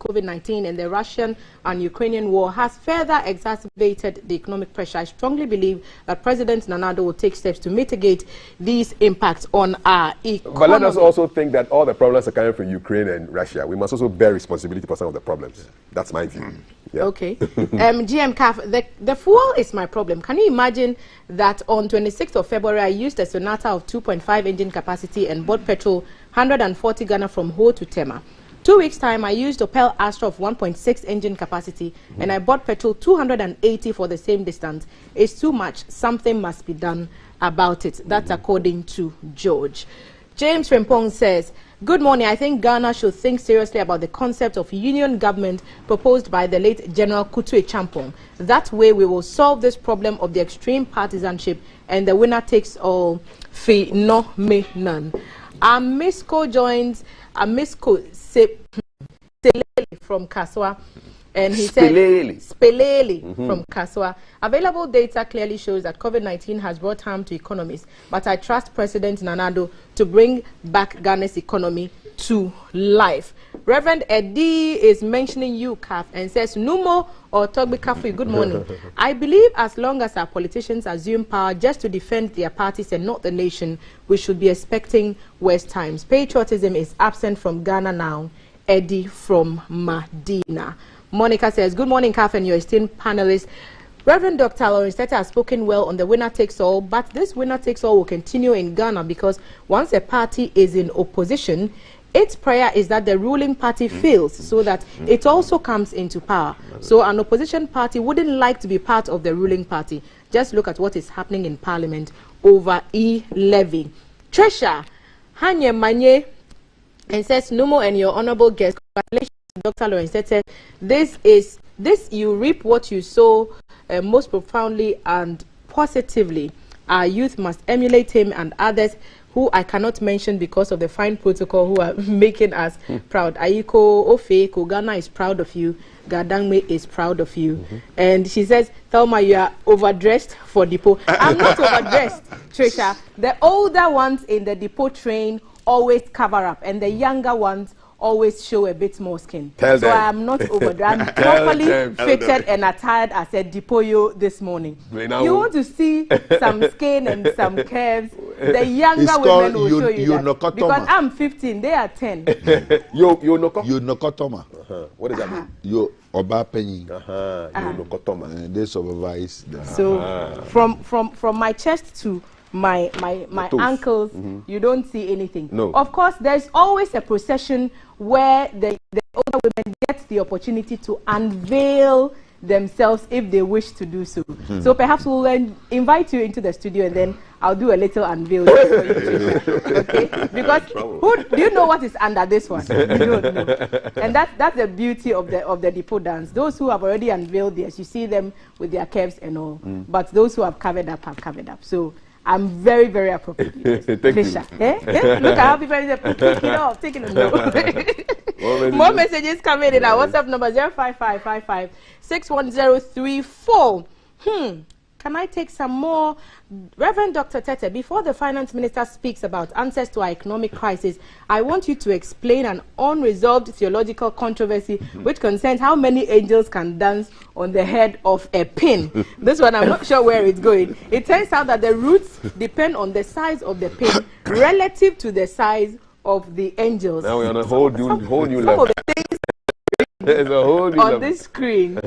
COVID-19 and the Russian and Ukrainian war has further exacerbated the economic pressure. I strongly believe that President Nanado will take steps to mitigate these impacts on our economy. But let us also think that all the problems are coming from Ukraine and Russia. We must also bear responsibility for some of the problems. That's my view. Yeah. Okay. GM CAF, the fuel is my problem. Can you imagine that on 26th of February, I used a Sonata of 2.5 engine capacity and bought petrol 140 Ghana from Ho to Tema. 2 weeks time, I used Opel Astra of 1.6 engine capacity and I bought petrol 280 for the same distance. It's too much. Something must be done about it. That's according to George. James Frimpong says, good morning. I think Ghana should think seriously about the concept of union government proposed by the late General Kutu Champong. That way we will solve this problem of the extreme partisanship and the winner takes all phenomenon. Amisco joins Amisco Spelele from Kaswa, and he said Spelele from Kaswa. Available data clearly shows that COVID-19 has brought harm to economies, but I trust President Nanado to bring back Ghana's economy to life. Reverend Eddie is mentioning you, Kaf, and says Numo or Togbi Kafu. Good morning. I believe as long as our politicians assume power just to defend their parties and not the nation, we should be expecting worse times. Patriotism is absent from Ghana now. Eddie from Medina. Monica says, good morning, Kaf, and your esteemed panelists. Reverend Dr. Lawrence Tete has spoken well on the winner takes all, but this winner takes all will continue in Ghana because once a party is in opposition, its prayer is that the ruling party fails so that it also comes into power. So an opposition party wouldn't like to be part of the ruling party. Just look at what is happening in Parliament over E-levy. Tresha Hanye Manye and says, Numo and your honorable guest, congratulations to Dr. Lawrence Tete. This you reap what you sow most profoundly and positively. Our youth must emulate him and others who I cannot mention because of the fine protocol who are making us proud. Aiko Ofe, Ghana is proud of you. Gadangme is proud of you. And she says, Thelma, you are overdressed for depot. I'm not overdressessed, Trisha. The older ones in the depot train always cover up, and the younger ones always show a bit more skin. Tell them. I am not overdressed. I'm properly fitted and attired as a depoyo this morning. You want to see some skin and some curves, the younger women will show you that. Because I'm 15, they are 10. You nokotoma. What does that mean? You oba penny. You nokotoma. They supervise. So from my chest to my ankles, you don't see anything. No. Of course, there's always a procession where the older women get the opportunity to unveil themselves if they wish to do so. So perhaps we'll invite you into the studio and then I'll do a little unveil for you. Okay? Because do you know what is under this one? You don't know. And that's the beauty of the depot dance. Those who have already unveiled theirs, you see them with their curves and all. But those who have covered up have covered up. So I'm very, very appropriate. Thank you. Look at how people are taking it off, taking it off. More messages coming in. Our WhatsApp number 05555 Can I take some more? Reverend Dr. Tete, before the finance minister speaks about answers to our economic crisis, I want you to explain an unresolved theological controversy which concerns how many angels can dance on the head of a pin. This one, I'm not sure where it's going. It turns out that the roots depend on the size of the pin relative to the size of the angels. Now we're on a whole new level. There's a whole new on level. This screen.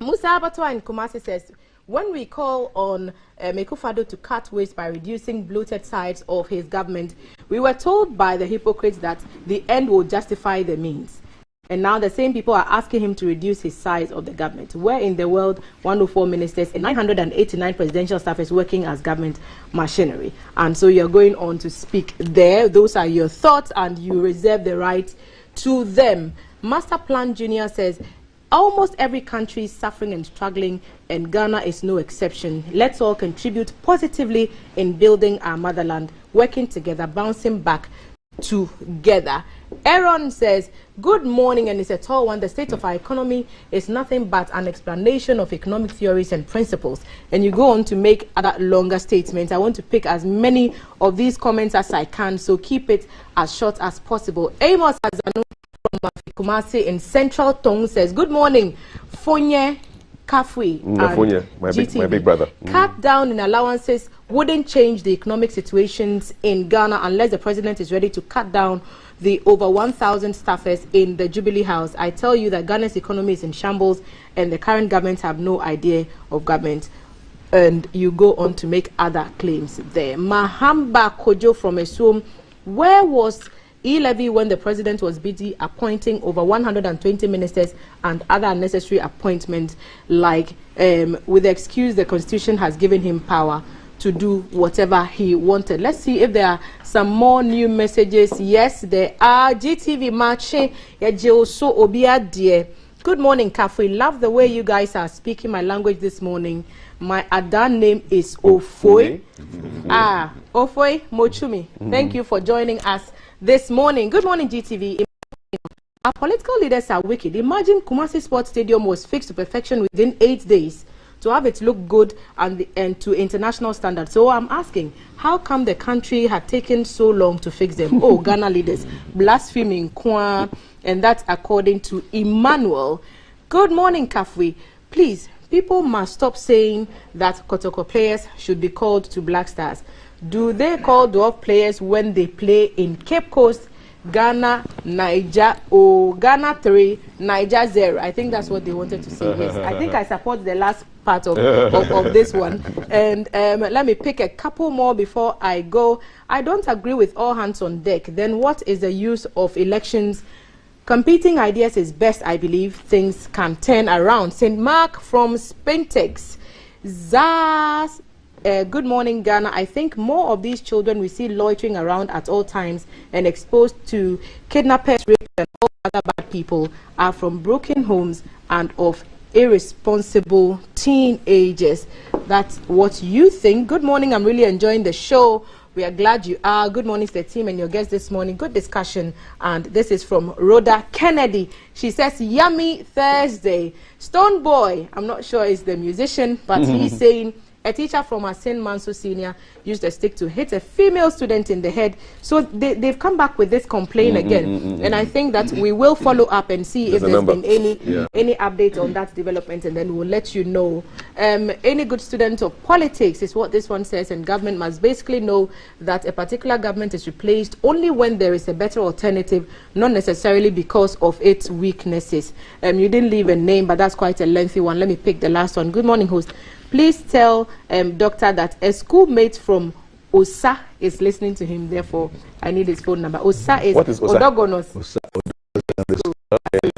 Musa Abatwa in Kumasi says, when we call on Mekufado to cut waste by reducing bloated sides of his government, we were told by the hypocrites that the end will justify the means. And now the same people are asking him to reduce his size of the government. Where in the world 104 ministers and 989 presidential staff is working as government machinery? And so you're going on to speak there. Those are your thoughts and you reserve the right to them. Master Plan Junior says, almost every country is suffering and struggling, and Ghana is no exception. Let's all contribute positively in building our motherland, working together, bouncing back together. Aaron says, good morning, and it's a tall one. The state of our economy is nothing but an explanation of economic theories and principles. And you go on to make other longer statements. I want to pick as many of these comments as I can, so keep it as short as possible. Amos Azanu from Kumasi in Central Tong says, good morning, Fonye Kafui Fonye, my big brother. Cut down in allowances wouldn't change the economic situations in Ghana unless the president is ready to cut down the over 1,000 staffers in the Jubilee House. I tell you that Ghana's economy is in shambles and the current government have no idea of government. And you go on to make other claims there. Mahamba Kojo from Esum, where was E-Levy when the president was busy appointing over 120 ministers and other unnecessary appointments, like with the excuse the constitution has given him power to do whatever he wanted? Let's see if there are some more new messages. Yes, there are. GTV Marche so Obia dear. Good morning, Kafui. Love the way you guys are speaking my language this morning. My Adan name is Ofoi. Ofoi Mochumi. Thank you for joining us this morning. Good morning, GTV. Our political leaders are wicked. Imagine Kumasi Sports Stadium was fixed to perfection within 8 days to have it look good and to international standards. So I'm asking, how come the country had taken so long to fix them? Oh, Ghana leaders blaspheming Kwa, and that's according to Emmanuel. Good morning, Kafui. Please, people must stop saying that Kotoko players should be called to Black Stars. Do they call dwarf players when they play in Cape Coast, Ghana, Niger, or Ghana 3, Niger 0? I think that's what they wanted to say. Yes, I think I support the last part of this one. And let me pick a couple more before I go. I don't agree with all hands on deck. Then what is the use of elections? Competing ideas is best, I believe. Things can turn around. St. Mark from Spentex. Zaz. Good morning, Ghana. I think more of these children we see loitering around at all times and exposed to kidnappers, rape, and all other bad people are from broken homes and of irresponsible teenagers. that's what you think. Good morning. I'm really enjoying the show. We are glad you are. Good morning to the team and your guests this morning. Good discussion. And this is from Rhoda Kennedy. She says, yummy Thursday. Stone Boy, I'm not sure is the musician, but he's saying, a teacher from Asin Manso Senior used a stick to hit a female student in the head. So they've come back with this complaint again. And I think that we will follow up and see if there's been any update on that development, and then we'll let you know. Any good student of politics is what this one says, and government must basically know that a particular government is replaced only when there is a better alternative, not necessarily because of its weaknesses. You didn't leave a name, but that's quite a lengthy one. Let me pick the last one. Good morning, host. Please tell doctor that a schoolmate from Osa is listening to him. Therefore, I need his phone number. Osa is, what is Osa? Odogonos. Osa. Okay.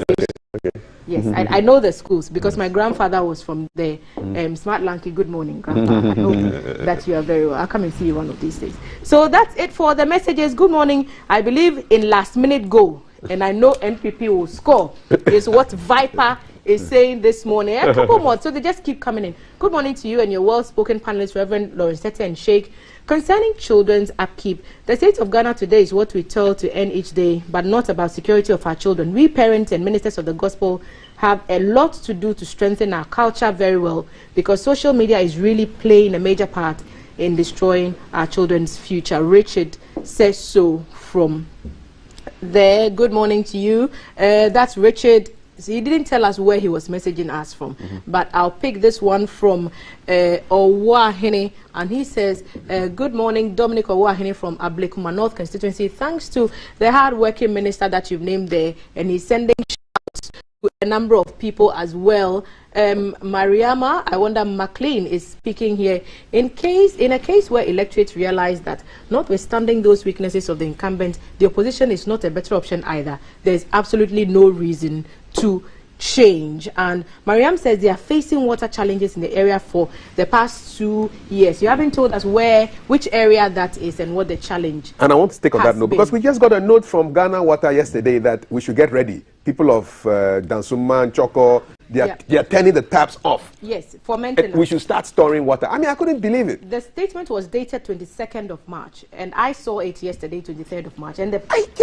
Yes, I know the schools because my grandfather was from there. Smart Lanky, good morning, Grandpa. I hope that you are very well. I'll come and see you one of these days. So that's it for the messages. Good morning. I believe in last minute goal, and I know NPP will score, is what Viper is saying this morning. A couple more, so they just keep coming in. Good morning to you and your well-spoken panelists, Reverend Lawrence Tete and Sheikh. Concerning children's upkeep, the state of Ghana today is what we tell to end each day, but not about security of our children. We parents and ministers of the gospel have a lot to do to strengthen our culture very well, because social media is really playing a major part in destroying our children's future. Richard says so from there. Good morning to you. That's Richard. So he didn't tell us where he was messaging us from, but I'll pick this one from Owahene, and he says, good morning, Dominic Owahene from Ablekuma North constituency. Thanks to the hard-working minister that you've named there, and he's sending shouts to a number of people as well. Mariama, I wonder, McLean is speaking here. In a case where electorates realize that, notwithstanding those weaknesses of the incumbent, the opposition is not a better option either. There's absolutely no reason to change. And Mariam says they are facing water challenges in the area for the past 2 years. You haven't told us which area that is and what the challenge. And I want to take on that note, because we just got a note from Ghana Water yesterday that we should get ready. People of Dansuma and Choco, they are turning the taps off. Yes, for maintenance. We should start storing water. I mean, I couldn't believe it. The statement was dated 22nd of March, and I saw it yesterday, 23rd of March, and the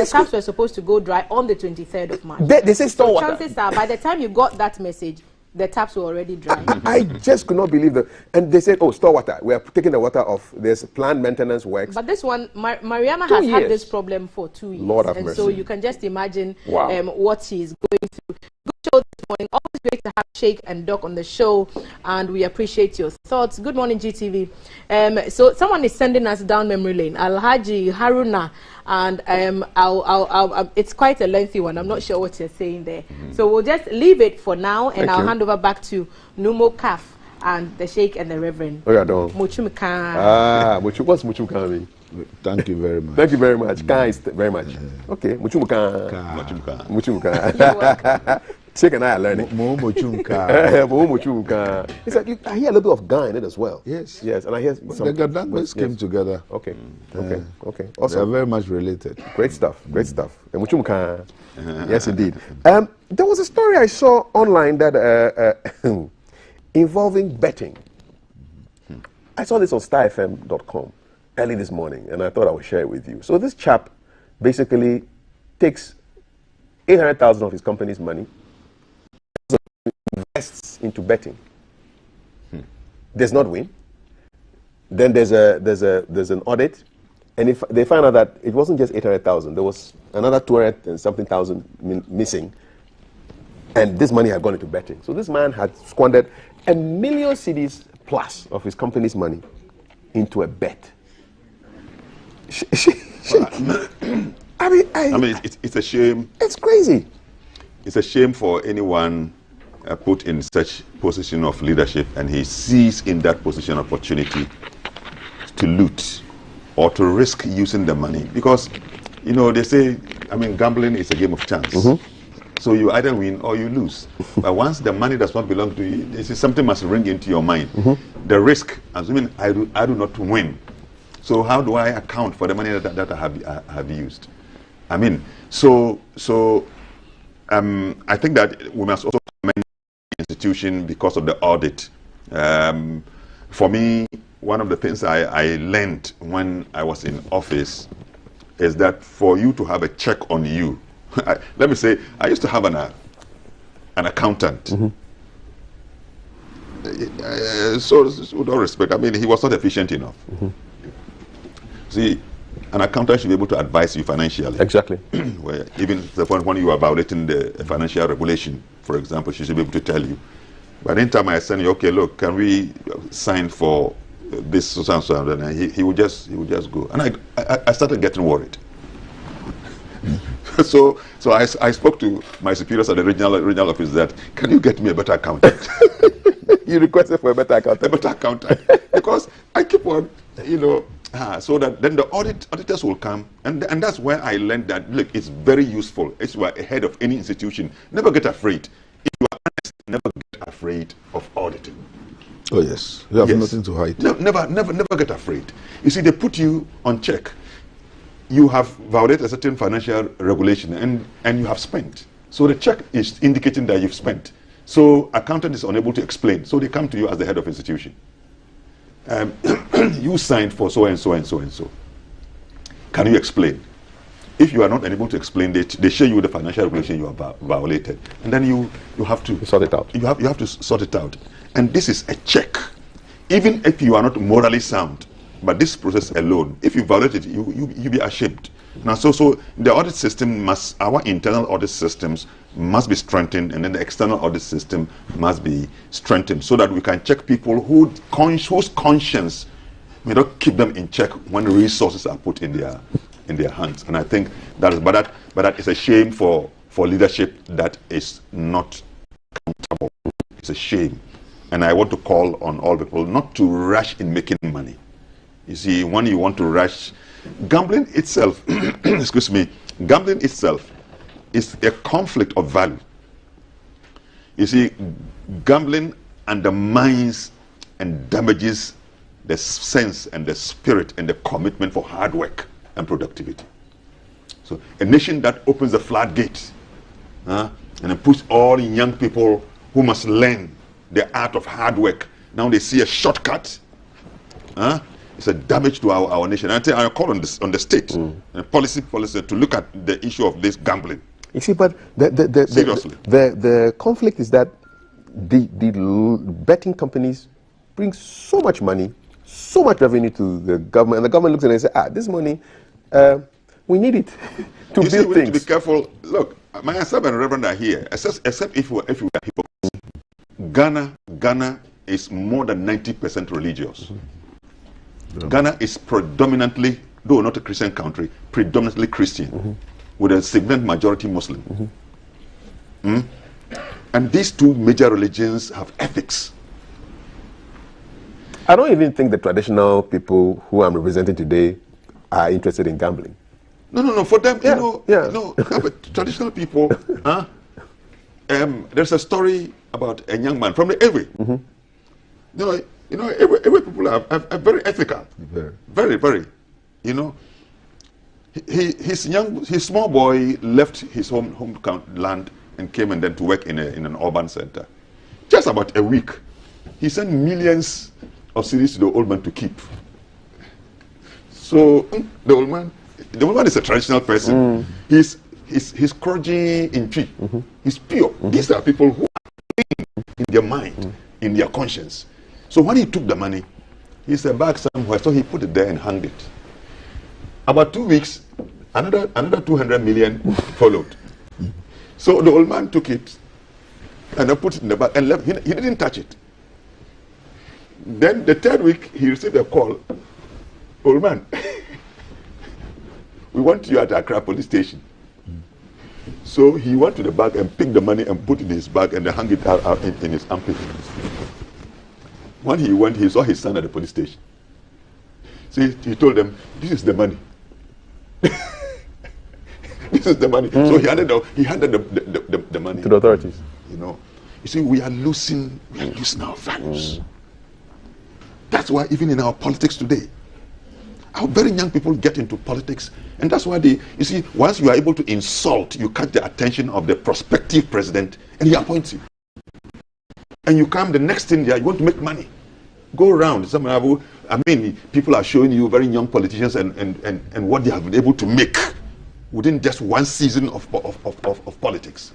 taps were supposed to go dry on the 23rd of March. They say store water. Chances are, by the time you got that message, the taps were already dry. I just could not believe that. And they said, oh, store water. We are taking the water off. There's planned maintenance works. But this one, Mariama has had this problem for 2 years. Lord have and mercy. So you can just imagine what she's going through. Good show this morning. Always great to have Sheikh and Doc on the show, and we appreciate your thoughts. Good morning, GTV. So someone is sending us down memory lane. Alhaji Haruna, and it's quite a lengthy one. I'm not sure what you're saying there. So we'll just leave it for now, and I'll hand over back to Numo Kaf and the Sheikh and the Reverend. Oh, yeah, don't. Muchumka. What's Muchumka mean? Thank you very much. Thank you very much. Guys, very much. Okay, Muchumka. Muchumka. Sheikh and I are learning. Muchumka. It's like I hear a little bit of Ga in it as well. Yes. Yes, and I hear some. The Gadangmas came together. Okay. Okay. Awesome. They are very much related. Great stuff. Great stuff. And Muchumka. Yes, indeed. There was a story I saw online that involving betting. I saw this on starfm.com early this morning, and I thought I would share it with you. So this chap basically takes 800,000 of his company's money, invests into betting, does not win. Then there's an audit, and if they find out that it wasn't just 800,000, there was another 200 and something thousand missing, and this money had gone into betting. So this man had squandered 1 million cedis plus of his company's money into a bet. I mean, it's a shame. It's crazy. It's a shame for anyone put in such position of leadership, and he sees in that position opportunity to loot or to risk using the money, because they say, gambling is a game of chance. So you either win or you lose. But once the money does not belong to you, something must ring into your mind. The risk, assuming I do not win. So how do I account for the money that I have used? I think that we must also commend the institution because of the audit. for me, one of the things I learned when I was in office is that for you to have a check on you, let me say, I used to have an accountant. So with all respect, I mean, he was not efficient enough. See, an accountant should be able to advise you financially. Exactly. Where even the point when you are violating the financial regulation, for example, she should be able to tell you. But anytime I send you, okay, look, can we sign for this so and so, and he would just go. And I started getting worried. So I spoke to my superiors at the regional office that, can you get me a better accountant? You requested for a better accountant? A better accountant. Because I keep on, so that then the auditors will come, and that's where I learned that, look, it's very useful. If you are head of any institution, never get afraid. If you are honest, never get afraid of auditing. Oh yes, you have nothing to hide. No, never get afraid. You see, they put you on check. You have violated a certain financial regulation, and you have spent. So the check is indicating that you've spent. So accountant is unable to explain. So they come to you as the head of institution. You signed for so and so and so and so. Can you explain? If you are not able to explain it, they show you the financial regulation you have violated, and then you have to sort it out. You have to sort it out, and this is a check. Even if you are not morally sound, but this process alone, if you violate it, you be ashamed. Now, so the audit system our internal audit systems must be strengthened, and then the external audit system must be strengthened, so that we can check people whose conscience may not keep them in check when resources are put in their hands. And I think that is a shame for leadership that is not accountable. It's a shame, and I want to call on all people not to rush in making money. You see, when you want to rush, gambling itself, excuse me, gambling itself is a conflict of value. You see, gambling undermines and damages the sense and the spirit and the commitment for hard work and productivity. So a nation that opens the floodgate and then puts all young people who must learn the art of hard work, now they see a shortcut. It's a damage to our nation. I call on the state and policy to look at the issue of this gambling. You see, but the conflict is that the betting companies bring so much money, so much revenue to the government, and the government looks at it and says, this money, we need it to build things. We need to be careful. Look, myself and Reverend are here, except if we are hypocrites. Ghana is more than 90% religious. Ghana is predominantly, though not a Christian country, predominantly Christian, with a significant majority Muslim. And these two major religions have ethics. I don't even think the traditional people who I'm representing today are interested in gambling. No. For them, traditional people. There's a story about a young man from the Ewe. Ewe people are very ethical, very. His small boy left his home land and came and then to work in an urban center. Just about a week, he sent millions of cedis to the old man to keep. So the old man is a traditional person. He's clergy in tree. He's pure. These are people who are clean in their mind, in their conscience. So when he took the money, he said back somewhere, so he put it there and hung it. About 2 weeks, another 200 million followed. So the old man took it and then put it in the bag and left. He didn't touch it. Then the 3rd week, he received a call. Old man, we want you at Accra police station. So he went to the bag and picked the money and put it in his bag and then hung it out in his armpit. When he went, he saw his son at the police station. So he told them, this is the money. This is the money. So he handed the money to the authorities. You see, we are losing our values. That's why even in our politics today, our very young people get into politics, and that's why you see, once you are able to insult, you catch the attention of the prospective president, and he appoints you. And you come the next thing there, you want to make money. Go around. I mean, people are showing you very young politicians and what they have been able to make within just one season of politics.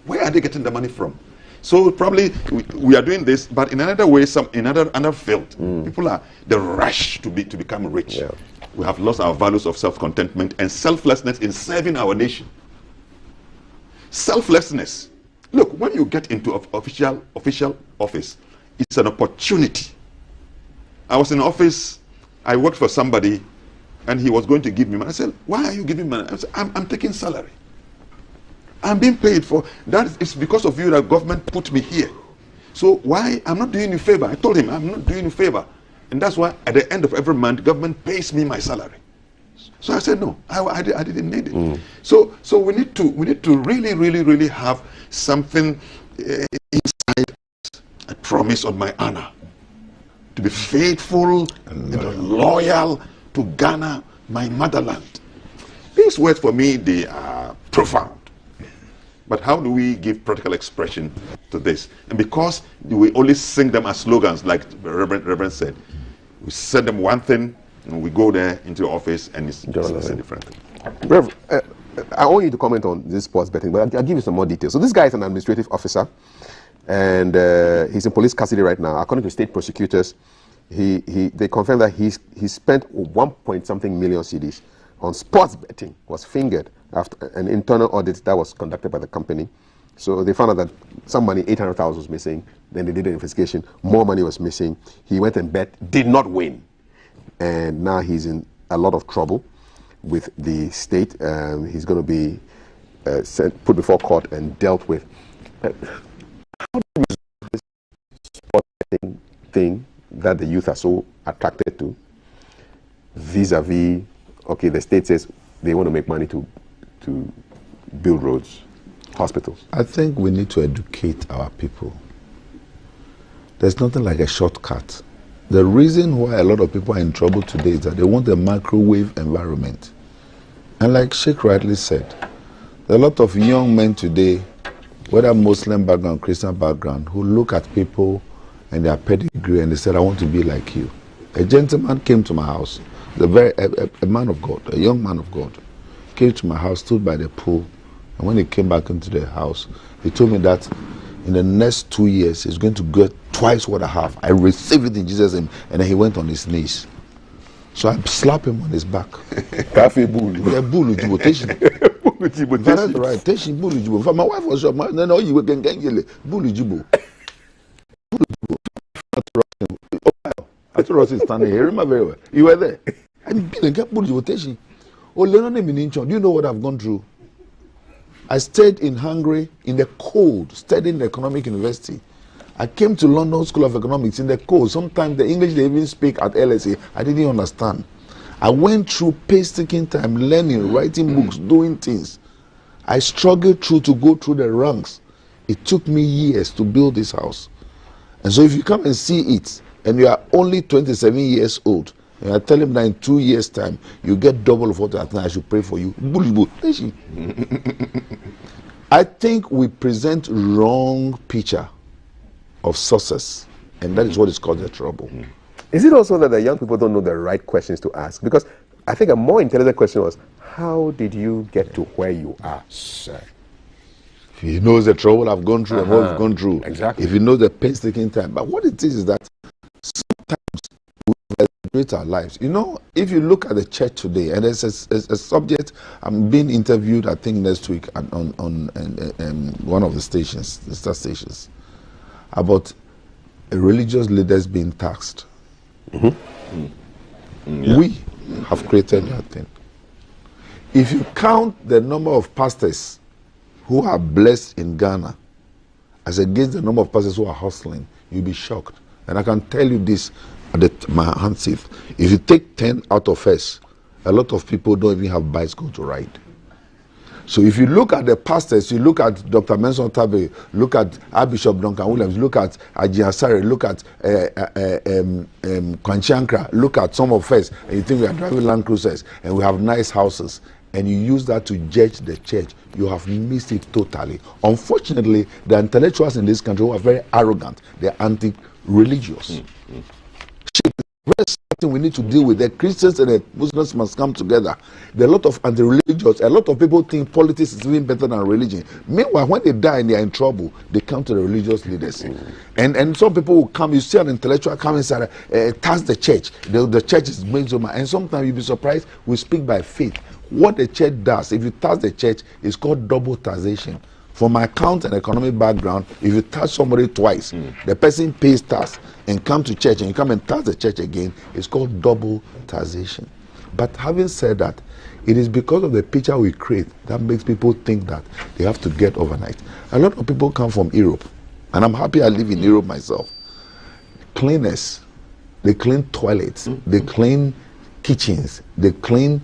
Where are they getting the money from? So probably we are doing this, but in another way, in another field, people are the rush to become rich. Yeah. We have lost our values of self-contentment and selflessness in serving our nation. Selflessness. Look, when you get into official office, it's an opportunity. I was in office, I worked for somebody, and he was going to give me money. I said, why are you giving money? I said, I'm taking salary. I'm being paid for. That is because of you that government put me here. So why? I'm not doing you a favor. I told him, I'm not doing you a favor. And that's why at the end of every month, government pays me my salary. So I said, no, I didn't need it. So we need to really have something inside, a promise on my honor, to be faithful and loyal to Ghana, my motherland. These words for me, they are profound. But how do we give practical expression to this? And because we only sing them as slogans, like Reverend said, we send them one thing, and we go there into the office, and it's a different thing. Rev, I want you to comment on this sports betting, but I'll give you some more details. So this guy is an administrative officer, and he's in police custody right now. According to state prosecutors, they confirmed that he spent 1-point-something million cedis on sports betting, was fingered after an internal audit that was conducted by the company. So they found out that some money, 800,000 was missing. Then they did an investigation. More money was missing. He went and bet, did not win. And now he's in a lot of trouble with the state. He's going to be put before court and dealt with. How do you resolve this sports betting thing that the youth are so attracted to, vis-a-vis, okay, the state says they want to make money to build roads, hospitals? I think we need to educate our people. There's nothing like a shortcut. The reason why a lot of people are in trouble today is that they want a microwave environment. And like Sheikh rightly said, there are a lot of young men today, whether Muslim background, Christian background, who look at people and their pedigree and they said, I want to be like you. A gentleman came to my house, a man of God, a young man of God, came to my house, stood by the pool, and when he came back into the house, he told me that in the next 2 years, he's going to get twice what I have. I received it in Jesus' name, and then he went on his knees. So I slapped him on his back. That's right. My wife was your man. No, you were getting bully. I told us standing here. Remember very well. You were there. And do you know what I've gone through? I stayed in Hungary in the cold, studying the economic university. I came to London School of Economics in the cold. Sometimes the English they even speak at LSE, I didn't understand. I went through painstaking time, learning, writing books, doing things. I struggled through to go through the ranks. It took me years to build this house. And so if you come and see it, and you are only 27 years old, and I tell him that in 2 years' time, you get double of what I think I should pray for you. I think we present wrong picture of success, and that is what is causing the trouble. Is it also that the young people don't know the right questions to ask? Because I think a more intelligent question was, how did you get to where you are, sir? If he knows the trouble I've gone through and what I've gone through, exactly. If he knows the painstaking time. But what it is that sometimes we evaluate our lives. You know, if you look at the church today, and there's a subject, I'm being interviewed, I think, next week on one of the stations, the star stations, about religious leaders being taxed. Yeah. We have created that thing. If you count the number of pastors who are blessed in Ghana as against the number of pastors who are hustling, you'll be shocked. And I can tell you this at my hand's if you take 10 out of us, a lot of people don't even have bicycle to ride. So if you look at the pastors, you look at Dr. Menson Tabe, look at Archbishop Duncan Williams, look at Aji Asare, look at Kwanchankra, look at some of us, and you think we are driving Land Cruisers and we have nice houses, and you use that to judge the church, you have missed it totally. Unfortunately, the intellectuals in this country who are very arrogant, they're anti-religious. Very certain we need to deal with. The Christians and the Muslims must come together. There are a lot of anti-religious. A lot of people think politics is even better than religion. Meanwhile, when they die and they are in trouble, they come to the religious leaders. And some people will come, you see an intellectual come and say, tax the church. The church is going so much. And sometimes you'll be surprised, we speak by faith. What the church does, if you tax the church, is called double taxation. From my account and economic background, if you tax somebody twice, the person pays tax and come to church and you come and tax the church again, it's called double taxation. But having said that, it is because of the picture we create that makes people think that they have to get overnight. A lot of people come from Europe, and I'm happy I live in Europe myself. Cleaners, they clean toilets, they clean kitchens, they clean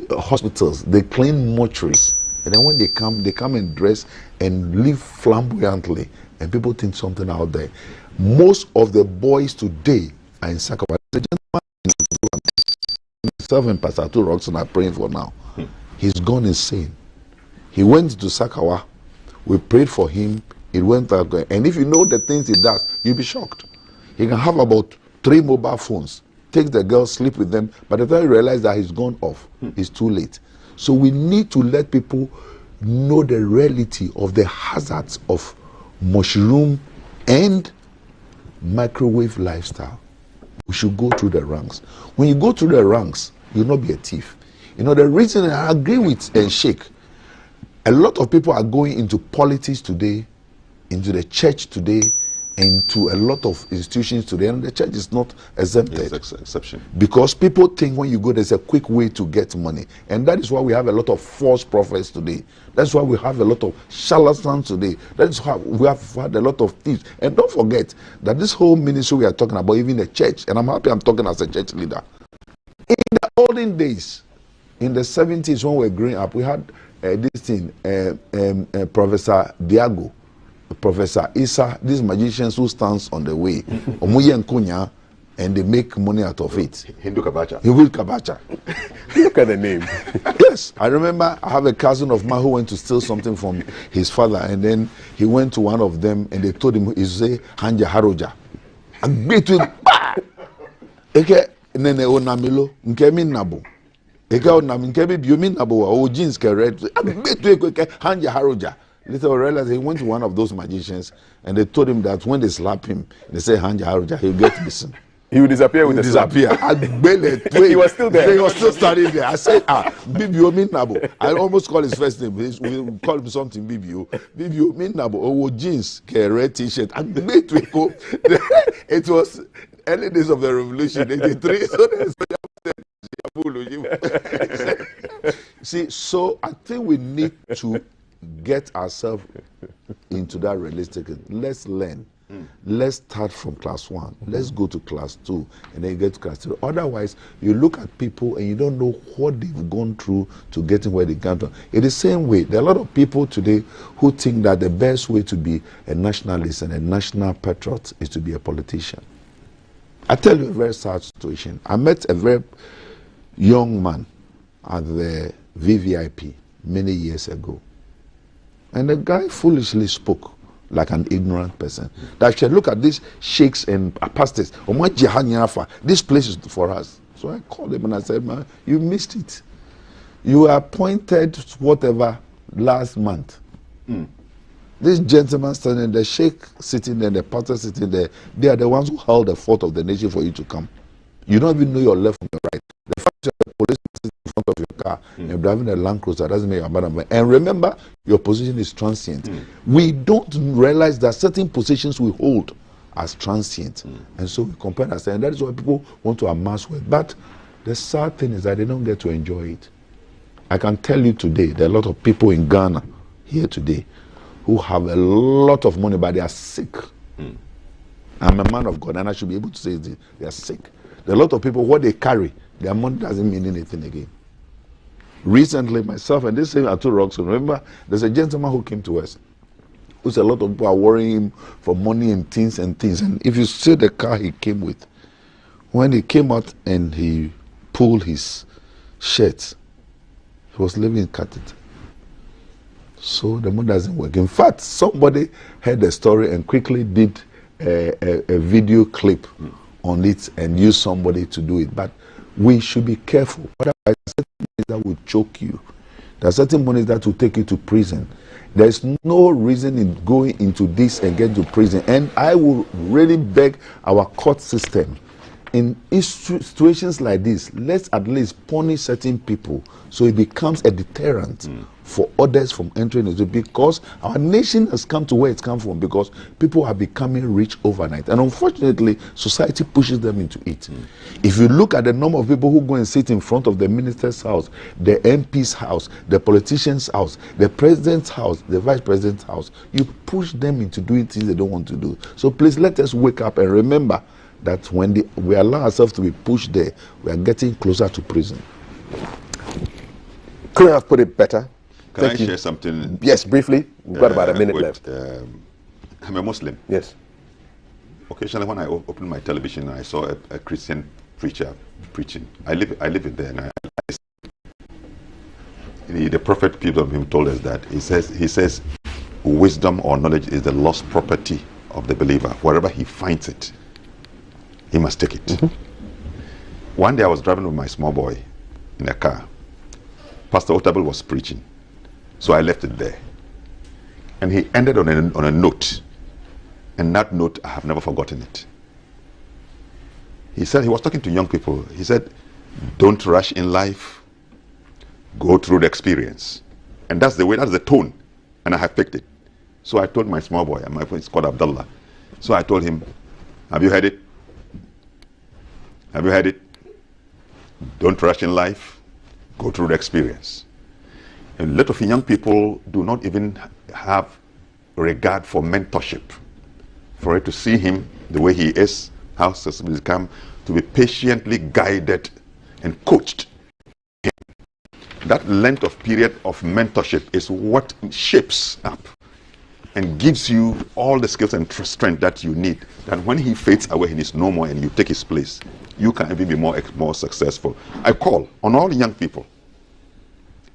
hospitals, they clean mortuaries. And then when they come and dress and live flamboyantly, and people think something out there. Most of the boys today are in Sakawa. The gentleman, myself and Pastor Two Roxon are praying for now. He's gone insane. He went to Sakawa. We prayed for him. It went out. And if you know the things he does, you'll be shocked. He can have about 3 mobile phones. Takes the girls, sleep with them. By the time you realize that he's gone off, it's too late. So we need to let people know the reality of the hazards of mushroom and microwave lifestyle. We should go through the ranks. When you go through the ranks, you'll not be a thief. You know, the reason I agree with Sheikh, a lot of people are going into politics today, into the church today, into a lot of institutions today, and the church is not exempted. Yes, exception. Because people think when you go, there's a quick way to get money. And that is why we have a lot of false prophets today. That's why we have a lot of charlatans today. That's why we have had a lot of thieves. And don't forget that this whole ministry we are talking about, even the church, and I'm happy I'm talking as a church leader. In the olden days, in the 70s when we were growing up, we had this thing, Professor Diago, Professor Issa, these magicians who stands on the way, Omuye Nkunya, and they make money out of it. Hindu Kabacha. Hindu Kabacha. Look at the name. Yes, I remember I have a cousin of mine who went to steal something from his father, and then he went to one of them, and they told him, he say, Hanja Haroja. And beat him. Eke nene onamilo, nkemi nabo. Eke onam nkemi biomi nabo, o jeans ke red. And beat him, Hanja Haroja. Later I realized he went to one of those magicians and they told him that when they slap him, they say Hanja Haroja, he'll get missing. He will disappear with the slap. He was still there. He was still standing there. I said, Bibio Minabo. I almost call his first name. We call him something Bibio. Bibio Minabo. Oh, jeans, red t-shirt. And it was early days of the revolution, 83. See, so I think we need to get ourselves into that realistic. Let's learn. Let's start from class 1. Let's go to class 2 and then get to class 3. Otherwise, you look at people and you don't know what they've gone through to getting where they got to. In the same way, there are a lot of people today who think that the best way to be a nationalist and a national patriot is to be a politician. I tell you a very sad situation. I met a very young man at the VVIP many years ago. And the guy foolishly spoke like an ignorant person. That should look at these sheikhs and pastors. This place is for us. So I called him and I said, man, you missed it. You were appointed whatever last month. This gentleman standing there, sheikh sitting there, the pastor sitting there, they are the ones who held the fort of the nation for you to come. You don't even know your left from your right. The fact that the police is in front of your car and driving a Land Cruiser doesn't make you abandon. And remember, your position is transient. We don't realize that certain positions we hold as transient. And so we compare ourselves. And that is why people want to amass wealth. But the sad thing is that they don't get to enjoy it. I can tell you today, there are a lot of people in Ghana here today who have a lot of money, but they are sick. I'm a man of God, and I should be able to say this. They are sick. There are a lot of people, what they carry, their money doesn't mean anything again. Recently, myself and this same Arthur Roxon, remember, there's a gentleman who came to us, who said a lot of people are worrying him for money and things and things. And if you see the car he came with, when he came out and he pulled his shirt, he was living in Katita. So the money doesn't work. In fact, somebody heard the story and quickly did a video clip on it and use somebody to do it. But we should be careful. Otherwise, there are certain things that will choke you. There are certain monies that will take you to prison. There's no reason in going into this and get to prison. And I will really beg our court system, in situations like this, let's at least punish certain people so it becomes a deterrent for others from entering into it, because our nation has come to where it's come from because people are becoming rich overnight, and unfortunately society pushes them into it. If you look at the number of people who go and sit in front of the minister's house, the MP's house, the politician's house, the president's house, the vice president's house, you push them into doing things they don't want to do. So please let us wake up and remember that when we allow ourselves to be pushed there, we are getting closer to prison. Couldn't have put it better. Can I share something? Yes, briefly. We've got about a minute left. I'm a Muslim. Yes. Occasionally, when I open my television, I saw a Christian preacher preaching. I live it there, and the prophet people of him told us that he says, wisdom or knowledge is the lost property of the believer. Wherever he finds it, he must take it. One day I was driving with my small boy in a car. Pastor Otabil was preaching, so I left it there. And he ended on a note, and that note, I have never forgotten it. He said, he was talking to young people. He said, don't rush in life, go through the experience. And that's the way, that's the tone, and I have picked it. So I told my small boy, and my friend is called Abdullah. So I told him, have you heard it? Have you heard it? Don't rush in life, go through the experience. A lot of young people do not even have regard for mentorship. For it to see him the way he is, how successful he's come, to be patiently guided and coached. That length of period of mentorship is what shapes up and gives you all the skills and strength that you need. That when he fades away and is no more and you take his place, you can even be more successful. I call on all young people,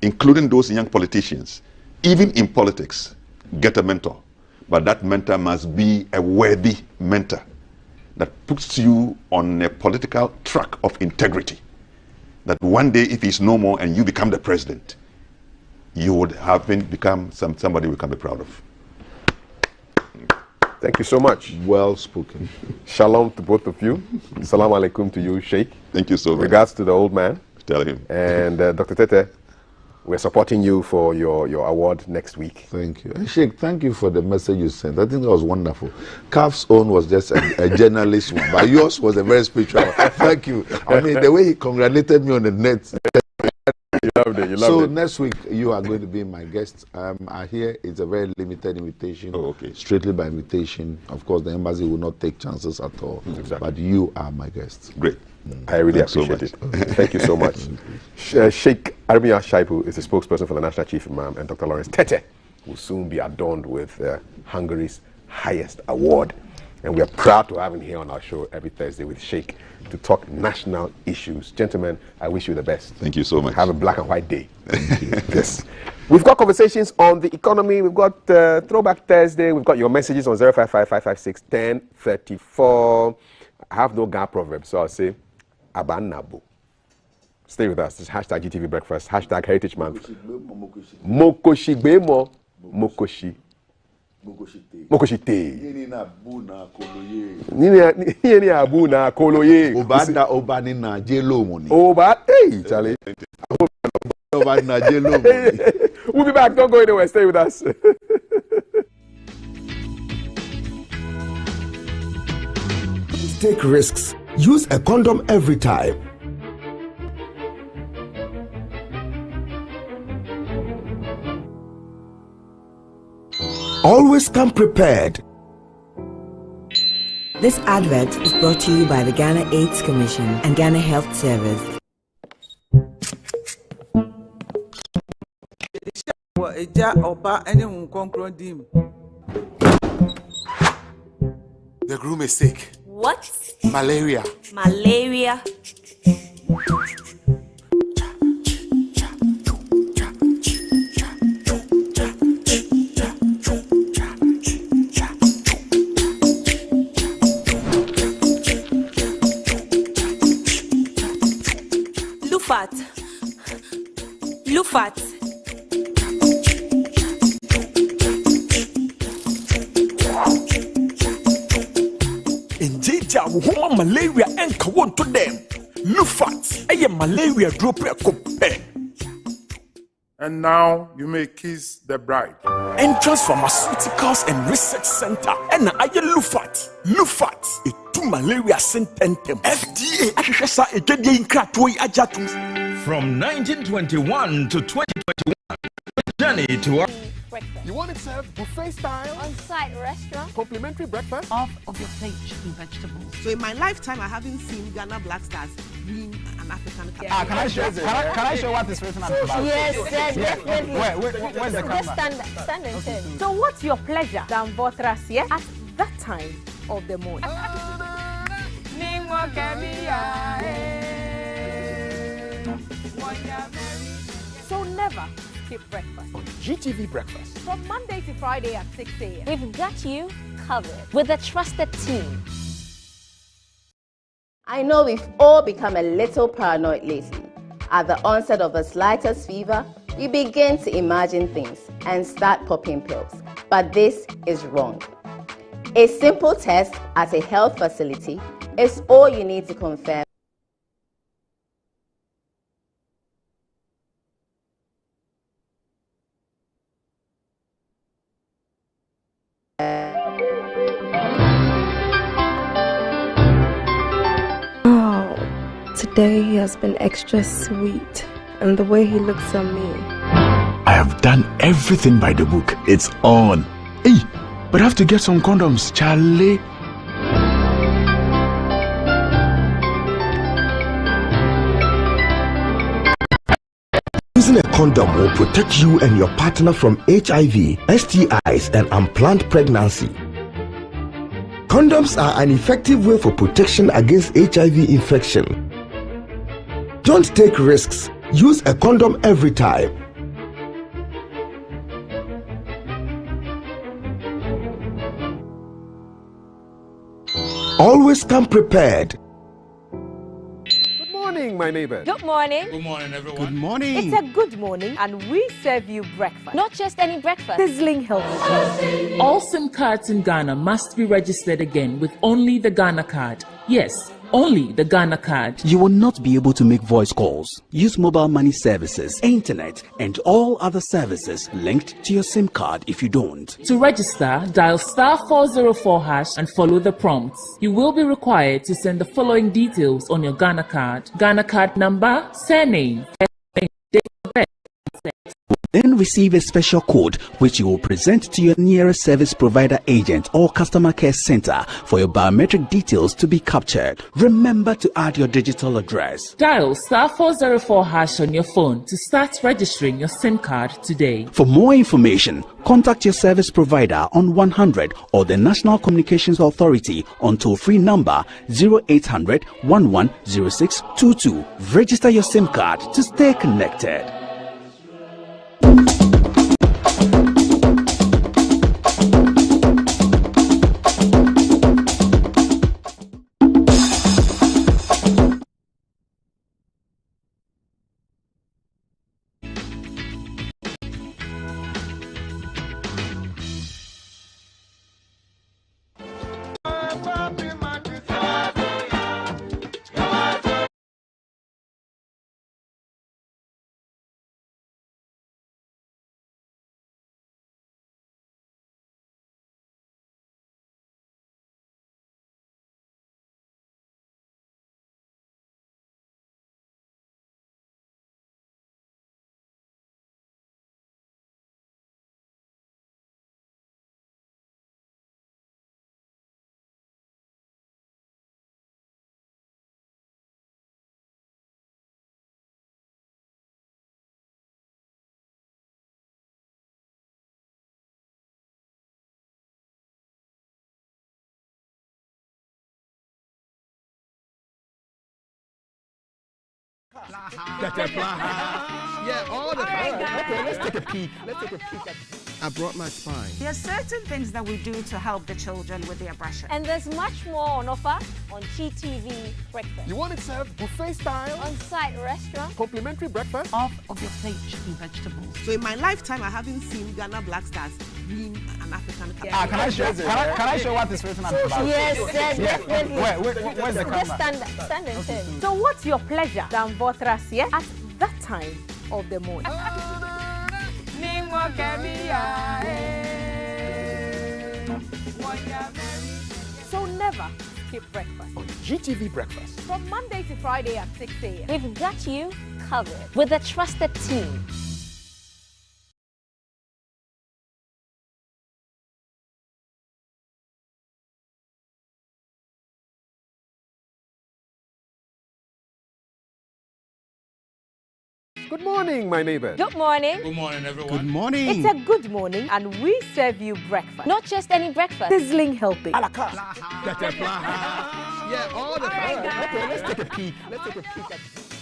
including those young politicians, even in politics, get a mentor. But that mentor must be a worthy mentor that puts you on a political track of integrity. That one day, if he's no more and you become the president, you would have become somebody we can be proud of. Thank you so much. Well spoken. Shalom to both of you. Salam alaikum to you, Sheikh. Thank you so much. Regards to the old man. Tell him. And Dr. Tete, we're supporting you for your award next week. Thank you. And Sheikh, thank you for the message you sent. I think that was wonderful. CAF's own was just a journalist one, but yours was a very spiritual one. Thank you. I mean, the way he congratulated me on the net. You loved it. So next week you are going to be my guest. I hear it's a very limited invitation. Oh, okay. Strictly by invitation. Of course, the embassy will not take chances at all. Exactly. But you are my guest. Great. I really appreciate it. Thank you so much. Sheikh Armia Shaibu is the spokesperson for the National Chief Imam, and Dr. Lawrence Tete will soon be adorned with Hungary's highest award. And we are proud to have him here on our show every Thursday with Sheikh to talk national issues. Gentlemen, I wish you the best. Thank you so much. Have a black and white day. Yes. We've got conversations on the economy. We've got Throwback Thursday. We've got your messages on 055-556-1034. I have no Ga proverb, so I'll say, Abanabo. Stay with us. This is hashtag GTV Breakfast, hashtag Heritage Month. Mokoshi Bemo, Mokoshi. Mokoshite. Nini abu na koloye. Obada obani na jelo money. Oba, hey, Charlie. Obani na jelo money. We'll be back. Don't go anywhere. Stay with us. Please take risks. Use a condom every time. Always come prepared. This advert is brought to you by the Ghana AIDS Commission and Ghana Health Service. The groom is sick. What? Malaria. Malaria. Lufat. Lufat. Indeed, woman malaria and kawon to them. Lufat, a malaria drop a cope. And now you may kiss the bride. Entrance Pharmaceuticals and Research Center. And I Lufat. Lufat, a two malaria sententem. FDA, Ashasa, a Jedi in Kratoi Ajatum. From 1921 to 2021, journey to our. You want it served buffet style? On-site restaurant? Complimentary breakfast? Off of your plate chicken vegetables. So in my lifetime, I haven't seen Ghana Black Stars win an African Cup. Yeah. Can I show what is written on the bag? Yes, definitely. Where's the camera? Just stand and turn. So what's your pleasure than Votras, yeah? At that time of the morning. So never skip breakfast. On GTV Breakfast. From Monday to Friday at 6 a.m. We've got you covered with a trusted team. I know we've all become a little paranoid lately. At the onset of the slightest fever, we begin to imagine things and start popping pills. But this is wrong. A simple test at a health facility is all you need to confirm. Today he has been extra sweet, and the way he looks at me. I have done everything by the book. It's on. Hey, but I have to get some condoms, Charlie. Using a condom will protect you and your partner from HIV, STIs, and unplanned pregnancy. Condoms are an effective way for protection against HIV infection. Don't take risks. Use a condom every time. Always come prepared. Good morning, my neighbors. Good morning. Good morning, everyone. Good morning. It's a good morning, and we serve you breakfast. Not just any breakfast. Sizzling healthy. All SIM cards in Ghana must be registered again with only the Ghana card. Yes, only the Ghana card. You will not be able to make voice calls, use mobile money services, internet, and all other services linked to your SIM card if you don't. To register, dial *404# and follow the prompts. You will be required to send the following details on your Ghana card. Ghana card number, surname, first name, date of birth. Then receive a special code which you will present to your nearest service provider agent or customer care center for your biometric details to be captured. Remember to add your digital address. Dial *404# on your phone to start registering your SIM card today. For more information, contact your service provider on 100 or the National Communications Authority on toll-free number 0800 110622. Register your SIM card to stay connected. Yeah, all the time. Okay, let's take a peek. Let's take a peek at I brought my spine. There are certain things that we do to help the children with their brushing. And there's much more on offer on GTV Breakfast. You want it served buffet style? On-site restaurant. Complimentary breakfast? Off of your plate chicken vegetables. So in my lifetime, I haven't seen Ghana Black Stars win an African Cup. Can I show what is written on the box? Yes, definitely. Where's the camera? Just stand and turn. So what's your pleasure than Votras here at that time of the morning? So never skip breakfast. On GTV Breakfast. From Monday to Friday at 6 a.m. We've got you covered with a trusted team. Good morning, my neighbors. Good morning. Good morning, everyone. Good morning. It's a good morning, and we serve you breakfast. Not just any breakfast. Sizzling helping. A la carte. Yeah, all the time. Okay, let's take a peek.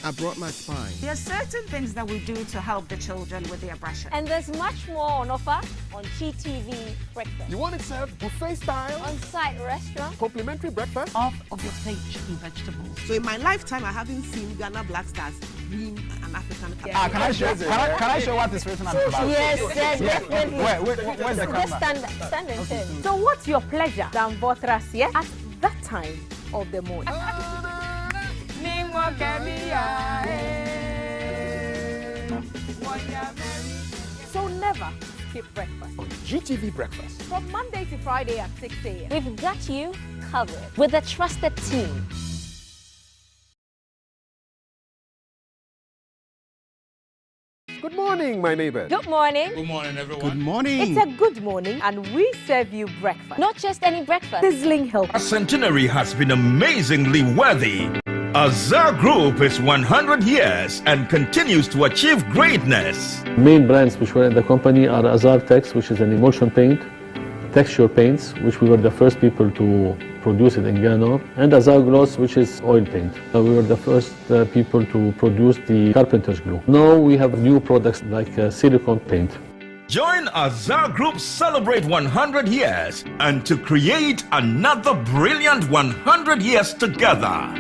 I brought my spine. There are certain things that we do to help the children with their brushing. And there's much more on offer on GTV Breakfast. You want it served buffet style? On-site restaurant. Complimentary breakfast? Off of your plate chicken vegetables. So in my lifetime, I haven't seen Ghana Black Stars win an African Cup. Can I show what is written on the box? Yes, definitely. Where's the camera? Just stand and turn. So what's your pleasure than Votras here at that time of the morning? So never skip breakfast. On GTV Breakfast. From Monday to Friday at 6 a.m. We've got you covered with a trusted team. Good morning, my neighbors. Good morning. Good morning, everyone. Good morning. It's a good morning, and we serve you breakfast. Not just any breakfast. Sizzling help. Our centenary has been amazingly worthy. Azar Group is 100 years and continues to achieve greatness. Main brands which were in the company are Azar Tex, which is an emulsion paint, texture paints, which we were the first people to produce it in Ghana, and Azar Gloss, which is oil paint. We were the first people to produce the carpenter's glue. Now we have new products like silicone paint. Join Azar Group celebrate 100 years and to create another brilliant 100 years together.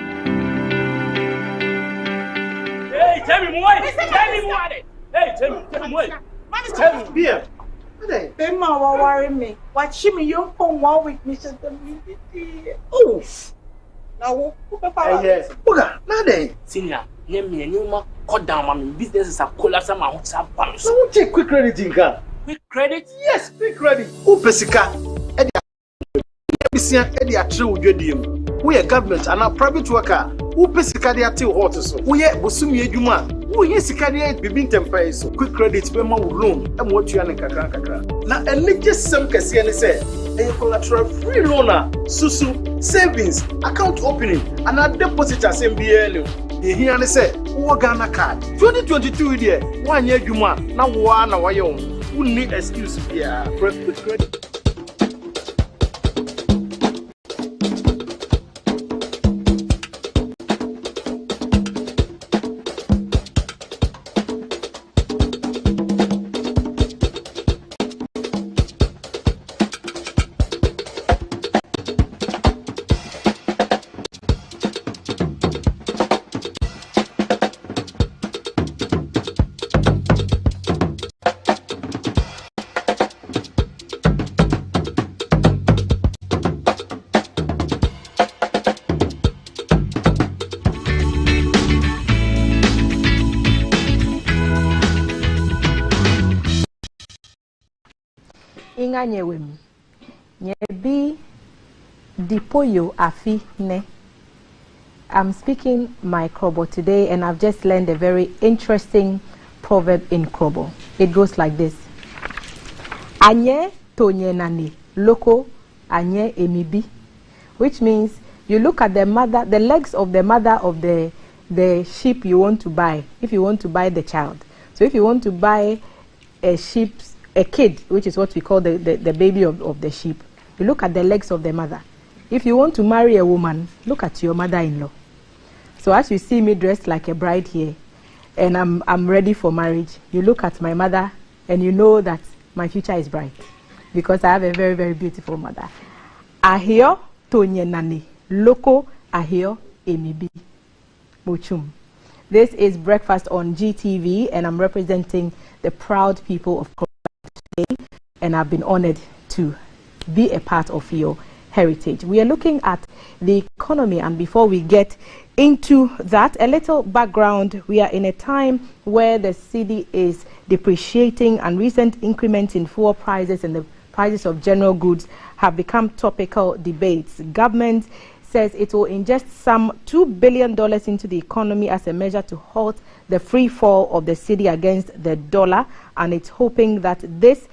Hey, tell me more. Tell me more. Hey, tell me more. Tell me. Beer. Emma will worry me. Watch me, you come 1 week, Mr. WBT. Oh, now, yes. Buga, Nade. Senior, name me and you ma cut down my business is a collapse. I'm out of bounds. So, take quick credit in Ghana. Quick credit? Yes, quick credit. Who Pesica? Eddie, a true Judium. We are government and a private worker. Who Pesica, they are till hot so. We are Busumi Juma. Who is Sicadia bibin temper so quick credit when my loan and what you are in Kakaka. Now, and let just some Cassian say, a collateral free loaner, Susu, savings, account opening, and a deposit as MBL. They hear and say, who Ghana card 2022 year, 1 year Juma, now one hour young. Who need excuse here? Quick credit. Inganyewem nyebi dipoyo afi ne. I'm speaking my Krobo today, and I've just learned a very interesting proverb in Krobo. It goes like this: Anye tonye nani loko anye emibi, which means you look at the mother, the legs of the mother of the sheep you want to buy. If you want to buy the child, so if you want to buy a kid, which is what we call the baby of the sheep, you look at the legs of the mother. If you want to marry a woman, look at your mother-in-law. So as you see me dressed like a bride here, and I'm ready for marriage, you look at my mother and you know that my future is bright because I have a very, very beautiful mother. Ahio Tonye Nani, Loco Ahio Emibi Mochum. This is Breakfast on GTV, and I'm representing the proud people of Crossland today, and I've been honored to be a part of your heritage. We are looking at the economy, and before we get into that, a little background. We are in a time where the cedi is depreciating, and recent increments in fuel prices and the prices of general goods have become topical debates. Government says it will ingest some $2 billion into the economy as a measure to halt the free fall of the cedi against the dollar, and it's hoping that this,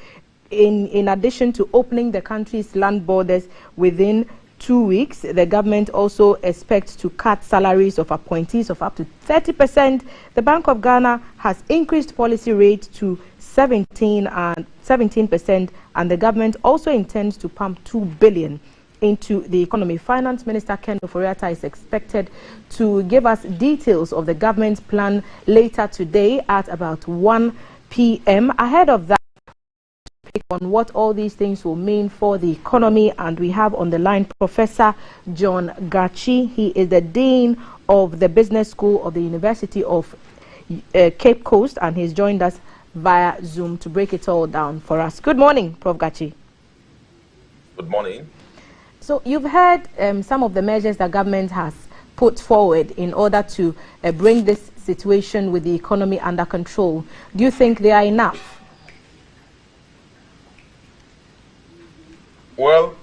in addition to opening the country's land borders within 2 weeks, the government also expects to cut salaries of appointees of up to 30%. The Bank of Ghana has increased policy rate to 17%, and the government also intends to pump $2 billion into the economy. Finance Minister Ken Oforiatta is expected to give us details of the government's plan later today at about 1 p.m. Ahead of that, on what all these things will mean for the economy, and we have on the line Professor John Gachi. He is the Dean of the Business School of the University of Cape Coast, and he's joined us via Zoom to break it all down for us. Good morning, Prof. Gachi. Good morning. So you've heard some of the measures that government has put forward in order to bring this situation with the economy under control. Do you think they are enough? Well,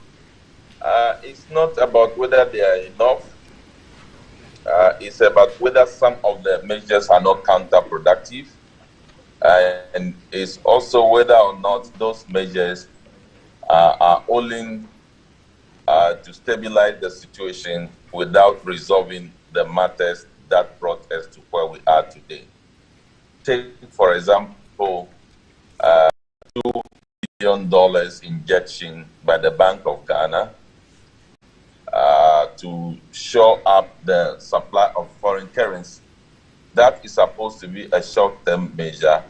it's not about whether they are enough. It's about whether some of the measures are not counterproductive. And it's also whether or not those measures are only to stabilize the situation without resolving the matters that brought us to where we are today. Take, for example, $2 billion injection by the Bank of Ghana to shore up the supply of foreign currency. That is supposed to be a short-term measure,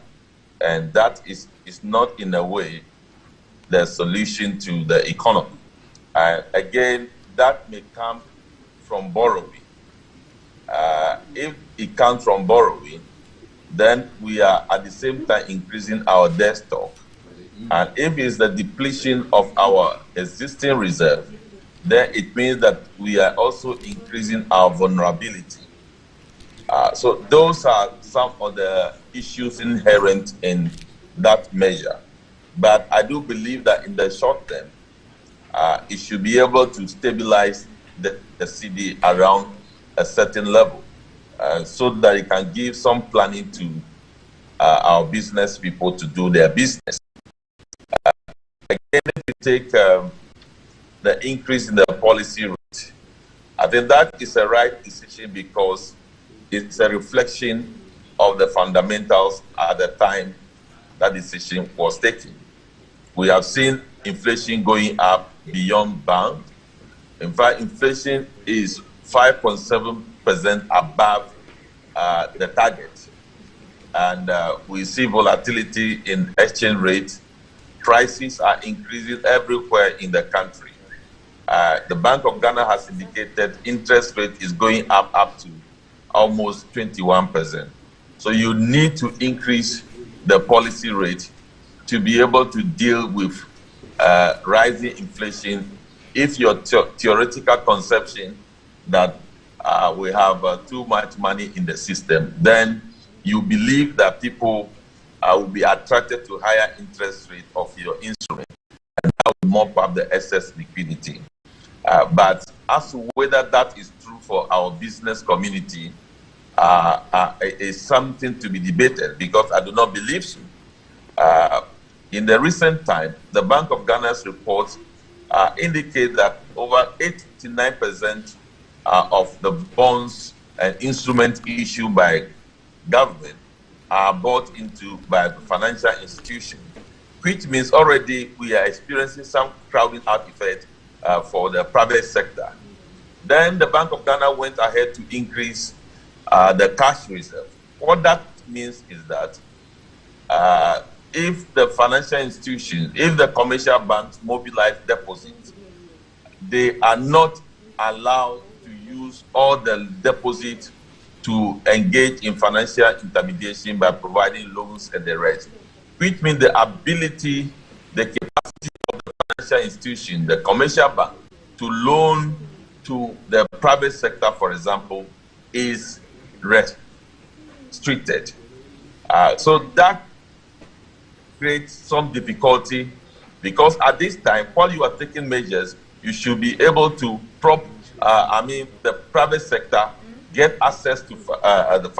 and that is not in a way the solution to the economy. Again, that may come from borrowing. If it comes from borrowing, then we are at the same time increasing our debt stock. And if it's the depletion of our existing reserve, then it means that we are also increasing our vulnerability. So those are some of the issues inherent in that measure. But I do believe that in the short term, it should be able to stabilize the cedi around a certain level so that it can give some planning to our business people to do their business. Again, if you take the increase in the policy rate, I think that is a right decision because it's a reflection of the fundamentals at the time that decision was taken. We have seen inflation going up beyond bound. In fact, inflation is 5.7% above the target. And we see volatility in exchange rates. Prices are increasing everywhere in the country. The Bank of Ghana has indicated interest rate is going up to almost 21%. So you need to increase the policy rate to be able to deal with rising inflation. If your theoretical conception that we have too much money in the system, then you believe that people will be attracted to higher interest rate of your instrument, and that will mop up the excess liquidity. But as to whether that is true for our business community is something to be debated, because I do not believe so. In the recent time, the Bank of Ghana's reports indicate that over 89% of the bonds and instruments issued by government are bought into by the financial institution, which means already we are experiencing some crowding out effect for the private sector. Then the Bank of Ghana went ahead to increase the cash reserve. What that means is that if the financial institutions, if the commercial banks mobilize deposits, they are not allowed to use all the deposits to engage in financial intermediation by providing loans and the rest, which means the ability, the capacity of the financial institution, the commercial bank, to loan to the private sector, for example, is restricted. So that creates some difficulty, because at this time, while you are taking measures, you should be able to the private sector get access to the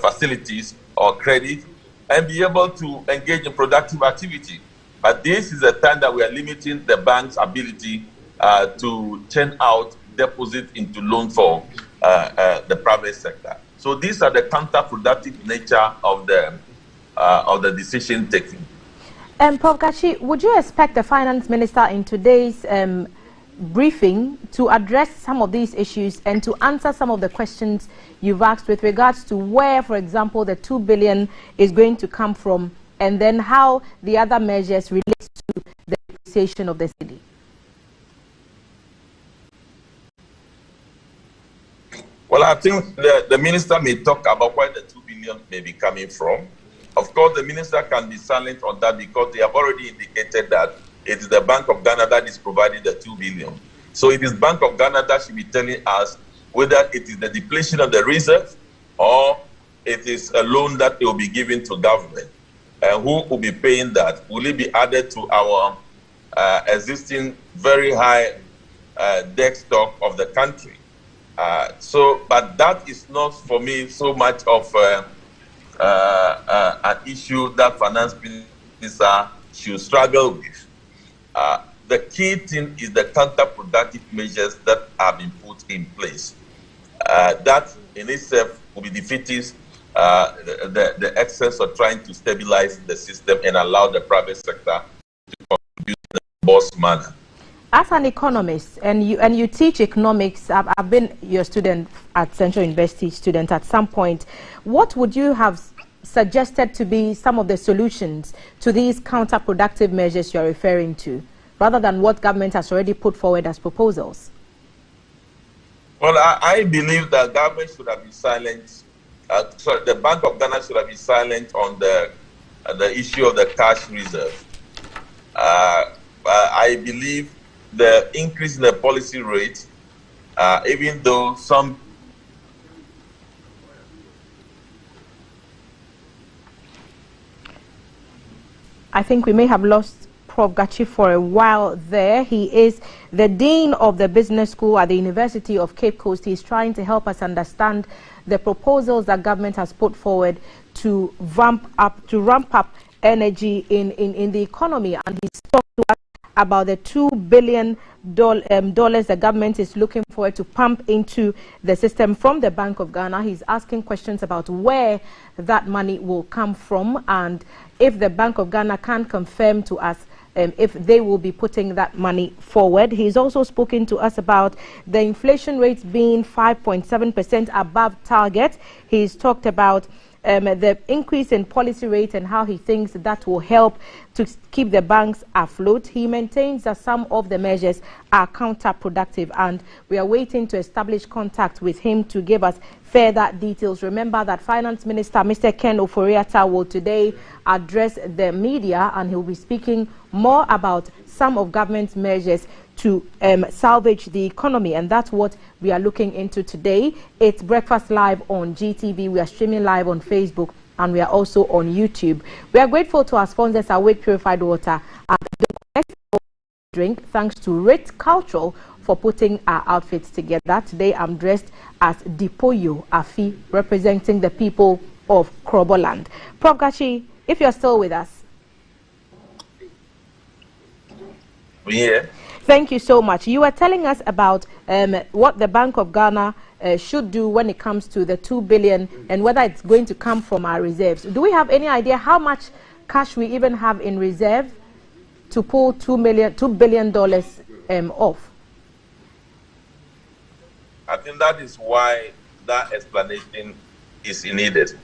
facilities or credit and be able to engage in productive activity. But this is the time that we are limiting the bank's ability to churn out deposit into loan for the private sector. So these are the counterproductive nature of the decision taking. Prof. Gachi, would you expect the finance minister in today's briefing to address some of these issues and to answer some of the questions you've asked with regards to where, for example, the 2 billion is going to come from, and then how the other measures relate to the depreciation of the cedi? Well, I think the minister may talk about where the 2 billion may be coming from. Of course, the minister can be silent on that because they have already indicated that it is the Bank of Ghana that is providing the 2 billion. So it is Bank of Ghana that should be telling us whether it is the depletion of the reserve or it is a loan that they will be giving to government. And who will be paying that? Will it be added to our existing very high debt stock of the country? But that is not for me so much of an issue that finance minister should struggle with. The key thing is the counterproductive measures that have been put in place. That in itself will be defeating the excess of trying to stabilize the system and allow the private sector to contribute in a boss manner. As an economist, and you teach economics, I've been your student at Central University student at some point, what would you have suggested to be some of the solutions to these counterproductive measures you're referring to, rather than what government has already put forward as proposals? Well, I believe that government should have been silent. The Bank of Ghana should have been silent on the issue of the cash reserve. I believe the increase in the policy rate, even though some... I think we may have lost Prof. Gachi for a while there. He is the Dean of the Business School at the University of Cape Coast. He's trying to help us understand the proposals that government has put forward to ramp up energy in the economy. And he's talked to us about the $2 billion the government is looking forward to pump into the system from the Bank of Ghana. He's asking questions about where that money will come from, and if the Bank of Ghana can confirm to us if they will be putting that money forward. He's also spoken to us about the inflation rates being 5.7% above target. He's talked about the increase in policy rate and how he thinks that will help to keep the banks afloat. He maintains that some of the measures are counterproductive, and we are waiting to establish contact with him to give us further details. Remember that Finance Minister Mr. Ken Ofori-Atta will today address the media, and he'll be speaking more about some of government's measures to salvage the economy, and that's what we are looking into today. It's Breakfast Live on GTV. We are streaming live on Facebook, and we are also on YouTube. We are grateful to our sponsors, Awake Purified Water and the Connect Drink, thanks to Rit Cultural for putting our outfits together. Today I'm dressed as Dipoyo Afi, representing the people of Kroboland. Prof. Gachi, if you're still with us. Yeah. Thank you so much. You were telling us about what the Bank of Ghana should do when it comes to the 2 billion and whether it's going to come from our reserves. Do we have any idea how much cash we even have in reserve to pull $2 billion off? I think that is why that explanation is needed.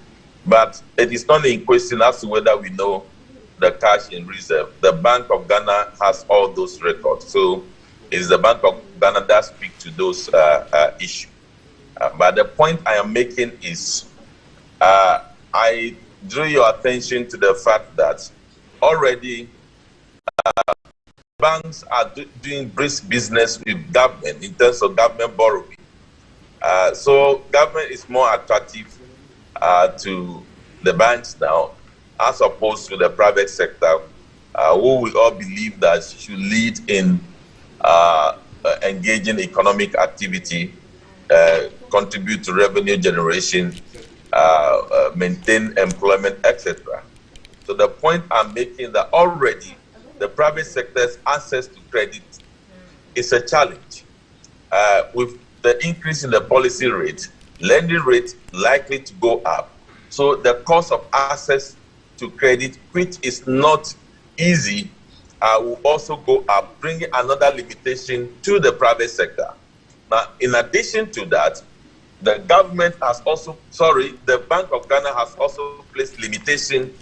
But it is not in question as to whether we know the cash in reserve. The Bank of Ghana has all those records. So it's the Bank of Ghana that speaks to those issues. But the point I am making is I drew your attention to the fact that already banks are doing brisk business with government in terms of government borrowing. So government is more attractive to the banks now as opposed to the private sector, who we all believe that should lead in engaging economic activity, contribute to revenue generation, maintain employment, etc. So the point I'm making that already the private sector's access to credit is a challenge. With the increase in the policy rate, lending rate likely to go up. So the cost of access to credit, which is not easy, will also go up, bringing another limitation to the private sector. Now, in addition to that, the government has also, the Bank of Ghana has also placed limitation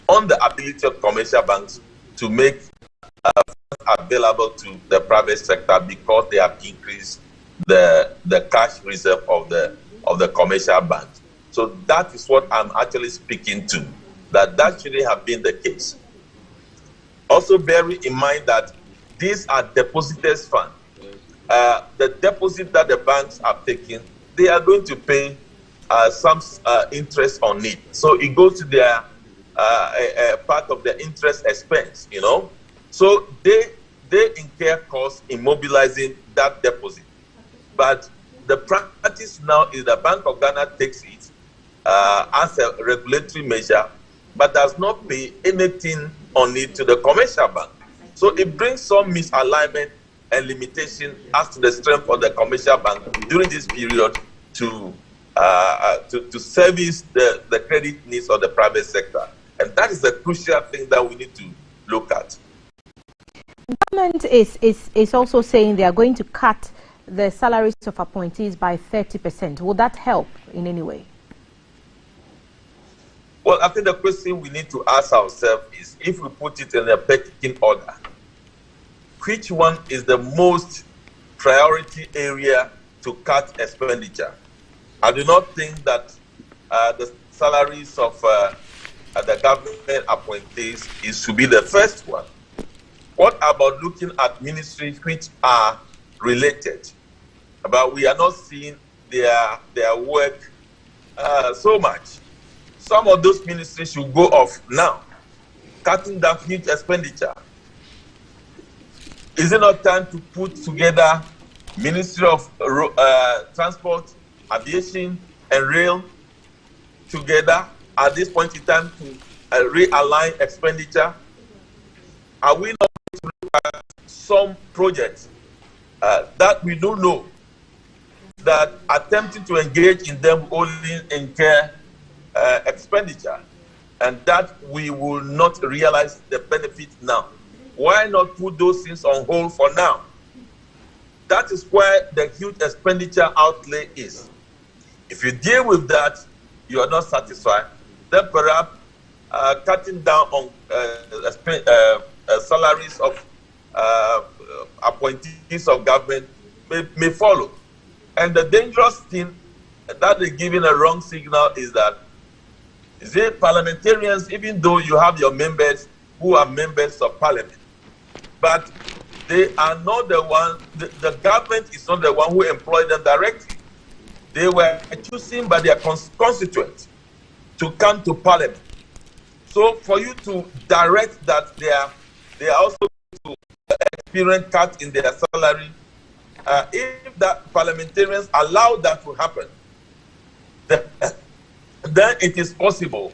on the ability of commercial banks to make funds available to the private sector because they have increased the cash reserve of the commercial banks. So that is what I'm actually speaking to, that shouldn't have been the case. Also bearing in mind that these are depositors' funds. The deposit that the banks are taking, they are going to pay some interest on it. So it goes to their part of their interest expense, you know. So they incur costs in mobilizing that deposit. But the practice now is the Bank of Ghana takes it as a regulatory measure, but does not pay anything on it to the commercial bank. So it brings some misalignment and limitation as to the strength of the commercial bank during this period to service the credit needs of the private sector. And that is the crucial thing that we need to look at. Government is also saying they are going to cut the salaries of appointees by 30%. Will that help in any way? Well, I think the question we need to ask ourselves is, if we put it in a pecking order, which one is the most priority area to cut expenditure? I do not think that the salaries of the government appointees should be the first one. What about looking at ministries which are related, but we are not seeing their work so much? Some of those ministries should go off now, cutting down huge expenditure. Is it not time to put together Ministry of Transport, Aviation, and Rail together at this point in time to realign expenditure? Are we not going to look at some projects that we do know that attempting to engage in them only incur expenditure, and that we will not realize the benefit now? Why not put those things on hold for now? That is where the huge expenditure outlay is. If you deal with that, you are not satisfied, then perhaps cutting down on salaries of appointees of government may follow. And the dangerous thing that they're giving a wrong signal is that, parliamentarians, even though you have your members who are members of parliament, but they are not the one, the government is not the one who employed them directly. They were chosen by their constituents to come to parliament. So for you to direct that they are also to experience cut in their salary, if that parliamentarians allow that to happen, then it is possible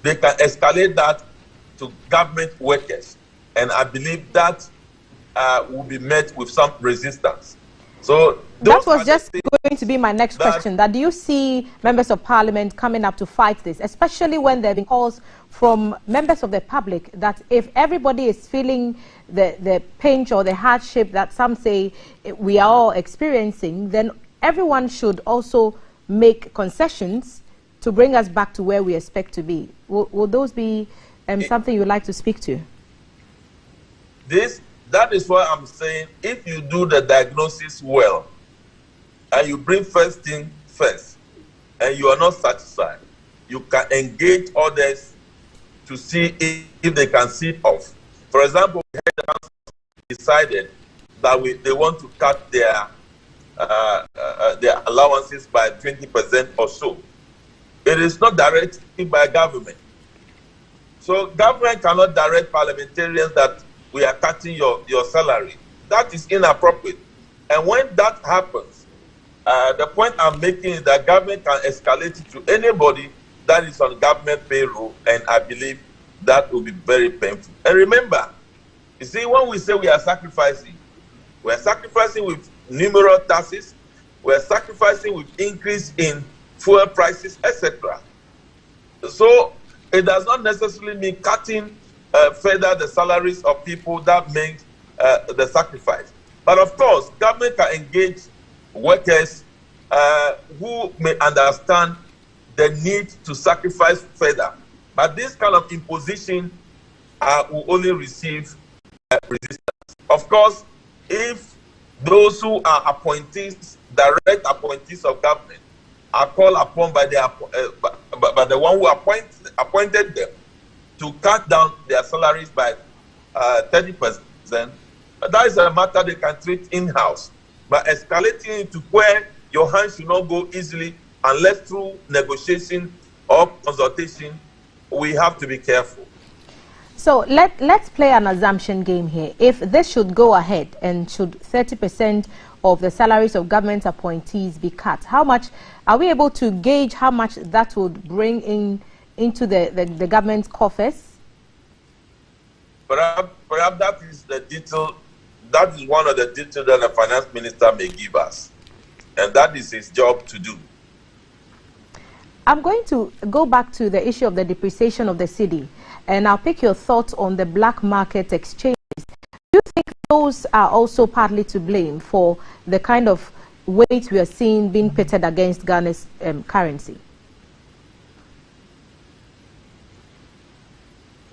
they can escalate that to government workers. And I believe that will be met with some resistance. So that was just going to be my next question. That do you see members of parliament coming up to fight this, especially when there have been calls from members of the public that if everybody is feeling the pinch or the hardship that some say we are all experiencing, then everyone should also make concessions to bring us back to where we expect to be. Will those be something you would like to speak to? That is why I'm saying, if you do the diagnosis well, and you bring first thing first, and you are not satisfied, you can engage others to see if they can see it off. For example, we had the council decided that they want to cut their allowances by 20% or so. It is not directed by government. So government cannot direct parliamentarians that we are cutting your salary. That is inappropriate. And when that happens, the point I'm making is that government can escalate it to anybody that is on government payroll, and I believe that will be very painful. And remember, you see, when we say we are sacrificing with numerous taxes, we are sacrificing with increase in fuel prices, etc. So it does not necessarily mean cutting further the salaries of people that make the sacrifice. But of course, government can engage workers who may understand the need to sacrifice further. But this kind of imposition will only receive resistance. Of course, if those who are appointees, direct appointees of government, are called upon by the one who appointed them to cut down their salaries by 30%, that is a matter they can treat in-house. But escalating it to where your hands should not go easily unless through negotiation or consultation, we have to be careful. So let's play an assumption game here. If this should go ahead and should 30% of the salaries of government appointees be cut, how much are we able to gauge how much that would bring into the government's coffers? Perhaps that is the detail. That is one of the details that the finance minister may give us, and that is his job to do. I'm going to go back to the issue of the depreciation of the cedi, and I'll pick your thoughts on the black market exchanges. Do you think those are also partly to blame for the kind of weight we are seeing being pitted against Ghana's currency?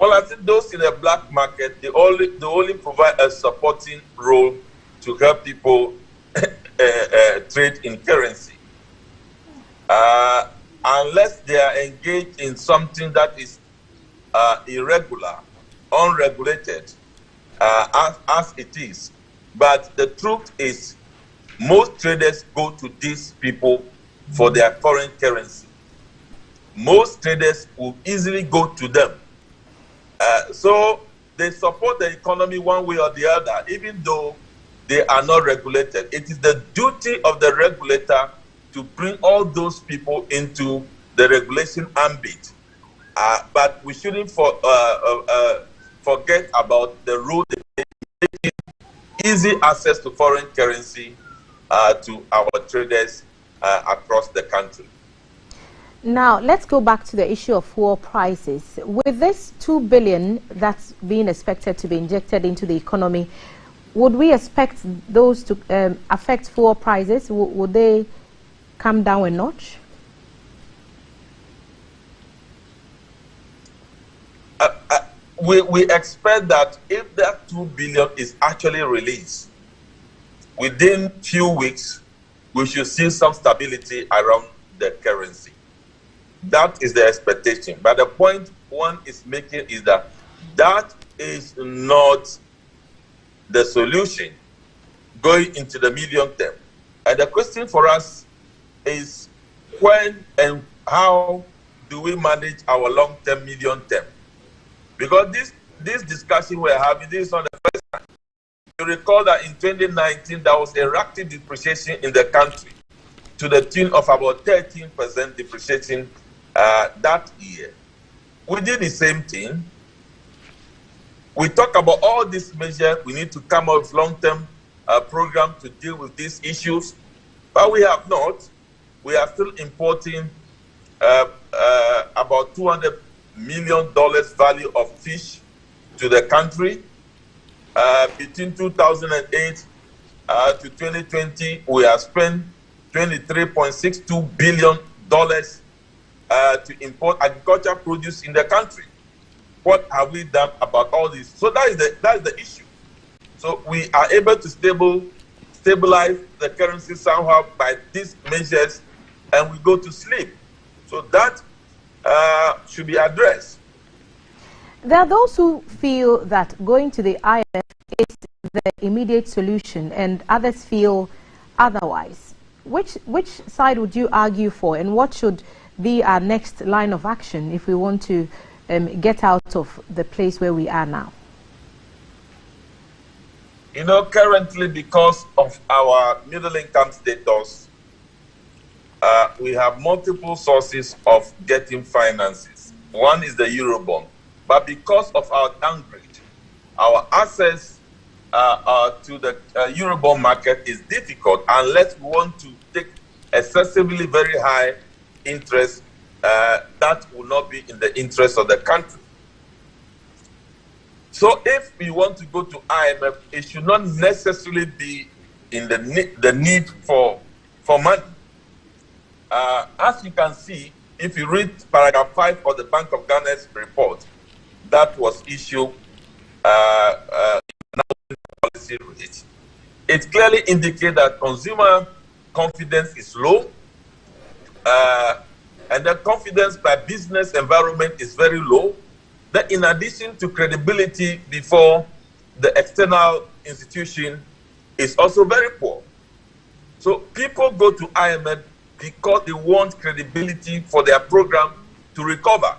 Well, I think those in the black market, they only provide a supporting role to help people trade in currency. Unless they are engaged in something that is irregular, unregulated, as it is. But the truth is, most traders go to these people for their foreign currency. Most traders will easily go to them. So they support the economy one way or the other, even though they are not regulated. It is the duty of the regulator to bring all those people into the regulation ambit. But we shouldn't forget about the role they play in making easy access to foreign currency to our traders across the country. Now, let's go back to the issue of fuel prices. With this $2 billion that's being expected to be injected into the economy, would we expect those to affect fuel prices? Would they come down a notch? We expect that if that $2 billion is actually released, within few weeks, we should see some stability around the currency. That is the expectation. But the point one is making is that that is not the solution going into the medium term. And the question for us is when and how do we manage our long-term, medium-term? Because this discussion we're having, this is not the first time. You recall that in 2019, there was a rapid depreciation in the country to the tune of about 13% depreciation that year. We did the same thing. We talk about all these measures. We need to come up with long-term program to deal with these issues, but we have not. We are still importing about $200 million value of fish to the country. Between 2008 to 2020, we have spent $23.62 billion to import agricultural produce in the country. What have we done about all this? So that is the issue. So we are able to stabilize the currency somehow by these measures, and we go to sleep. So that should be addressed. There are those who feel that going to the IMF is the immediate solution, and others feel otherwise. Which side would you argue for, and what should be our next line of action if we want to get out of the place where we are now? You know, currently, because of our middle income status, we have multiple sources of getting finances. One is the Eurobond. But because of our downgrade, our access to the Eurobond market is difficult unless we want to take excessively very high interest that will not be in the interest of the country. So if we want to go to IMF, it should not necessarily be in the need for money. As you can see, if you read paragraph 5 of the Bank of Ghana's report that was issued policy rate, it clearly indicates that consumer confidence is low, and the confidence by business environment is very low. That in addition to credibility before the external institution is also very poor. So people go to IMF because they want credibility for their program to recover.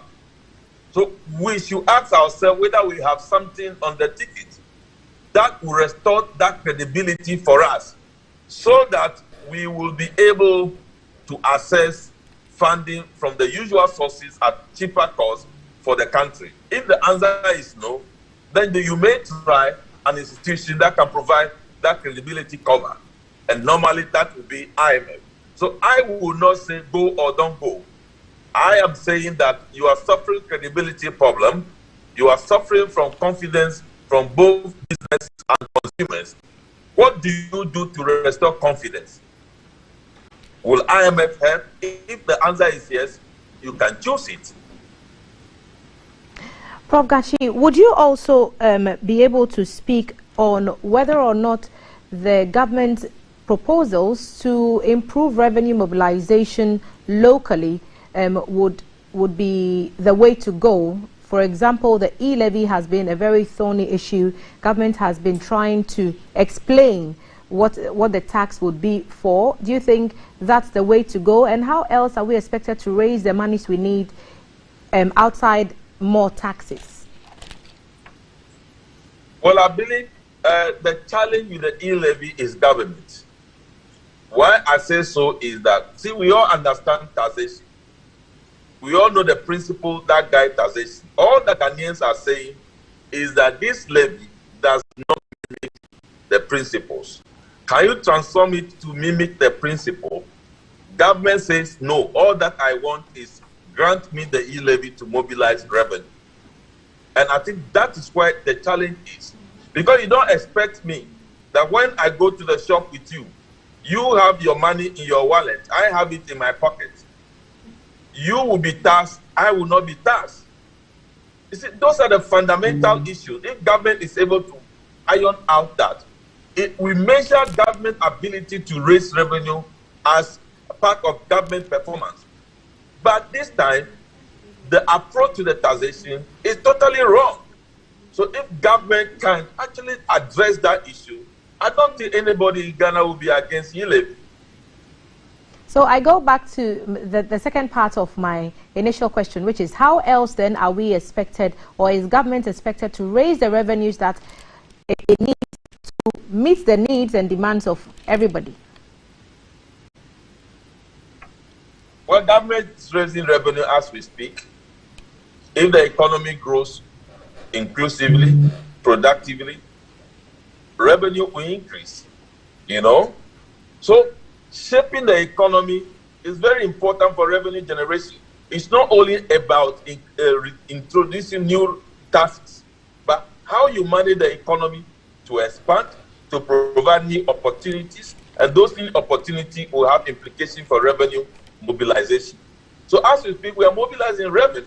So we should ask ourselves whether we have something on the ticket that will restore that credibility for us, so that we will be able to access funding from the usual sources at cheaper cost for the country. If the answer is no, then you may try an institution that can provide that credibility cover. And normally that will be IMF. So I will not say go or don't go. I am saying that you are suffering credibility problem. You are suffering from confidence from both businesses and consumers. What do you do to restore confidence? Will IMF help? If the answer is yes, you can choose it. Prof. Gachi, would you also be able to speak on whether or not the government proposals to improve revenue mobilization locally would be the way to go? For example, the e-levy has been a very thorny issue. Government has been trying to explain what the tax would be for. Do you think that's the way to go? And how else are we expected to raise the monies we need outside more taxes? Well, I believe the challenge with the e-levy is government. Why I say so is that, see, we all understand taxation. We all know the principle that guides taxation. All the Ghanaians are saying is that this levy does not mimic the principles. Can you transform it to mimic the principle? Government says, no, all that I want is grant me the e-levy to mobilize revenue. And I think that is where the challenge is. Because you don't expect me that when I go to the shop with you, you have your money in your wallet, I have it in my pocket. You will be taxed, I will not be taxed. You see, those are the fundamental issues. If government is able to iron out that, it will measure government ability to raise revenue as a part of government performance. But this time, the approach to the taxation is totally wrong. So if government can actually address that issue, I don't think anybody in Ghana will be against e-levy. So I go back to the second part of my initial question, which is how else then are we expected, or is government expected to raise the revenues that it needs to meet the needs and demands of everybody? Well, government is raising revenue as we speak. If the economy grows inclusively, productively, revenue will increase, you know. So shaping the economy is very important for revenue generation. It's not only about introducing new tasks, but how you manage the economy to expand, to provide new opportunities, and those new opportunities will have implications for revenue mobilization. So So as we speak, we are mobilizing revenue.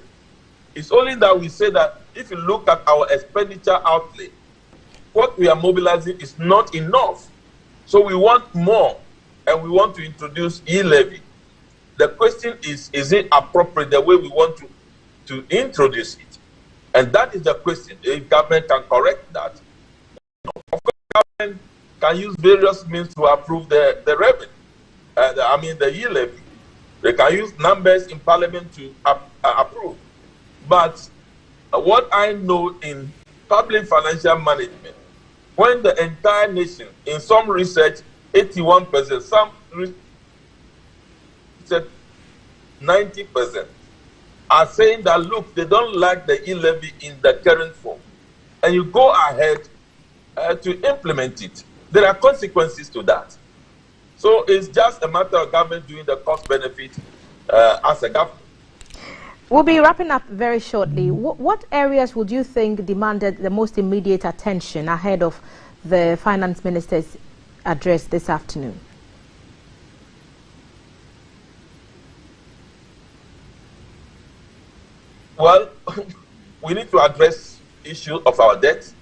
It's only that we say that if you look at our expenditure outlay, what we are mobilizing is not enough. So we want more, and we want to introduce e-levy. The question is it appropriate the way we want to introduce it? And that is the question. If government can correct that, of course, government can use various means to approve the revenue. The e-levy. They can use numbers in parliament to approve. But what I know in public financial management, when the entire nation, in some research, 81%, some research, 90%, are saying that, look, they don't like the e-levy in the current form. And you go ahead to implement it. There are consequences to that. So it's just a matter of government doing the cost-benefit as a government. We'll be wrapping up very shortly. What areas would you think demanded the most immediate attention ahead of the finance minister's address this afternoon? Well, we need to address issue of our debt.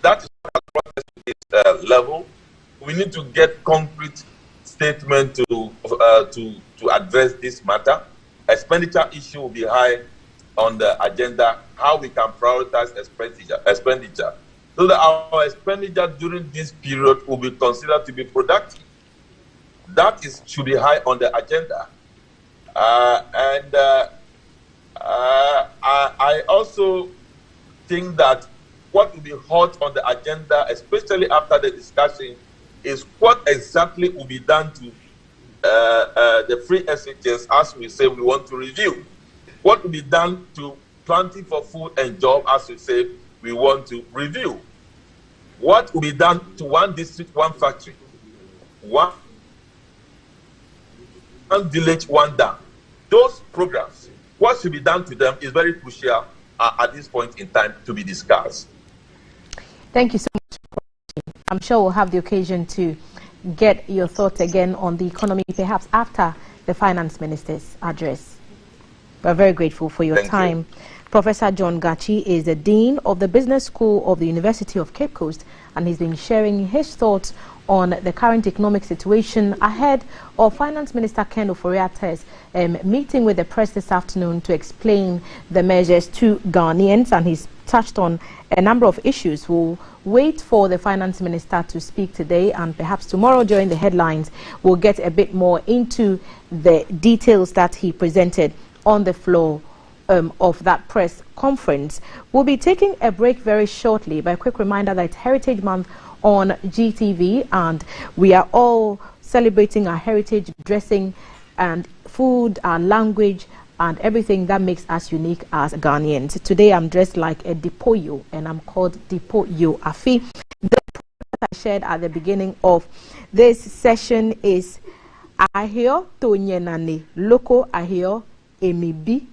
That is at this level. We need to get concrete statement to address this matter. Expenditure issue will be high on the agenda. How we can prioritize expenditure so that our expenditure during this period will be considered to be productive. That should be high on the agenda. I also think that what will be hot on the agenda, especially after the discussion, is what exactly will be done to the free SHS, as we say we want to review. What will be done to planting for food and job, as we say we want to review. What will be done to one district, one factory, one village, one dam. Those programs, what should be done to them is very crucial at this point in time to be discussed. Thank you so much. I'm sure we'll have the occasion to get your thoughts again on the economy, perhaps after the finance minister's address. We're very grateful for your time. Professor John Gachi is the Dean of the Business School of the University of Cape Coast, and he's been sharing his thoughts on the current economic situation ahead of Finance Minister Ken Ofori-Attah's meeting with the press this afternoon to explain the measures to Ghanaians, and he's touched on a number of issues. We'll wait for the Finance Minister to speak today, and perhaps tomorrow during the headlines we'll get a bit more into the details that he presented on the floor of that press conference. We'll be taking a break very shortly, but a quick reminder that it's Heritage Month on GTV, and we are all celebrating our heritage, dressing and food, our language, and everything that makes us unique as Ghanaians. Today I'm dressed like a Dipoyo, and I'm called Dipoyo Afi. The that I shared at the beginning of this session is Ahio Tonyenane Loko Ahio Emibi.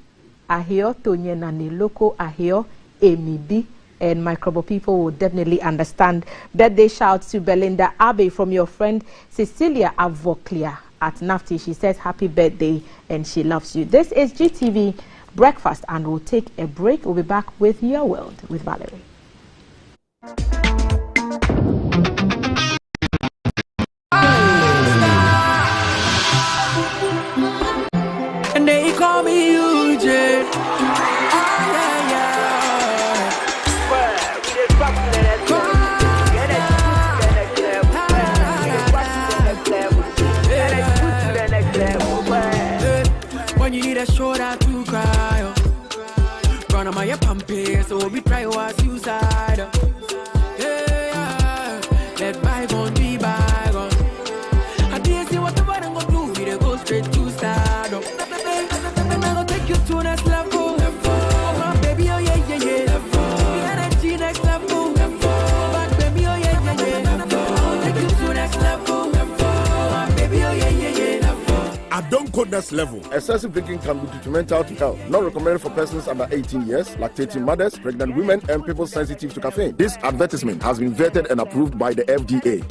Ahio Tonyenane Loko Ahio Emibi. And my Krobo people will definitely understand. Birthday shout to Belinda Abe from your friend Cecilia Avoclia at Nafti. She says happy birthday and she loves you. This is GTV Breakfast, and we'll take a break. We'll be back with Your World with Valerie. And they call me UJ. When you need a shoulder to cry, run on my pumpy, so we try our suicide. Yeah, let bygone be bygone. I didn't see what the bottom go do, we go straight to stardom. And I'll take you to next level. Oh, my baby, oh yeah, yeah, yeah. The energy next level. But baby, oh yeah, yeah, yeah. I'll take you to next level. Oh, my baby, oh yeah, yeah, yeah. I don't go next level. Excessive drinking can be detrimental to health. Not recommended for persons under 18 years, lactating mothers, pregnant women, and people sensitive to caffeine. This advertisement has been vetted and approved by the FDA.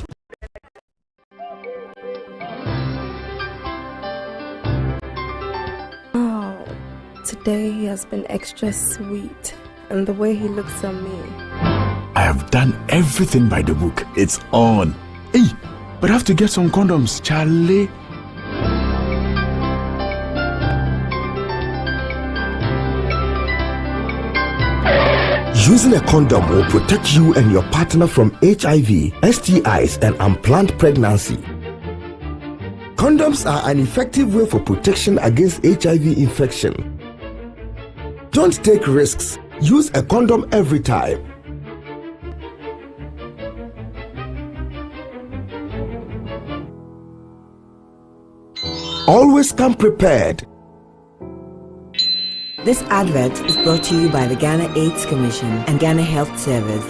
Today has been extra sweet, and the way he looks at me. I have done everything by the book. It's on. Hey, but I have to get some condoms, Charlie. Using a condom will protect you and your partner from HIV, STIs, and unplanned pregnancy. Condoms are an effective way for protection against HIV infection. Don't take risks. Use a condom every time. Always come prepared. This advert is brought to you by the Ghana AIDS Commission and Ghana Health Service.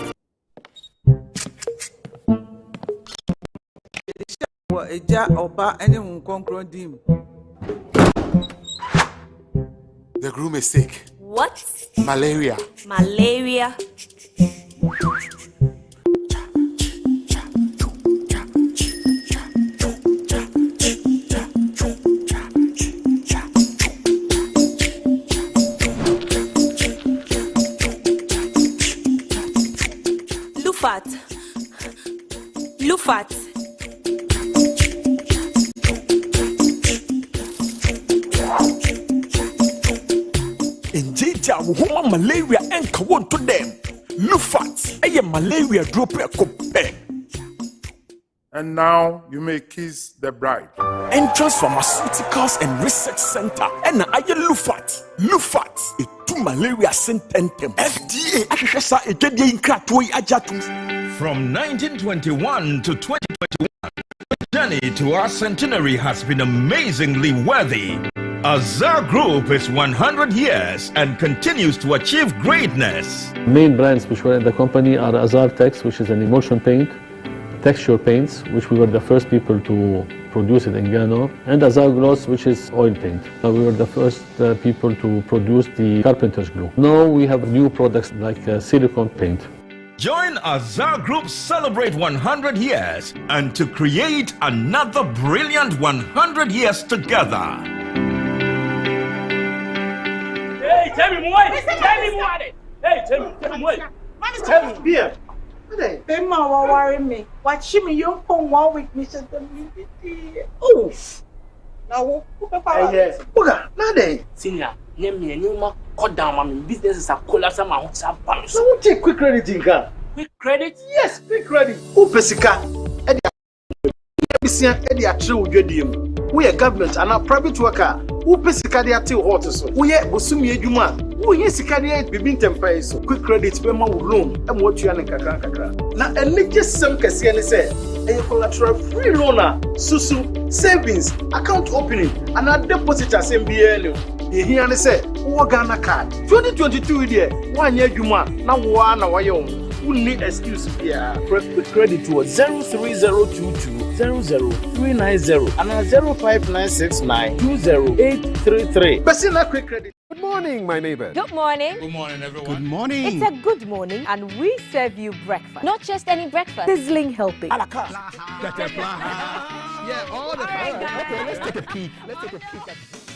The groom is sick. What? Malaria. Malaria. Lufat. Injija woman malaria and kawon to them. Lufat, a malaria drop a cope. And now you may kiss the bride. Entrance Pharmaceuticals and Research Center. And I Lufat. Lufat, a two malaria sententem. FDA, Ashasa, a Jedi in Kratoi Ajatus. From 1921 to 2021, the journey to our centenary has been amazingly worthy. Azar Group is 100 years and continues to achieve greatness. Main brands which were in the company are Azar Tex, which is an emulsion paint, texture paints, which we were the first people to produce it in Ghana, and Azar Gloss, which is oil paint. We were the first people to produce the carpenter's glue. Now we have new products like silicone paint. Join Azar Group celebrate 100 years and to create another brilliant 100 years together. Hey, tell me what? Tell me what? Hey, tell me what? Tell me, beer. Bema wa worry me. Watch me young pon 1 week, Mr. WBT. Oh, now who papa? Yes. Oga, now then. Senior, name me new ma. Cut down, my business is a collapse. I'm out of balance. So we take quick credit in Ghana. Quick credit? Yes, quick credit. Who pesika? We are government and a private worker. Who pesika they are till hot so. We are busumi ejuma. Who yes sikadi bibin tempai so. Quick credit be ma loan. Am what you an kakra. Na elije sem kese ne say. A collateral free loaner, susu, savings, account opening, and a deposit as MBL. Here and say, Ghana card 2022 year 1 year Juma. Now one hour who need excuse here. Quick credit to 03022 00390 and 05969 20833. Besina quick credit. Good morning, my neighbor. Good morning. Good morning, everyone. Good morning. It's a good morning, and we serve you breakfast. Not just any breakfast. Sizzling helping. Yeah, all the time. Okay, let's take a peek.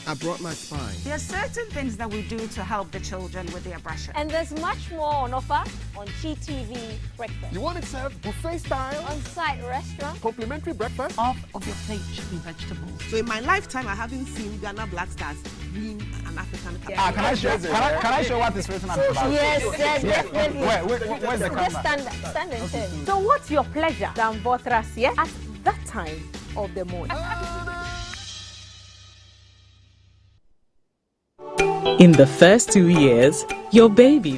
I brought my spine. There are certain things that we do to help the children with their brushing. And there's much more on offer on GTV Breakfast. You want it served buffet style? On-site restaurant. Complimentary breakfast? Off of your plate should be vegetables. So in my lifetime, I haven't seen Ghana Black Stars being an African couple. Can I show what is written on the box? Yes, definitely. Where's the camera? Stand and turn. So what's your pleasure? Dan Botras, yeah? At that time of the morning. In the first 2 years, your baby.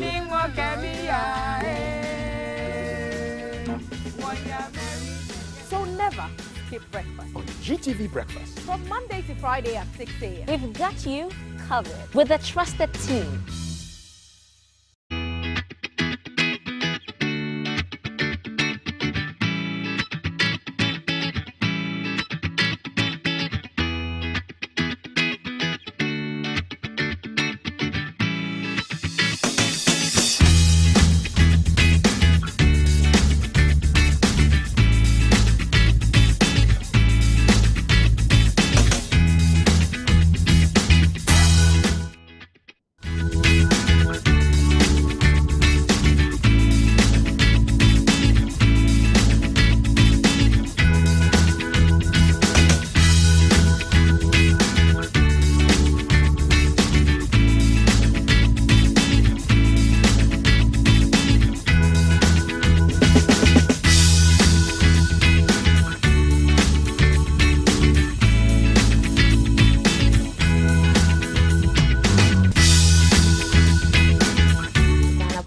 So never skip breakfast. On GTV Breakfast. From Monday to Friday at 6 a.m. We've got you covered with a trusted team.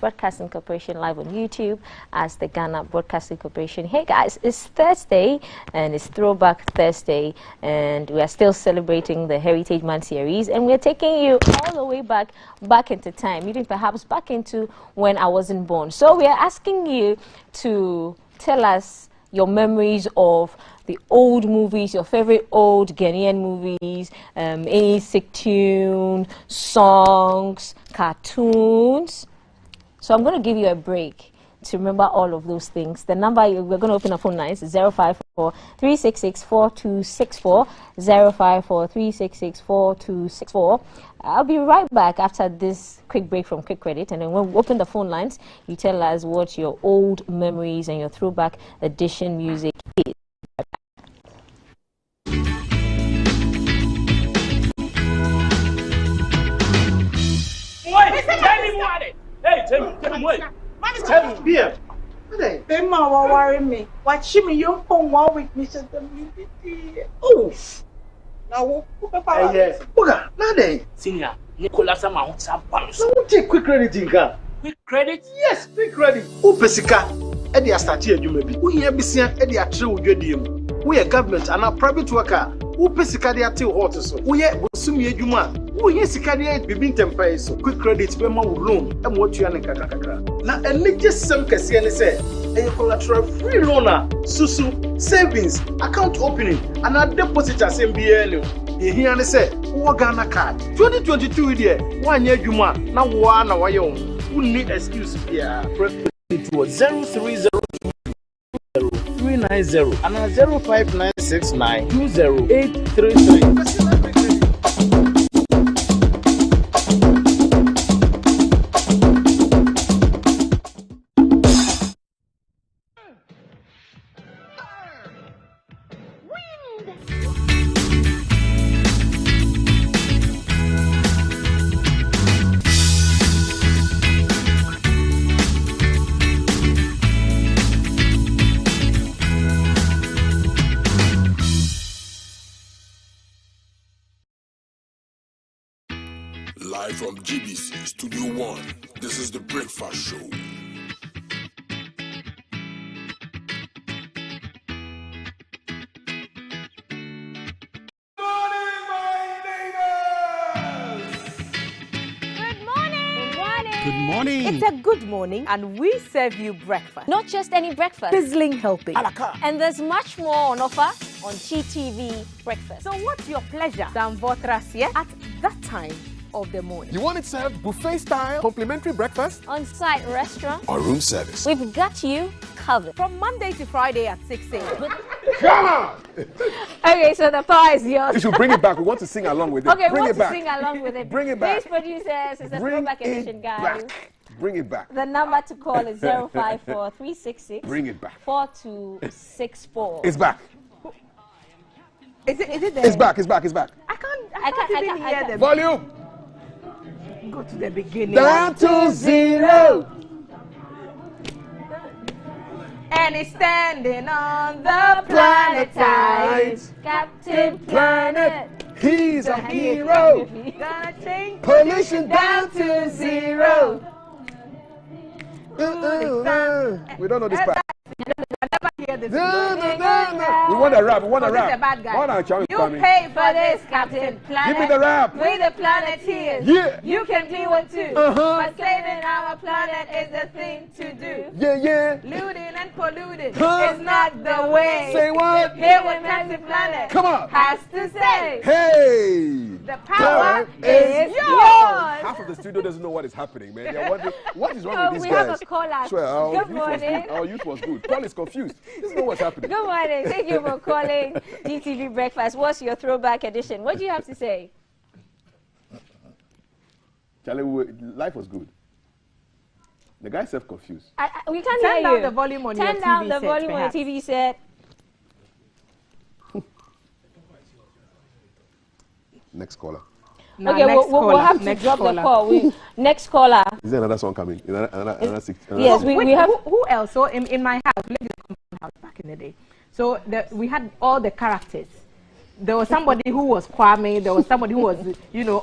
Broadcasting Corporation live on YouTube as the Ghana Broadcasting Corporation. Hey guys, it's Thursday and it's Throwback Thursday, and we are still celebrating the Heritage Month series, and we're taking you all the way back into time, even perhaps back into when I wasn't born. So we are asking you to tell us your memories of the old movies, your favorite old Ghanaian movies, any sick tune, songs, cartoons. So I'm going to give you a break to remember all of those things. The number, we're going to open our phone lines, is 054-366-4264, 054-366-4264. I'll be right back after this quick break from Quick Credit, and then when we open the phone lines, you tell us what your old memories and your throwback edition music is. Hey, tell me what? Tell me, beer. They ma worry me. Watch me, you come one with Mr. WBT. Oh, now who Hey, Buga, Nade. Senior, Nicolas, I'm out some pounds. So we take quick credit, Inka. Quick credit? Yes, quick credit. Who pesika? Eddie Astati, you may be. We here be seen Eddie Atru, you we are government and a private worker. Who pesika dia till hot so. We are Busumi Juma. Who yes, Cadia be temper so. Quick credit, Bema loan, and what you are Kakaka. Now, a latest some Cassian said, a collateral free loaner, Susu, savings, account opening, and a deposit as MBL. Here said, Wagana card 2022 year, 1 year Juma, now 1 hour young. Who need excuse here? It was 030 390 and 05969 20833. Live from GBC Studio 1, this is the Breakfast Show. Good morning. It's a good morning, and we serve you breakfast. Not just any breakfast. Sizzling helping. And there's much more on offer on GTV Breakfast. So what's your pleasure? Danvotrasia at that time of the morning. You want it served buffet style, complimentary breakfast? On-site restaurant. Or room service? We've got you covered. From Monday to Friday at 6 a.m. Come on! Okay, so the power is yours. You should bring it back. We want to sing along with it. Okay, bring we it want back. to sing along with it. Bring it back. Please, producers, it's a throwback edition, guys. Back. Bring it back. The number to call is 054-366. Bring it back. 4264. It's back. Is it there? It's back. I can't even hear them. Volume. Go to the beginning. Down to 0. And he's standing on the planet tides. Captain Planet. He's a hero. Gonna change Pollution down to 0. We don't know this part. We want a rap. This is a bad guy. You coming. pay for this, Captain Planet. Give me the rap. We the Planeteers. Yeah. You can be one too. But saving our planet is the thing to do. Yeah. Looting and polluting is not the way. Say what? Hear what Captain Planet Come on. has to say. Hey. The power is yours. Half of the studio doesn't know what is happening, man. They're wondering, what is wrong with these we guys? have a caller. Swear, Good morning. Our youth was good. Paul is confused. He doesn't know what's happening. Good morning. Thank you for calling GTV Breakfast. What's your throwback edition? What do you have to say? Charlie, life was good. The guy self confused. We can't Turn hear down you. the volume on your Turn TV down the set, volume perhaps. on your TV set. Next caller. No, okay, we'll have to drop the call. Next caller. Is there another song coming? Another six? Yes, we have. Who else? So in my house, we lived in a compound house back in the day. So we had all the characters. There was somebody who was Kwame. There was somebody who was,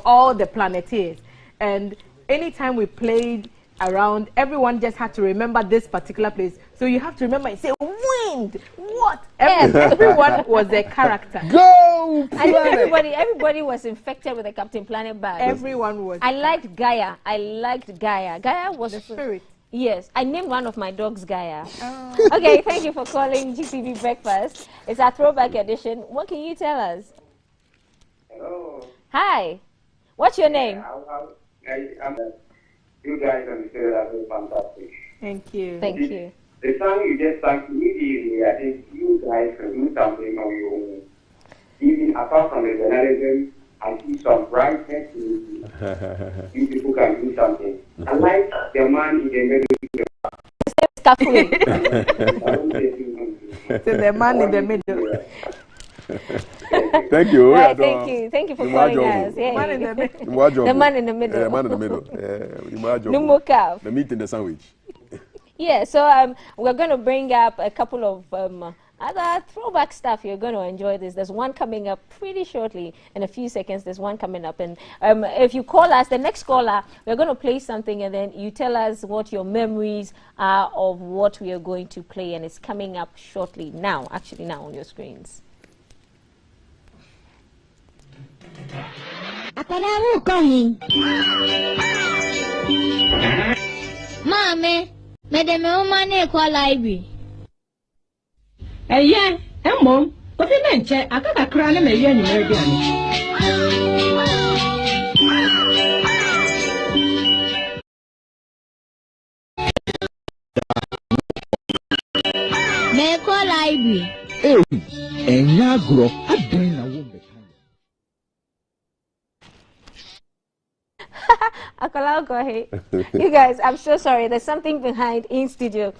all the Planeteers. And anytime we played around. Everyone just had to remember this particular place. So you have to remember and say, wind, what? Everyone was a character. Go! I think everybody was infected with the Captain Planet bag. Everyone was. I liked Gaia. Gaia was the spirit. Yes, I named one of my dogs Gaia. Oh. Okay, thank you for calling GTV Breakfast. It's our throwback edition. What can you tell us? Hello. Hi. What's your name? You guys on the show are very fantastic. Thank you. Thank you. The song you just sang immediately, I think you guys can do something on your own. Even apart from the journalism, I see some brightness in you. You people can do something. I like the man in the middle. So the man in the middle. Thank you. Right, thank you for calling us. Yeah. The man in the middle. The man in the middle. The man in the middle. The meat in the sandwich. Yeah, so we're going to bring up a couple of other throwback stuff. You're going to enjoy this. There's one coming up pretty shortly. In a few seconds, there's one coming up. And if you call us, the next caller, we're going to play something, and then you tell us what your memories are of what we are going to play. And it's coming up shortly now, actually now on your screens. Mommy, madam, my call library. Yeah, Mom, what you mention? I got a crown and a yen in May call library. And Yagro, I've been a woman. Akola, go ahead. You guys, I'm so sorry. There's something behind in studio.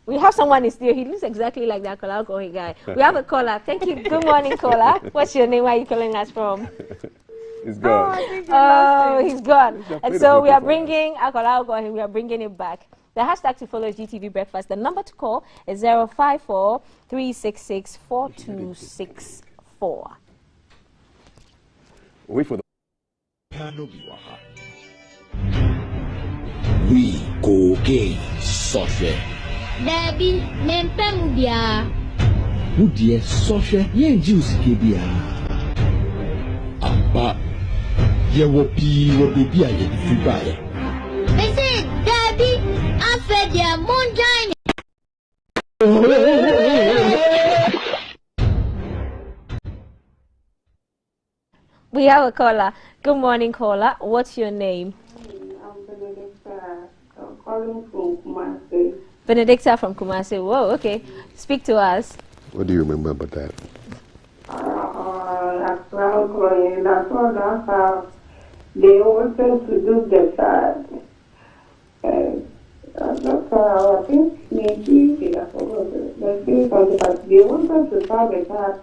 We have someone in studio. He looks exactly like the Akola Gohi guy. We have a caller. Thank you. Good morning, caller. What's your name? Where are you calling us from? He's gone. Oh, he's gone. And so we are bringing Akola Gohi. We are bringing it back. The hashtag to follow is GTV Breakfast. The number to call is 054 366 4264. Wait for the. We go gay software. Debbie, Mempemubia. Who dear software? Yen juice kibia. Aba. Ye will be a free. Visit Debbie, I fed your moonshine. We have a caller. Good morning, caller. What's your name? I'm Benedicta. I'm calling from Kumasi. Benedicta from Kumasi. Whoa, okay. Speak to us. What do you remember about that? That's why I'm calling. That's what I have. They wanted to do the side. That's why I think maybe I forgot something, but they wanted to start the side.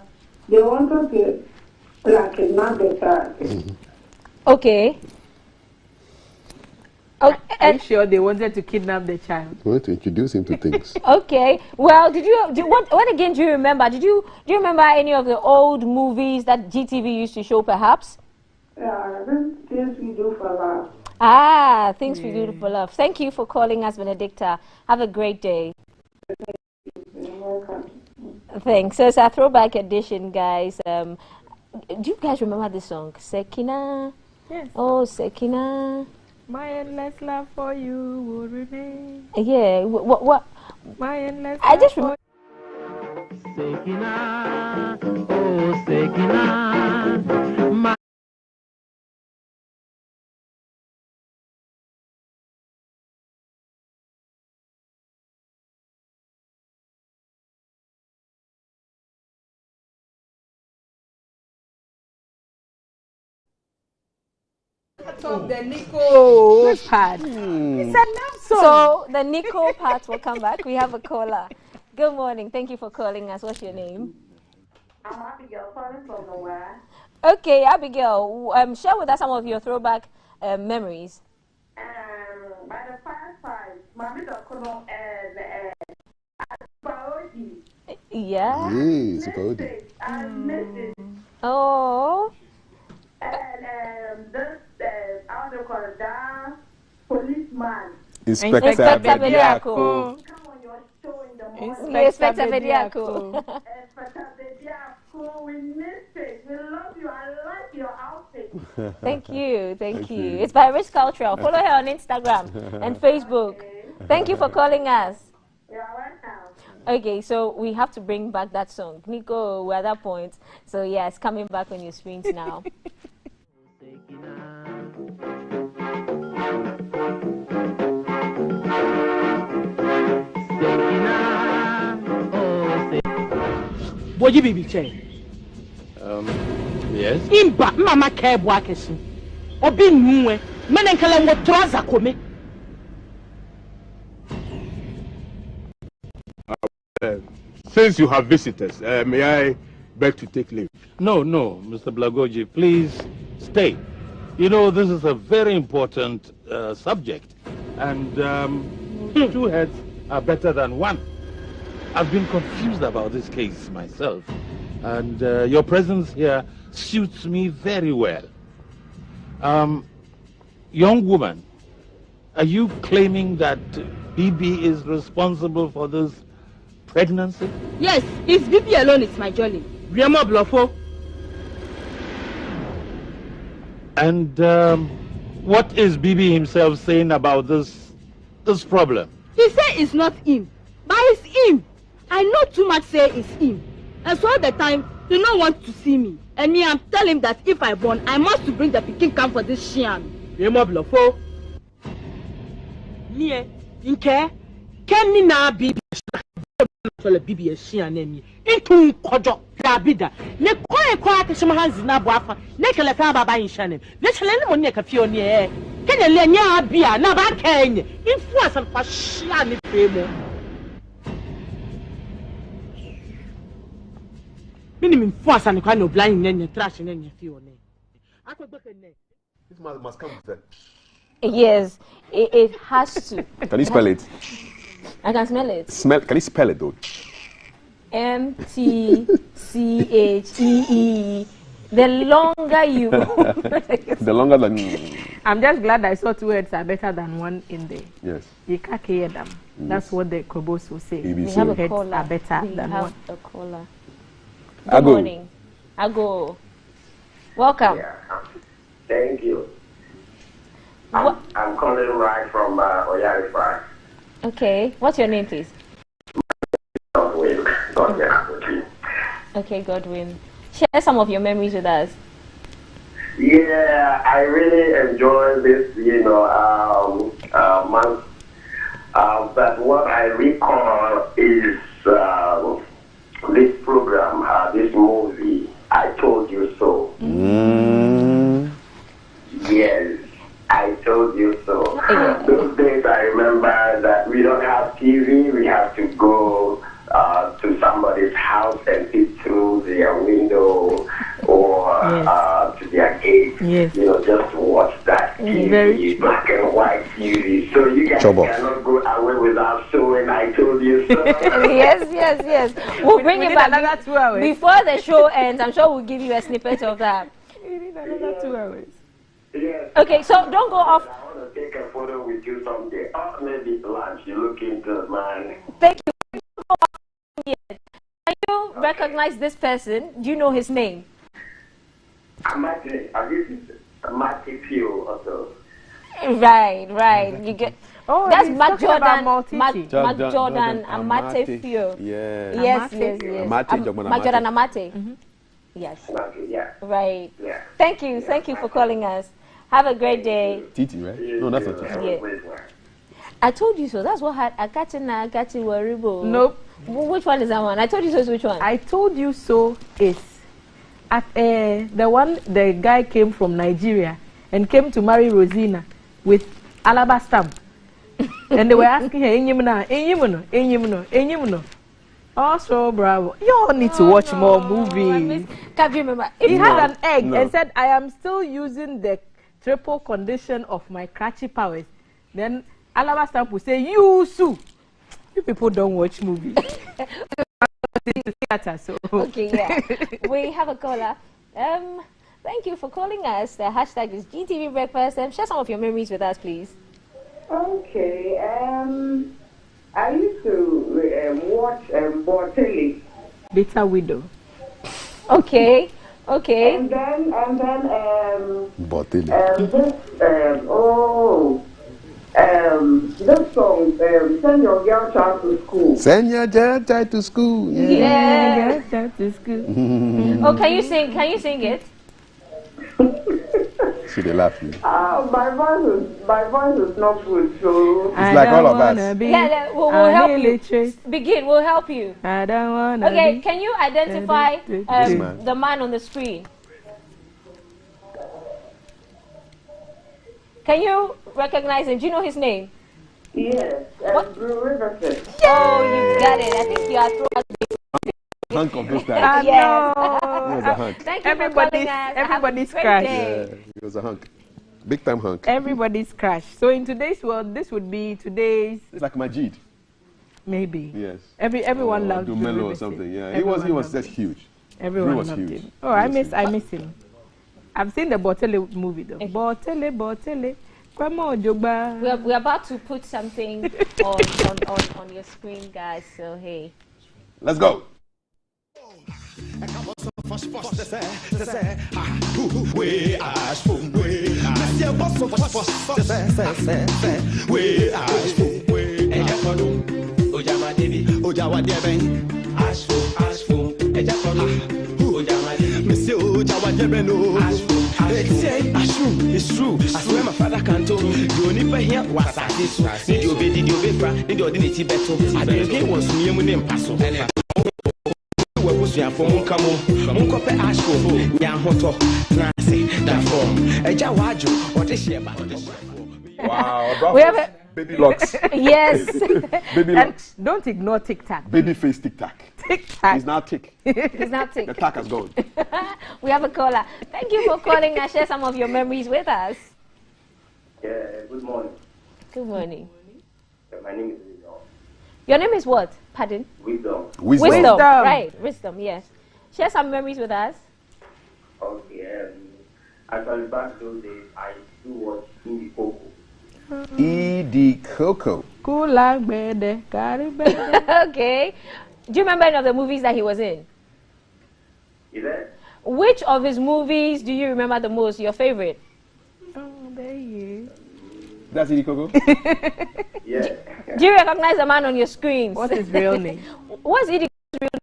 They wanted to not the side. Okay. Are you sure they wanted to kidnap the child? We want to introduce him to things. Okay. Well, what again do you remember? Do you remember any of the old movies that GTV used to show, perhaps? Yeah, things we do for love. Ah, things we do for love. Thank you for calling us, Benedicta. Have a great day. Thanks. So it's our throwback edition, guys. Do you guys remember this song? Sekina? Yes. Oh, Sekina. My endless love for you will remain. Yeah. What? My endless I just remember. Sekina, oh Sekina, my of the Nico part. It's a love song. So the Nico part will come back. We have a caller. Good morning. Thank you for calling us. What's your name? I'm Abigail calling from nowhere. Okay, Abigail. Share with us some of your throwback memories. By the firefight, my little colonel biology. Yeah. Yes, biology. I missed it. Oh. And this, I don't call it that policeman. Inspector Bediako. Inspector Bediako. We missed it. We love you. I like your outfit. Thank you. It's by Rich Cultural. Follow her on Instagram and Facebook. Thank you for calling us. You're welcome. Okay, so we have to bring back that song. Nico, we're at that point. So yeah, it's coming back on your screens now. What you be saying? Yes. Imba mama care boakesu. Obi nwe. Menenkele wo trouser kome. Since you have visitors, may I beg to take leave? No, Mr. Blagoji, please stay. You know, this is a very important subject, and two heads are better than one. I've been confused about this case myself, and your presence here suits me very well. Young woman, are you claiming that BB is responsible for this pregnancy? Yes, it's BB alone, it's my jolly. Remo Blofo. And what is BB himself saying about this problem? He say it's not him, but it's him. I know too much say it's him. And so all the time, he don't want to see me. And me, I'm telling him that if I born, I must to bring the pikin come for this shian. Remo Blofo. Nie, inke, Kenny na BB. BB shian name. Into kojo, rabida. Ne koe kishima hanzi na buafa. Ne kele fa baba inshanem. Ne chele ne monye ka fioni e. Kenya le nya bia na ba kenye. Infu asan kwa shia ni femo. Minimum force and kind of blind and trash and any few. This must come with that. Yes, it has to. Can you spell it? I can smell it. Can you spell it though? MTCHEE. The longer you. The longer than. I'm just glad I saw two words are better than one in there. Yes. You can't hear them. That's what the Kobos will say. We have a caller. Are better we than have one. A caller. Good morning. Ago. Welcome. Yeah. Thank you. I'm calling right from Oyarifa. Okay. What's your name, please? Godwin. Okay, Godwin. Share some of your memories with us. Yeah, I really enjoy this, month. But what I recall is this program, this movie, I Told You So. Yes, I Told You So. Those days I remember that we don't have TV, we have to go to somebody's house and peep through their window or to their gate, just to watch that TV, black and white TV. So you guys cannot go away without showing I Told You So. Yes. We'll bring it back another 2 hours. Before the show ends, I'm sure we'll give you a snippet of that. We need another 2 hours. Yes. Okay, so don't go off. I want to take a photo with you someday. Or maybe lunch. You look into mine. Thank you. Can you recognize this person? Do you know his name? Amate. This is Amate Pio also. Right. You get. Oh, that's Mac Jordan. Mac Jordan Amate Pio. Yes. Mac Jordan Amate. Yes. Yeah. Right. Yeah. Thank you for calling us. Have a great day. Titi, right? No, that's not Titi. Yeah. I told you so. That's what I got Waribo. Nope. Which one is that one? I told you so is which one? I told you so is at the guy came from Nigeria and came to marry Rosina with Alaba stamp. And they were asking her, Enyimino. Also, bravo. You all need to watch more movies. Can't you remember? He had an egg and said, I am still using the triple condition of my cratchy powers. Then Alaba stamp will say, you people don't watch movies. Okay, yeah. We have a caller. Thank you for calling us. The hashtag is GTV Breakfast. Share some of your memories with us, please. Okay. I used to watch Bortelli. Bitter Widow. Okay. Okay. And then Bortelli. This song, Send Your Girl Child to School. Send your child to school. Yeah. Child to school. Oh, can you sing? Can you sing it? See, they laugh you. My voice is not good, so it's like all of us. Yeah, we'll help you. Begin. We'll help you. I don't wanna. Okay, can you identify the man on the screen? Can you recognize him? Do you know his name? Yes, Blue Riverford. Oh, you got it. I think you are throwing Hunk of this time. Yes. It was a hunk. Thank you for calling us. Everybody's Have a great crashed. day. Yeah, it was a hunk. Big time hunk. Everybody's crashed. So in today's world, this would be today's. It's like Majid. Maybe. Yes. Everyone loved Dumelo or something. Yeah. He was just huge. Everyone was loved huge. him. Oh, I miss him. I've seen the Bortelli movie though. Bortelli. We're about to put something on your screen, guys. So hey. Let's go. It's true. I swear my father can't tell me. You only pay here was at this. Did you be fra? Did you didn't better? I didn't was me and name Paso. We was here for Munkamo. Munkope Ashfo. Yahoto. Nancy. That form. A Jawajo. What is she about? Wow. We have a baby locks. Yes. Baby locks. Don't ignore TikTok. Baby face TikTok. TikTok. He's not tick. He's not tick. The tack has gone. We have a caller. Thank you for calling and share some of your memories with us. Yeah, good morning. Good morning. My name is Wisdom. Your name is what? Pardon? Wisdom. Wisdom. Right, Wisdom, yes. Share some memories with us. Okay, actually back those days, I do watch Indie Coco. E.D. Coco. Okay. Do you remember any of the movies that he was in? Is that? Which of his movies do you remember the most? Your favorite? Oh, there you. That's E.D. Coco? Yeah. Do you recognize the man on your screen? What's his real name? What's E.D. Coco's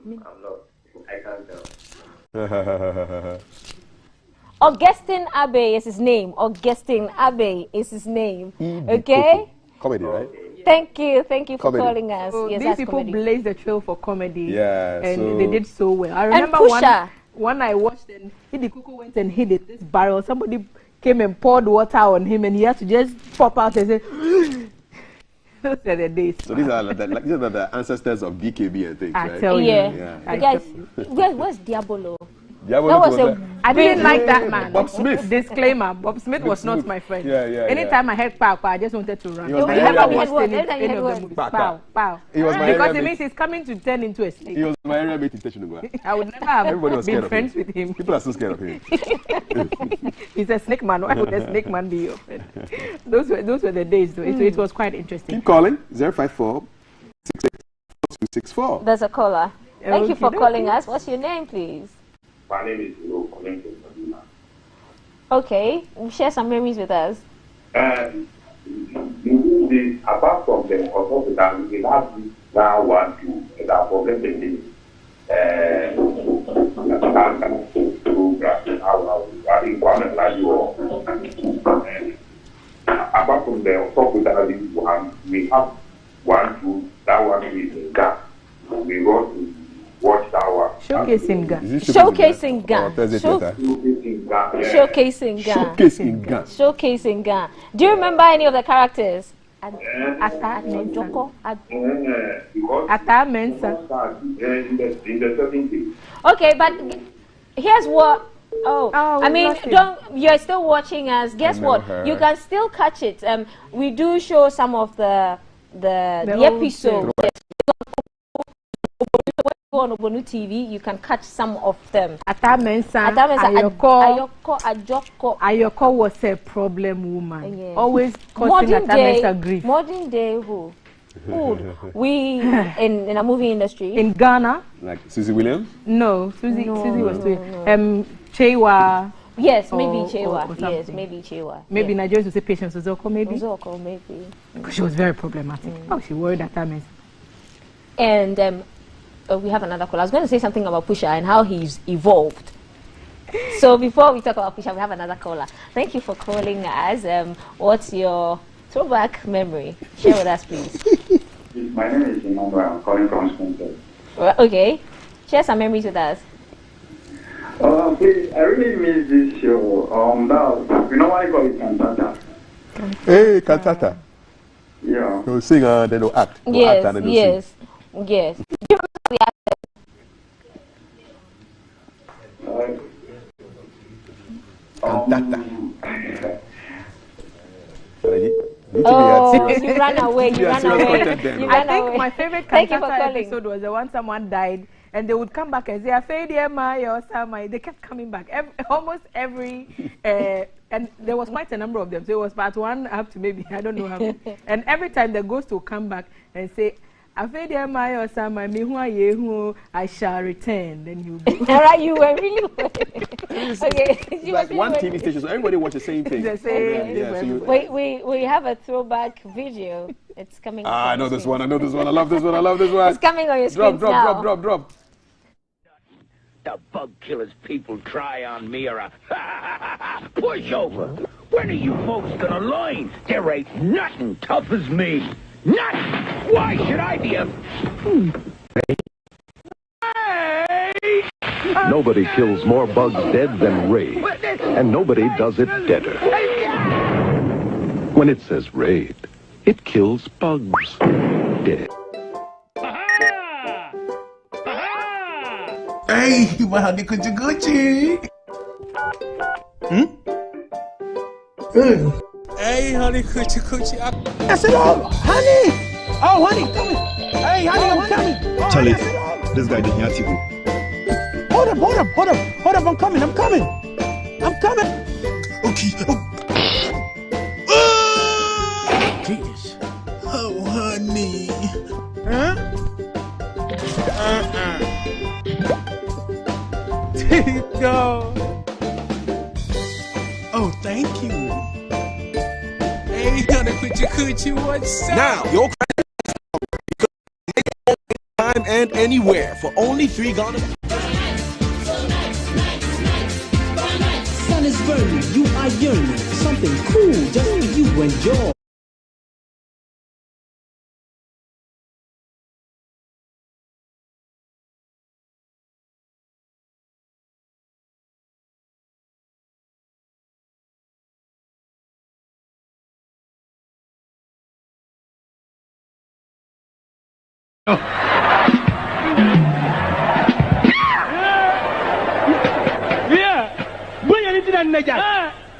I'm not. I can't tell. real name? Augustine Abbey is his name. Augustine Abbey is his name. Okay? Comedy, right? Thank you for Comedy. calling us. So yes, these that's people comedy. blazed the trail for comedy. Yeah, and so they did so well. I remember one I watched and E.D. Coco went and hid in this barrel. Somebody came and poured water on him and he had to just pop out and say, those are the days. So these are the ancestors of DKB and things, right? I tell you. Yeah. Guys, where's Diabolo? Diabolo That was I didn't like that man. Bob Smith. Disclaimer, Bob Smith was not my friend. Yeah. Anytime I heard pow, I just wanted to run. He was my I never area watched mate. any of the movies. Pow. He was my Because area it mate. means he's coming to turn into a snake. He was my area mate in Teshunuga. I would never have Everybody was been scared friends of him. with him. People are so scared of him. He's a snake man. Why would a snake man be your friend? Those were the days, though. It was quite interesting. Keep calling 054 264. There's a caller. Thank you for calling us. What's your name, please? My name is Ro, calling from Madina. Okay, share some memories with us. Apart from the hospital, we have this now one to that forget the name. Apart from the hospital, we have one to that one is in Ghana. We go to watch that one. Showcasing Ghana. Showcasing Ghana. Showcasing Ghana. Do you remember any of the characters? Ata Mensa. In the 70s. Okay, but here's what. I mean, you're still watching us. Guess what? You can still catch it. We do show some of the episode. go on Obonu TV, you can catch some of them. Atamensa, Ayoko was a problem woman. Yes. Always causing Atamensa grief. Modern day who? We in a movie industry in Ghana, like Susie Williams. No, Susie was doing Chewa. Yes, maybe Chewa. Yes, maybe Chewa. Maybe Nigerians would say Patience Ozoko. Maybe Ozoko, maybe. Because she was very problematic. Oh, she worried at times. And we have another call. I was going to say something about Pusha and how he's evolved. So before we talk about Pusha, we have another caller. Thank you for calling us. What's your throwback memory? Share with us, please. My name is Imamba. I'm calling from Spencer. Okay. Share some memories with us. Please, I really miss this show. We normally call it cantata. Hey, cantata. Yeah. They'll sing and then they'll act. Yes, act and then yes, sing. yes. Cantata. Oh, you ran away. You ran away. I think my favorite cantata episode was the one someone died. And they would come back and say, they kept coming back. Almost every, and there was quite a number of them. So it was part 1 up to maybe, I don't know how many. And every time the ghost will come back and say, I shall return. Then you go. Alright, you were really okay. Like one TV station, so everybody watch the same thing. The same. Yeah, so we have a throwback video. It's coming. I know this one. I know this one. I love this one. I love this one. It's coming on your screen now. Drop. The bug killer's people try on me or a pushover. When are you folks gonna learn? There ain't nothing tough as me. Nothing! Why should I be a... Nobody kills more bugs dead than Raid. And nobody does it deader. When it says Raid, it kills bugs dead. Hey, my honey Gucci. Hey, honey Gucci. I said, oh, honey. Oh, honey, come here. Hey, honey, I'm coming. Oh, Charlie, honey, this guy didn't have to go. Hold up, I'm coming. Okay. Oh. Jesus. Oh, honey. Huh? No. Oh, thank you. Hey, honey, Coochie, what's up? Now, your time and anywhere for only $3. Sun is burning, you are yearning. Something cool just for you enjoy.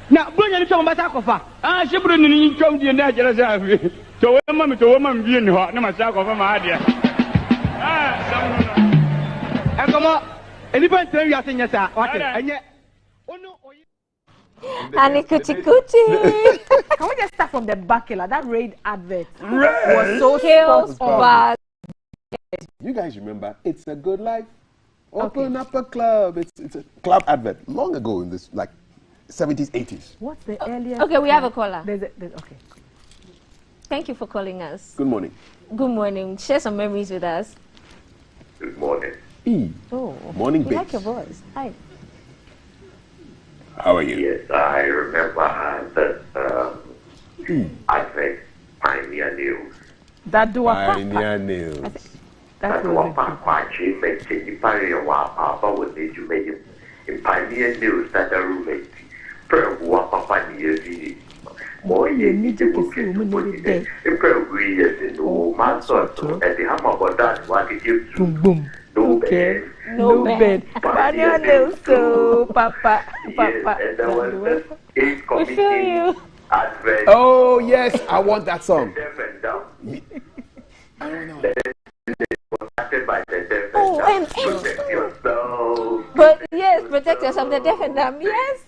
Now, bring any song about Sakofa. Ah, she bring in come to your natural self. To a woman being hot, no matter my idea. Ah, come on. Anybody tell you, I think, yes, and yet. Annie Coochie. Can we just start from the Bakela? That Raid advert was so kills bad. You guys remember? It's a good life. Open up a club. It's a club advert long ago in this like 70s, 80s. What's the earliest? Okay, we have a caller. Okay. Thank you for calling us. Good morning. Good morning. Share some memories with us. Good morning. Oh. Morning, we like your voice. Hi. How are you? Yes, I remember that I think Pioneer News. That do a Pioneer News. That was my achievement. You Pioneer Papa would need to make it in Pioneer News that a roommate. Per Papa near more you need to book it. In per years in the man's also, and the hammer about that what it gives you. No bed. No bed. Pioneer News, so Papa. And there was 8 committee advert. Oh, yes, I want that song. Oh, Protect yourself. But yes, protect yourself. The deaf and dumb. Yes.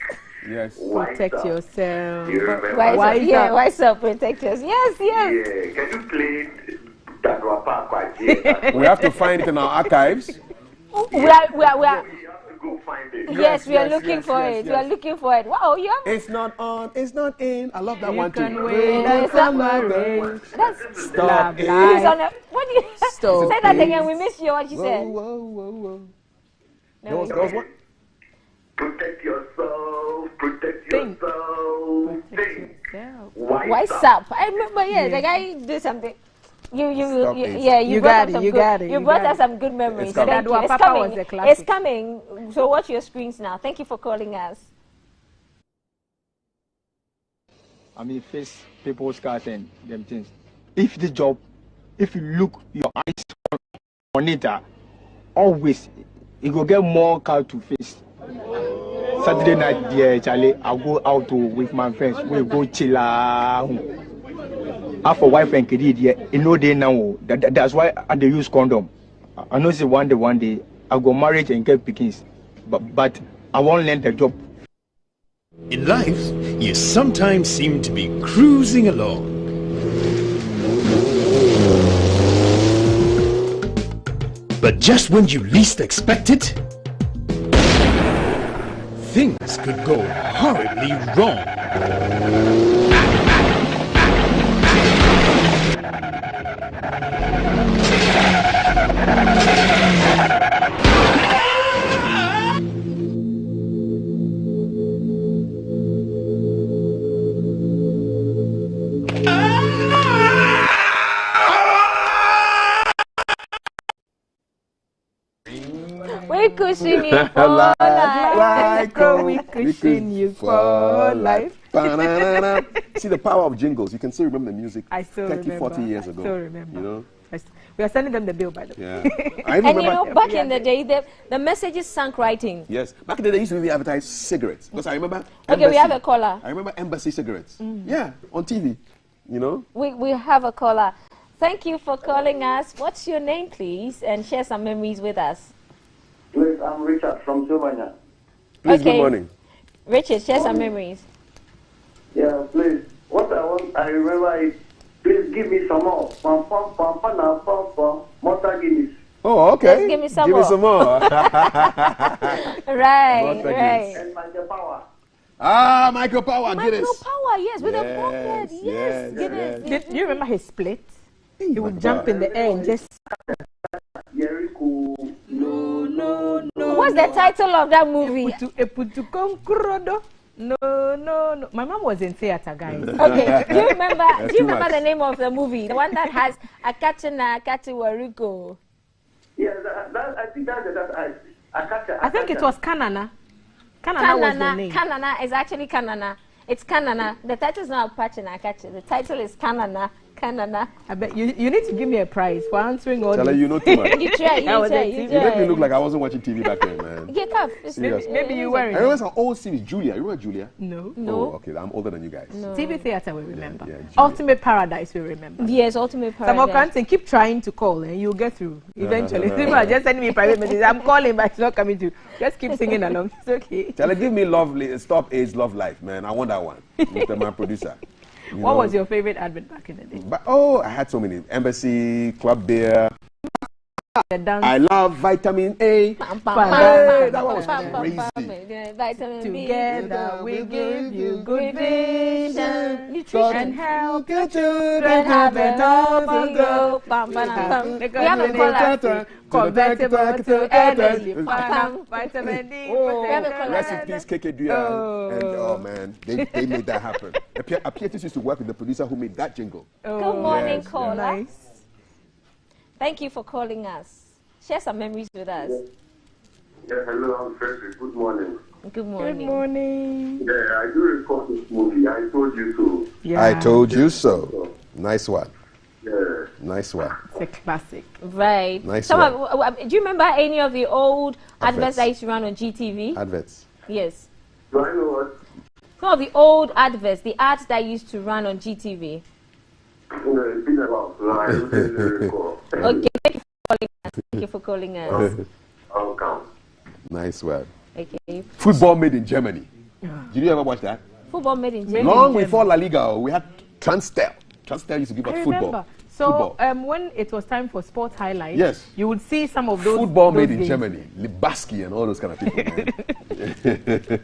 Yes. Protect yourself. Wise up, protect yourself. Yes. Yeah. Can you play that rapper quite here? We have to find it in our archives. We are. Go find it. Yes, we are looking for it. We are looking for it. Wow, you have. It's not on. It's not in. I love that one too. That's Stop. He's on a, what do you say that again? We missed you. What you said? Whoa. No, There was what? Protect yourself. Protect yourself. Wise up. I remember. Yeah, the guy did something. You got it. You brought us some good memories. Thank you. It's coming. It's coming. So watch your screens now. Thank you for calling us. I mean, face people's cars and them things. If the job, if you look your eyes on it, always you go get more car to face. Saturday night, dear Charlie, I'll go out with my friends. We'll go chill out. For wife and kid, you know they now. That's why I dey use condom. I know say one day I go marriage and get pickings, but I won't learn the job. In life, you sometimes seem to be cruising along. But just when you least expect it, things could go horribly wrong. We cushion you for life. We cushion you for life. See the power of jingles. You can still remember the music. I still 30, remember. 40 years ago. I still remember. You know? We are sending them the bill, by the way. Yeah. And you know, back in the day, the messages sank writing. Yes. Back in the day, they used to be advertise cigarettes. Because I remember. Okay, Embassy. we have a caller. I remember Embassy cigarettes. Yeah, on TV. You know? We have a caller. Thank you for calling us. What's your name, please? And share some memories with us. Please, I'm Richard from Sylvania. Please, good morning. Richard, share some memories. Yeah, please. What I remember is, please give me some more. Mortar Guinness. Oh, okay. Just give me some more. Give me some more. Right. And Michael Power. Ah, Michael Power, Guinness. Michael Power, yes, with a bucket. Yes, Guinness. Do you remember his split? He would jump in the air and just... Jericho. No. What's the title of that movie? No. My mom was in theater, guys. Okay. Do you remember the name of the movie? The one that has Akachina Akatiwaruko. Yeah, I think that's I think it was Kanana. Kanana was the name. Kanana is actually Kanana. It's Kanana. The title is not Akachina Akachi. The title is Kanana. Kanana. I bet you need to give me a prize for answering all this. You know too much. You try. You made me look like I wasn't watching TV back then, man. Maybe you weren't. I remember some old series, Julia. You remember Julia? No. Oh, okay. I'm older than you guys. No. TV theater we remember. Yeah, Ultimate Paradise we remember. Yes, Ultimate Paradise. Some can't keep trying to call and you'll get through eventually. People are just sending me private messages. I'm calling, but it's not coming through. Just keep singing along. It's okay. Tell her, give me Stop AIDS, Love Life, man. I want that one. Mr. My producer. What was your favorite advert back in the day? I had so many. Embassy, Club Beer. I love Vitamin A. That one was crazy. Vitamin B. Together we give you good vision, nutrition, and help your children have enough to go. We have a caller. Convertible to energy. Vitamin D. Rest in peace, KK Duya. And oh man, they made that happen. Apietis used to work with the producer who made that jingle. Good morning, caller. Nice. Thank you for calling us. Share some memories with us. Yeah, hello, I'm Frederick. Good morning. Good morning. Good morning. Yeah, I do record this movie. I told you so. Yeah. I told you so. Nice one. Yeah. Nice one. It's a classic. Right. Nice do you remember any of the old adverts that used to run on GTV? Adverts? Yes. Do I know what? Some of the old adverts, the ads that used to run on GTV. It's been about, so I don't recall. Okay, thank you for calling us. all counts. Nice one. Okay. Football made in Germany. Did you ever watch that? Football made in Germany. Long before La Liga, we had Transtel. Transtel used to give us football. So when it was time for sports highlights, yes, you would see some of those football made in games. Germany, Libaski and all those kind of people.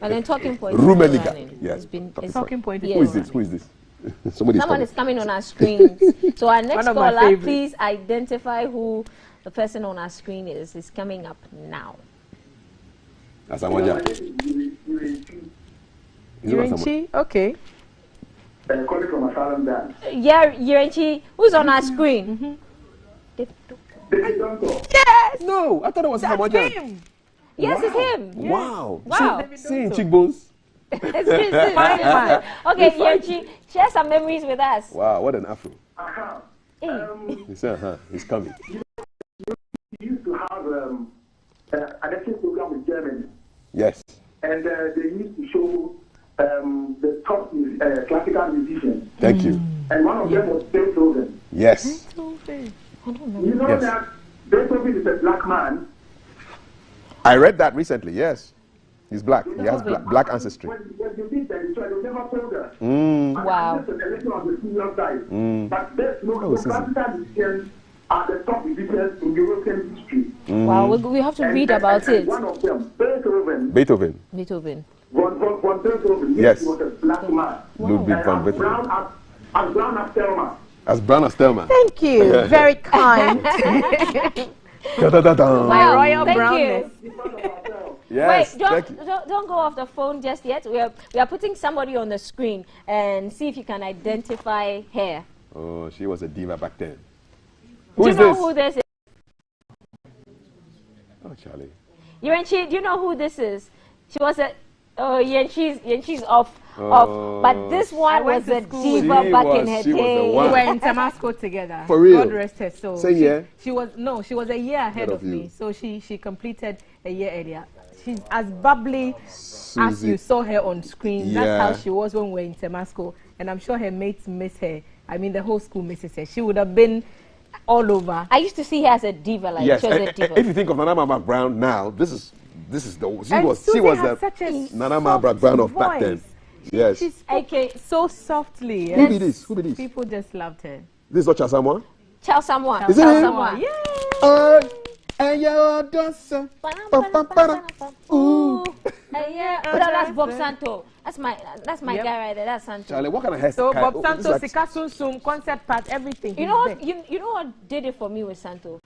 And then talking point. Rummenigge. Yes. Talking point. Yes. Who is this? Who is this? Someone is coming on our screen. So our next caller, please identify who the person on our screen is. It's coming up now. Asamoah. Yurenchi? Okay. Calling from Asylum Dance. Yeah, Yurenchi. Who's on our screen? Yes! No, I thought it was Asamoah. Yes, it's him. Wow. Wow. Seeing cheekbones. Okay, Yurenchi, share some memories with us. Wow, what an afro. Hey. He said, he's coming. You used to have an exchange program with Germany. Yes. And they used to show the top classical musicians. Thank you. And one of them was Beethoven. Yes. You know that Beethoven is a black man. I read that recently, yes. He's black. He has black ancestry. When you did that, they never told us. Wow. And that's a lesson on the senior side. But there's no classical musicians are the top musicians in European history. Wow, we have to read about it. One of them, Beethoven. Beethoven. Von Beethoven. Yes. He was a black man. Ludwig van Beethoven. As brown as Thelma. As brown as Thelma. Thank you. Very kind. My royal brownness. Yes. Wait, don't go off the phone just yet. We are putting somebody on the screen and see if you can identify her. Oh, she was a diva back then. Do you know who this is? Oh, Charlie. Yurenchi, do you know who this is? She was a... Oh, Yurenchi's off. But this one was a diva back in her day. We were in Damascus together. For real? God rest her soul. Same year? She was a year ahead of me. So she completed a year earlier. She's as bubbly as you saw her on screen. Yeah. That's how she was when we were in Damascus. And I'm sure her mates miss her. I mean, the whole school misses her. She would have been all over. I used to see her as a diva. Like yes. she was a diva. If you think of Nana Mama Brown now, this is the she was the Nana Mama Brown of back then. Yes. She spoke so softly. Who be this? People just loved her. This is not Samoah? Samoah. Is it him? Yeah. And your dancer. Ooh. That's Bob Santo. That's my guy right there. That's Santo. Charlie, what kind of hair? So Bob Santo, Sika Sum Sum, concert part, everything. You know what? You know what did it for me with Santo?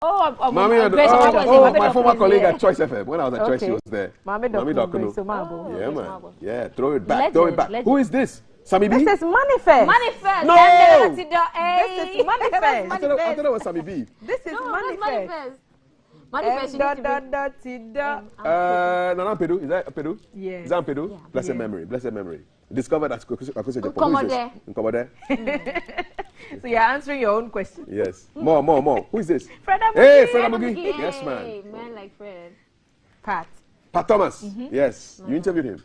My former colleague at Choice FM. When I was at Choice, she was there. Mami Dokuno. Yeah, man. Yeah, throw it back. Who is this? Sammy B? This is Manifest. No! This is Manifest. I thought it was Sammy B. This is Manifest. Manifest. Nana Pedu? Is that a Pedu? Yes. Is that Pedu? Yeah. Blessed memory. Discovered at Akoso Japan. So you're answering your own question. Yes. More. Who is this? Fred Amugi. Hey, Fred Amugi. Yes, man. Man like Fred. Pat Thomas. Yes. You interviewed him.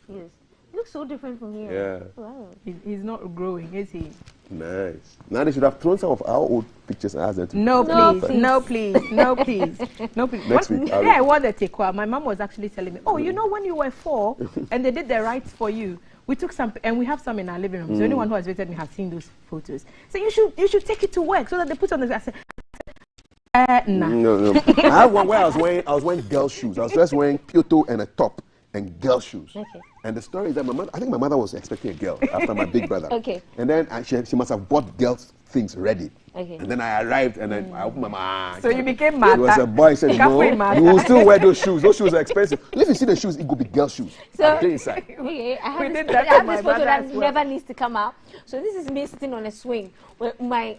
Yes. Looks so different from here. Yeah. Wow. He's not growing, is he? Nice. Now they should have thrown some of our old pictures and asked them to. No, please. Next week. I won the Tekwa. My mom was actually telling me, you know when you were 4 and they did the rights for you, we took some and we have some in our living room. So anyone who has visited me has seen those photos. So you should take it to work so that they put on the. I said, nah. No. I have one where I was wearing girl shoes. I was just wearing Pioto and a top and girl shoes. Okay. And the story is that I think my mother was expecting a girl after my big brother. Okay. And then she must have bought girls things ready. Okay. And then I arrived and then I opened my mouth. So you became mad. It was a boy said, no, you will still wear those shoes. Those shoes are expensive. If you see the shoes, it could be girl shoes. So, inside. Okay, I have this photo that never needs to come out. So this is me sitting on a swing with my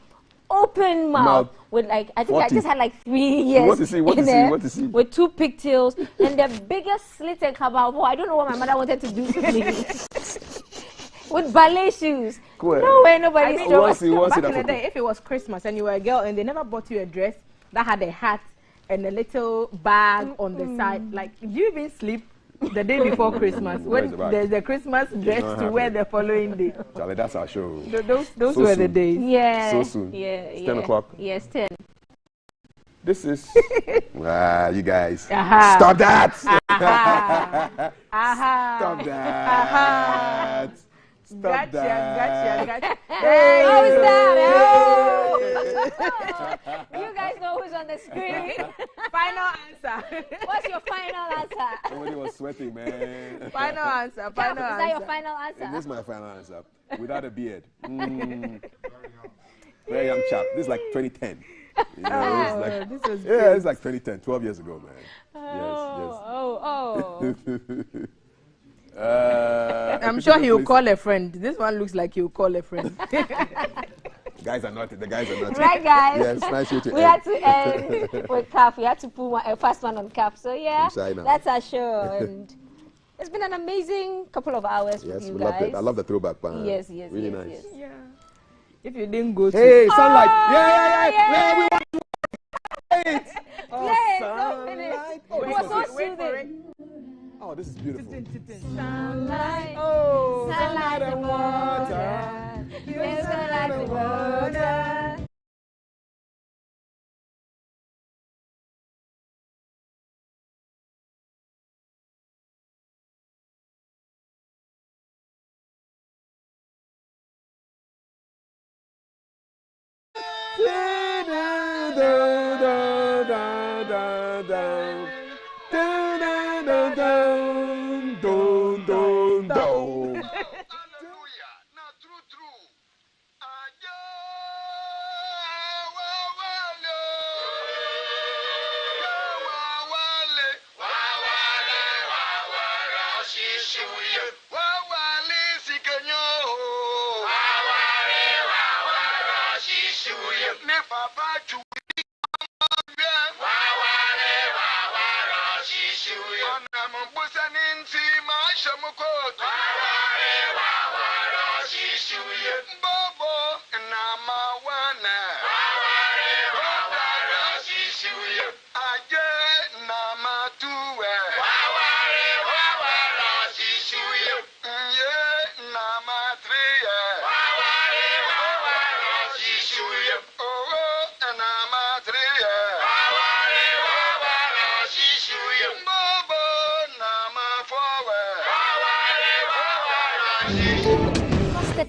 open mouth with I just had 3 years. What to see? With 2 pigtails and the biggest slit and kababo. I don't know what my mother wanted to do to me. With ballet shoes. Cool. No way nobody's back in the day, if it was Christmas and you were a girl and they never bought you a dress that had a hat and a little bag on the side, do you even sleep the day before Christmas when there's a Christmas dress to wear the following day? Charlie, that's our show. Those were the days. Yeah. So soon. Yeah. It's 10 o'clock. Yes, 10. This is you guys. Stop that! Stop that! Stop that! Gotcha. Hey, how's that? Oh. You guys know who's on the screen. Final answer. What's your final answer? Somebody was sweating, man. Final answer. Final answer. Is that your final answer? This is my final answer. Without a beard. Very young chap. This is like 2010. You know, it's like 2010, 12 years ago, man. I'm sure he'll call a friend. This one looks like he'll call a friend. The guys are not. Right, guys? Yes, nice to we had to end with Cap. We had to put a first one on Cap. So, yeah, that's our show. And it's been an amazing couple of hours with you guys. Loved it. I love the throwback band. Yes. Really nice. Yes. Yeah. If you didn't go to... Hey, sunlight. Yeah, we want to wait. Sunlight. It was so soothing. Oh, this is beautiful. Sunlight. Oh, sunlight and water. Yes, sunlight and water.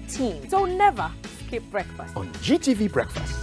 Team. So never skip breakfast. On GTV Breakfast.